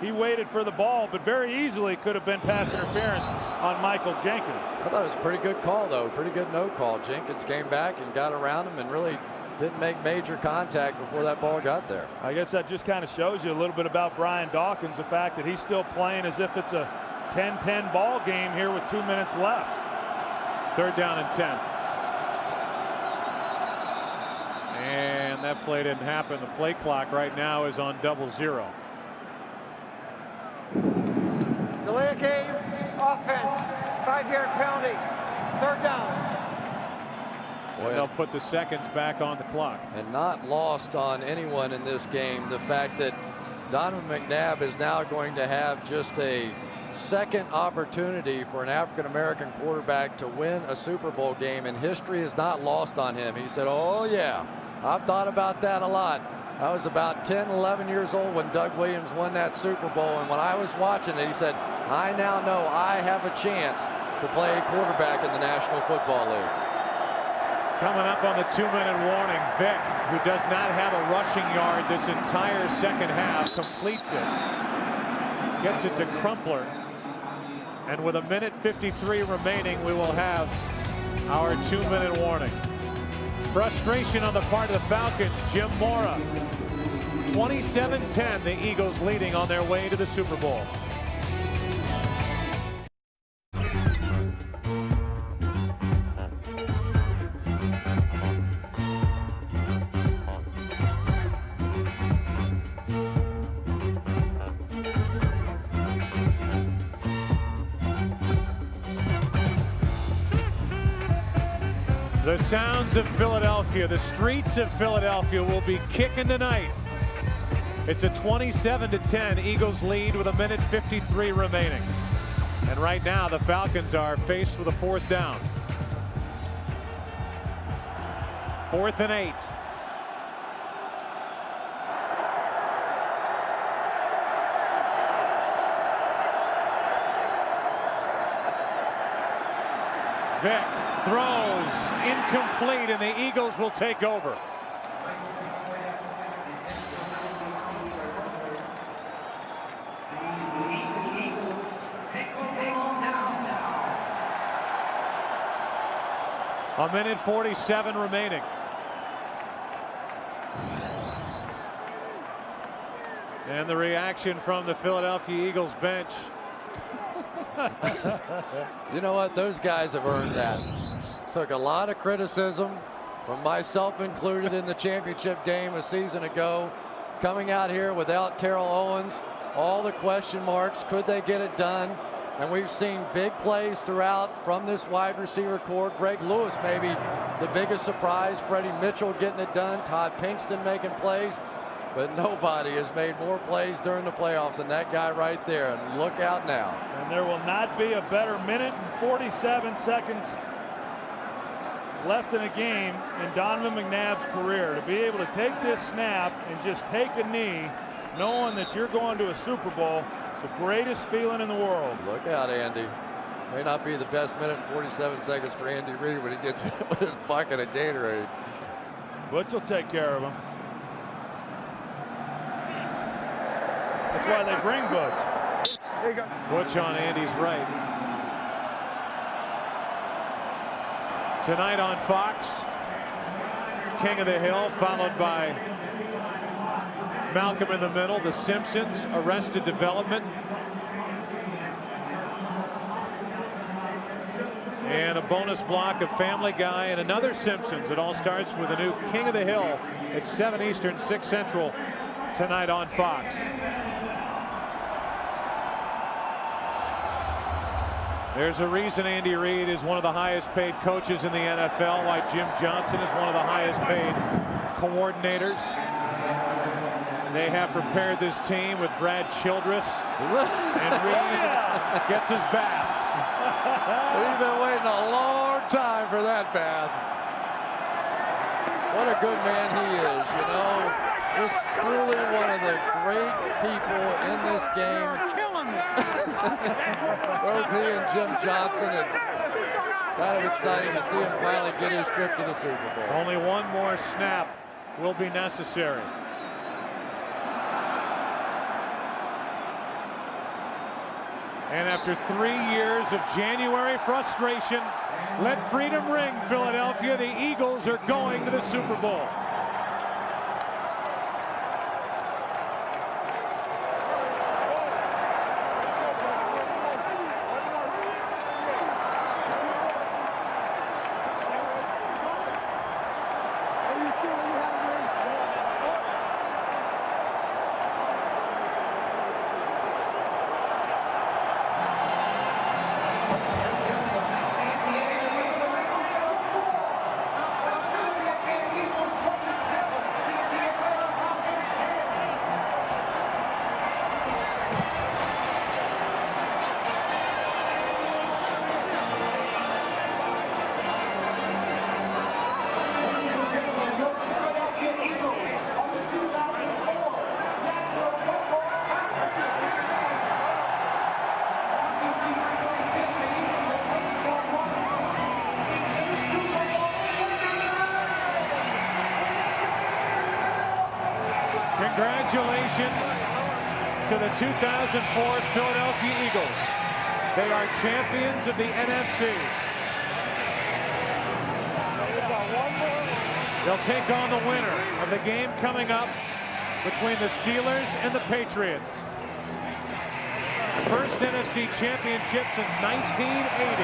he waited for the ball, but very easily could have been pass interference on Michael Jenkins. I thought it was a pretty good call, though. Pretty good no call. Jenkins came back and got around him and really didn't make major contact before that ball got there. I guess that just kind of shows you a little bit about Brian Dawkins, the fact that he's still playing as if it's a 10-10 ball game here with 2 minutes left. 3rd down and 10. And that play didn't happen. The play clock right now is on 0-0. Delay a game, offense, 5-yard penalty, 3rd down. Boy, they'll put the seconds back on the clock. And not lost on anyone in this game the fact that Donovan McNabb is now going to have just a 2nd opportunity for an African-American quarterback to win a Super Bowl game, and history is not lost on him. He said, oh yeah, I've thought about that a lot. I was about 10, 11 years old when Doug Williams won that Super Bowl, and when I was watching it, he said, I now know I have a chance to play quarterback in the National Football League. Coming up on the 2-minute warning, Vick, who does not have a rushing yard this entire 2nd half, completes it. Gets it to Crumpler. And with 1:53 remaining, we will have our 2-minute warning. Frustration on the part of the Falcons. Jim Mora. 27-10, the Eagles leading on their way to the Super Bowl. The sounds of Philadelphia, the streets of Philadelphia will be kicking tonight It's a 27-10 Eagles lead with 1:53 remaining. And right now the Falcons are faced with a 4th down. 4th and 8. Vick throws incomplete, and the Eagles will take over. A 1:47 remaining. And the reaction from the Philadelphia Eagles bench. You know what? Those guys have earned that. Took a lot of criticism, from myself included, in the championship game a season ago. Coming out here without Terrell Owens, all the question marks. Could they get it done? And we've seen big plays throughout from this wide receiver core. Greg Lewis maybe the biggest surprise. Freddie Mitchell getting it done. Todd Pinkston making plays. But nobody has made more plays during the playoffs than that guy right there. And look out now. And there will not be a better 1:47 left in a game in Donovan McNabb's career. To be able to take this snap and just take a knee, knowing that you're going to a Super Bowl, it's the greatest feeling in the world. Look out, Andy. May not be the best 1:47 for Andy Reid when he gets with his bucket of Gatorade. Butch will take care of him. That's why they bring Butch. There you go. Butch on Andy's right. Tonight on Fox, King of the Hill, followed by Malcolm in the Middle, The Simpsons, Arrested Development, and a bonus block of Family Guy and another Simpsons. It all starts with a new King of the Hill at 7 Eastern, 6 Central tonight on Fox. There's a reason Andy Reid is one of the highest paid coaches in the NFL, why Jim Johnson is one of the highest paid coordinators. They have prepared this team with Brad Childress, and Reid gets his bath. We've been waiting a long time for that bath. What a good man he is, you know. Just truly one of the great people in this game. Both he and Jim Johnson, and kind of exciting to see him finally get his trip to the Super Bowl. Only one more snap will be necessary. And after 3 years of January frustration, let freedom ring, Philadelphia. The Eagles are going to the Super Bowl. Congratulations to the 2004 Philadelphia Eagles. They are champions of the NFC. They'll take on the winner of the game coming up between the Steelers and the Patriots. First NFC championship since 1980.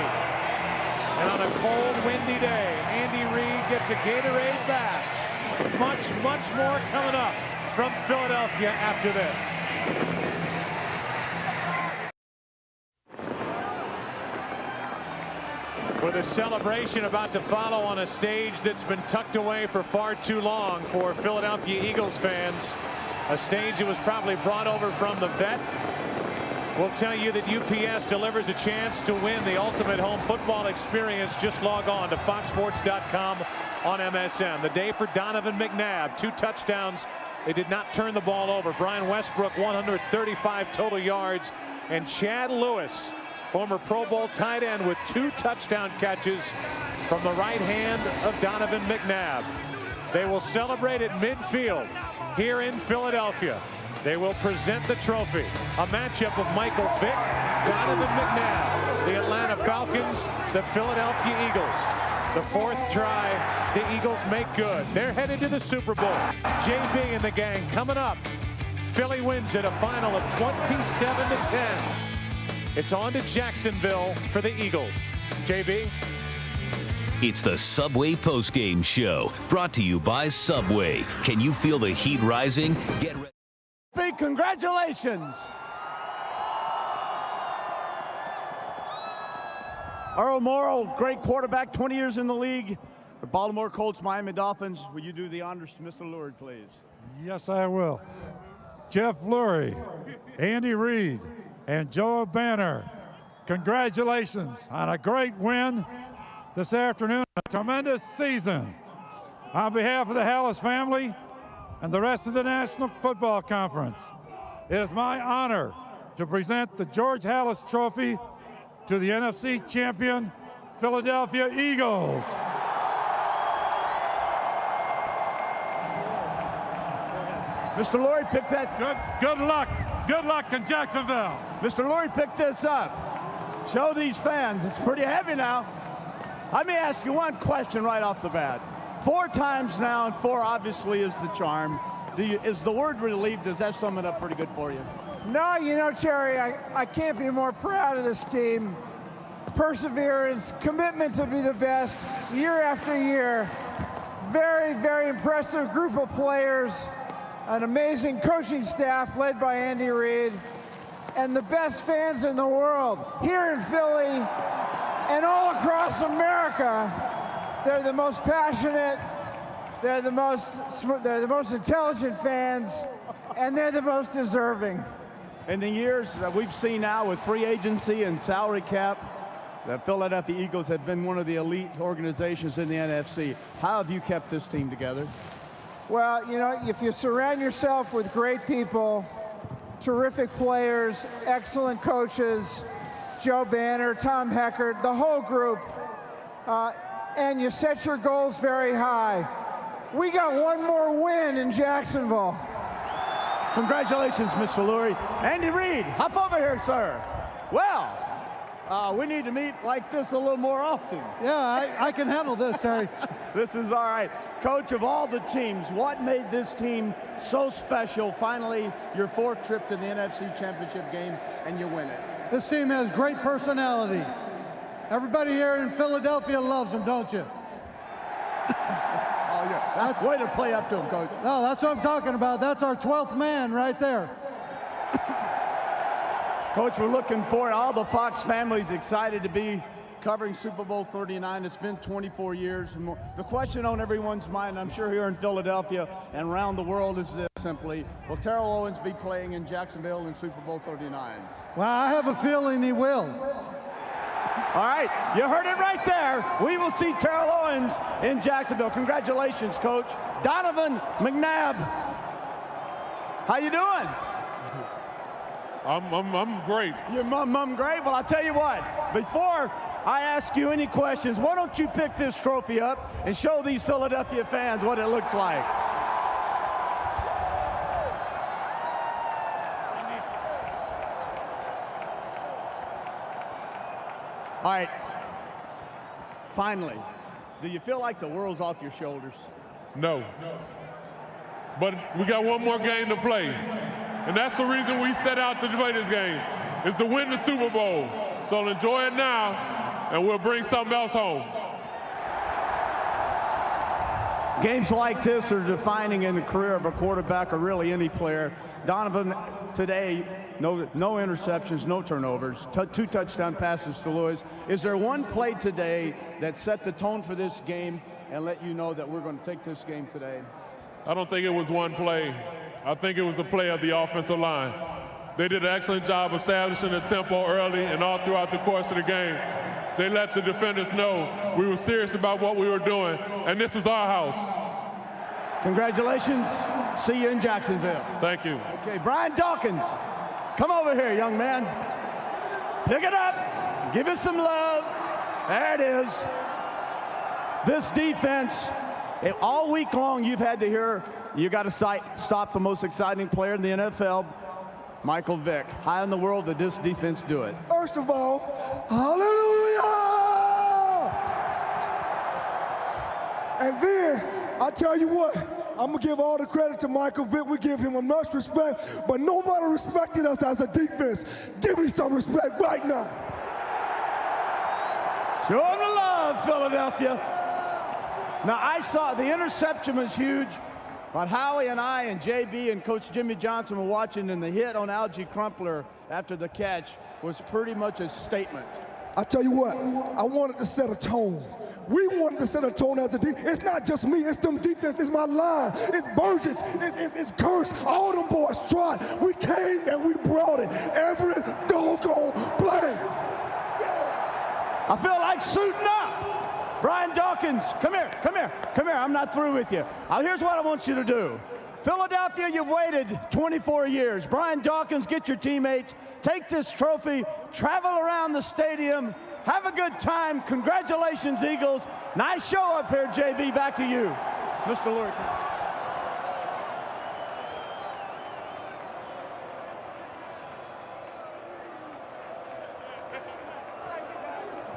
And on a cold, windy day, Andy Reid gets a Gatorade bath. Much, much more coming up from Philadelphia after this. With a celebration about to follow on a stage that's been tucked away for far too long for Philadelphia Eagles fans. A stage that was probably brought over from the vet. We'll tell you that UPS delivers a chance to win the ultimate home football experience. Just log on to foxsports.com on MSN. The day for Donovan McNabb. 2 touchdowns. They did not turn the ball over. Brian Westbrook, 135 total yards. And Chad Lewis, former Pro Bowl tight end, with 2 touchdown catches from the right hand of Donovan McNabb. They will celebrate at midfield here in Philadelphia. They will present the trophy. A matchup of Michael Vick, Donovan McNabb, the Atlanta Falcons, the Philadelphia Eagles. The 4th try, the Eagles make good. They're headed to the Super Bowl. JB and the gang coming up. Philly wins at a final of 27-10. It's on to Jacksonville for the Eagles. JB? It's the Subway postgame show, brought to you by Subway. Can you feel the heat rising? Get ready. Big congratulations. Earl Morrall, great quarterback, 20 years in the league. The Baltimore Colts, Miami Dolphins. Will you do the honors to Mr. Lurie, please? Yes, I will. Jeff Lurie, Andy Reid, and Joe Banner, congratulations on a great win this afternoon. A tremendous season. On behalf of the Hallis family and the rest of the National Football Conference, it is my honor to present the George Hallis Trophy to the NFC champion Philadelphia Eagles. Mr. Lurie, pick that. Good luck. Good luck in Jacksonville. Mr. Lurie, pick this up. Show these fans. It's pretty heavy now. Let me ask you one question right off the bat. 4 times now, and 4 obviously is the charm. Is the word relieved? Does that sum it up pretty good for you? No, you know, Terry, I can't be more proud of this team. Perseverance, commitment to be the best year after year. Very, very impressive group of players. An amazing coaching staff led by Andy Reid. And the best fans in the world here in Philly and all across America. They're the most passionate, they're the most intelligent fans, and they're the most deserving. In the years that we've seen now with free agency and salary cap, the Philadelphia Eagles have been one of the elite organizations in the NFC. How have you kept this team together? Well, you know, if you surround yourself with great people, terrific players, excellent coaches, Joe Banner, Tom Heckert, the whole group, and you set your goals very high. We got one more win in Jacksonville. Congratulations, Mr. Lurie. Andy Reid, hop over here, sir. Well, we need to meet like this a little more often. Yeah, I can handle this, Terry. This is all right. Coach, of all the teams, what made this team so special? Finally, your 4th trip to the NFC Championship game, and you win it. This team has great personality. Everybody here in Philadelphia loves them, don't you? Oh, yeah. Way to play up to him, Coach. No, that's what I'm talking about. That's our 12th man right there. Coach, we're looking forward. All the Fox family's excited to be covering Super Bowl 39. It's been 24 years. And the question on everyone's mind, I'm sure here in Philadelphia and around the world, is this simply, will Terrell Owens be playing in Jacksonville in Super Bowl 39? Well, I have a feeling he will. All right, you heard it right there. We will see Terrell Owens in Jacksonville. Congratulations, Coach. Donovan McNabb, how you doing? I'm great. You're mum great? Well, I'll tell you what, before I ask you any questions, why don't you pick this trophy up and show these Philadelphia fans what it looks like. All right, finally, do you feel like the world's off your shoulders? No. But we got one more game to play. And that's the reason we set out to play this game, is to win the Super Bowl. So enjoy it now, and we'll bring something else home. Games like this are defining in the career of a quarterback or really any player. Donovan today, no interceptions, no turnovers, 2 touchdown passes to Lewis. Is there one play today that set the tone for this game and let you know that we're going to take this game today? I don't think it was one play. I think it was the play of the offensive line. They did an excellent job establishing the tempo early and all throughout the course of the game. They let the defenders know we were serious about what we were doing, and this was our house. Congratulations. See you in Jacksonville. Thank you. Okay, Brian Dawkins, come over here, young man. Pick it up. Give it some love. There it is. This defense, all week long you've had to hear, you got to stop the most exciting player in the NFL, Michael Vick. How in the world did this defense do it? First of all, hallelujah! And then, I tell you what, I'm going to give all the credit to Michael Vick. We give him enough respect, but nobody respected us as a defense. Give me some respect right now. Show him the love, Philadelphia. Now, I saw the interception was huge, but Howie and I and JB and Coach Jimmy Johnson were watching, and the hit on Algie Crumpler after the catch was pretty much a statement. I tell you what, I wanted to set a tone. We wanted to set a tone as a defense. It's not just me, it's them defense, it's my line, it's Burgess, it's Curse, all them boys tried. We came and we brought it every doggone play. I feel like suiting up. Brian Dawkins, come here, come here, come here. I'm not through with you. Here's what I want you to do. Philadelphia, you've waited 24 years. Brian Dawkins, get your teammates, take this trophy, travel around the stadium, have a good time. Congratulations, Eagles. Nice show up here, JB. Back to you, Mr. Lurie.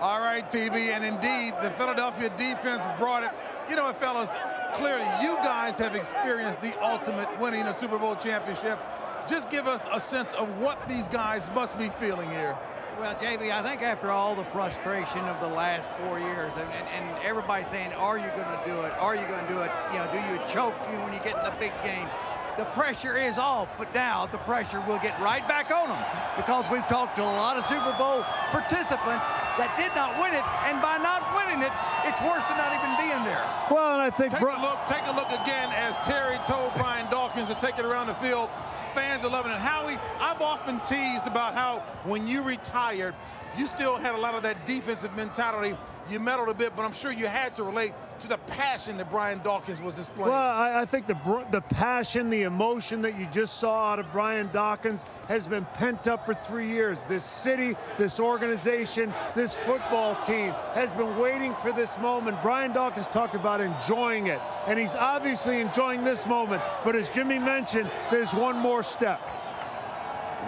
All right, TV, and indeed, the Philadelphia defense brought it. You know what, fellas, clearly you guys have experienced the ultimate winning a Super Bowl championship. Just give us a sense of what these guys must be feeling here. Well, JB, I think after all the frustration of the last 4 years, and everybody saying, are you going to do it? Are you going to do it? You know, do you choke when you get in the big game? The pressure is off, but now the pressure will get right back on them, because we've talked to a lot of Super Bowl participants that did not win it, and by not winning it, it's worse than not even being there. Well, and I think take a look again as Terry told Brian Dawkins to take it around the field. Fans are loving it. Howie, I've often teased about how when you retired, you still had a lot of that defensive mentality. You meddled a bit, but I'm sure you had to relate to the passion that Brian Dawkins was displaying. Well, I think the passion, the emotion that you just saw out of Brian Dawkins has been pent up for 3 years. This city, this organization, this football team has been waiting for this moment. Brian Dawkins talked about enjoying it, and he's obviously enjoying this moment. But as Jimmy mentioned, there's one more step.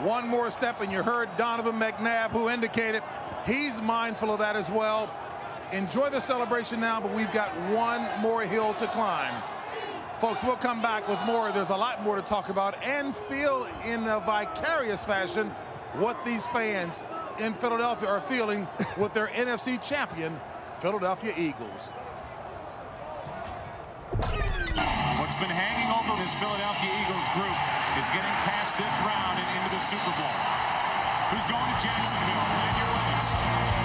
One more step, and you heard Donovan McNabb, who indicated he's mindful of that as well. Enjoy the celebration now, but we've got one more hill to climb. Folks, we'll come back with more. There's a lot more to talk about and feel in a vicarious fashion what these fans in Philadelphia are feeling with their NFC champion, Philadelphia Eagles. What's been hanging over this Philadelphia Eagles group is getting past this round and into the Super Bowl. Who's going to Jacksonville? Glad you're with us.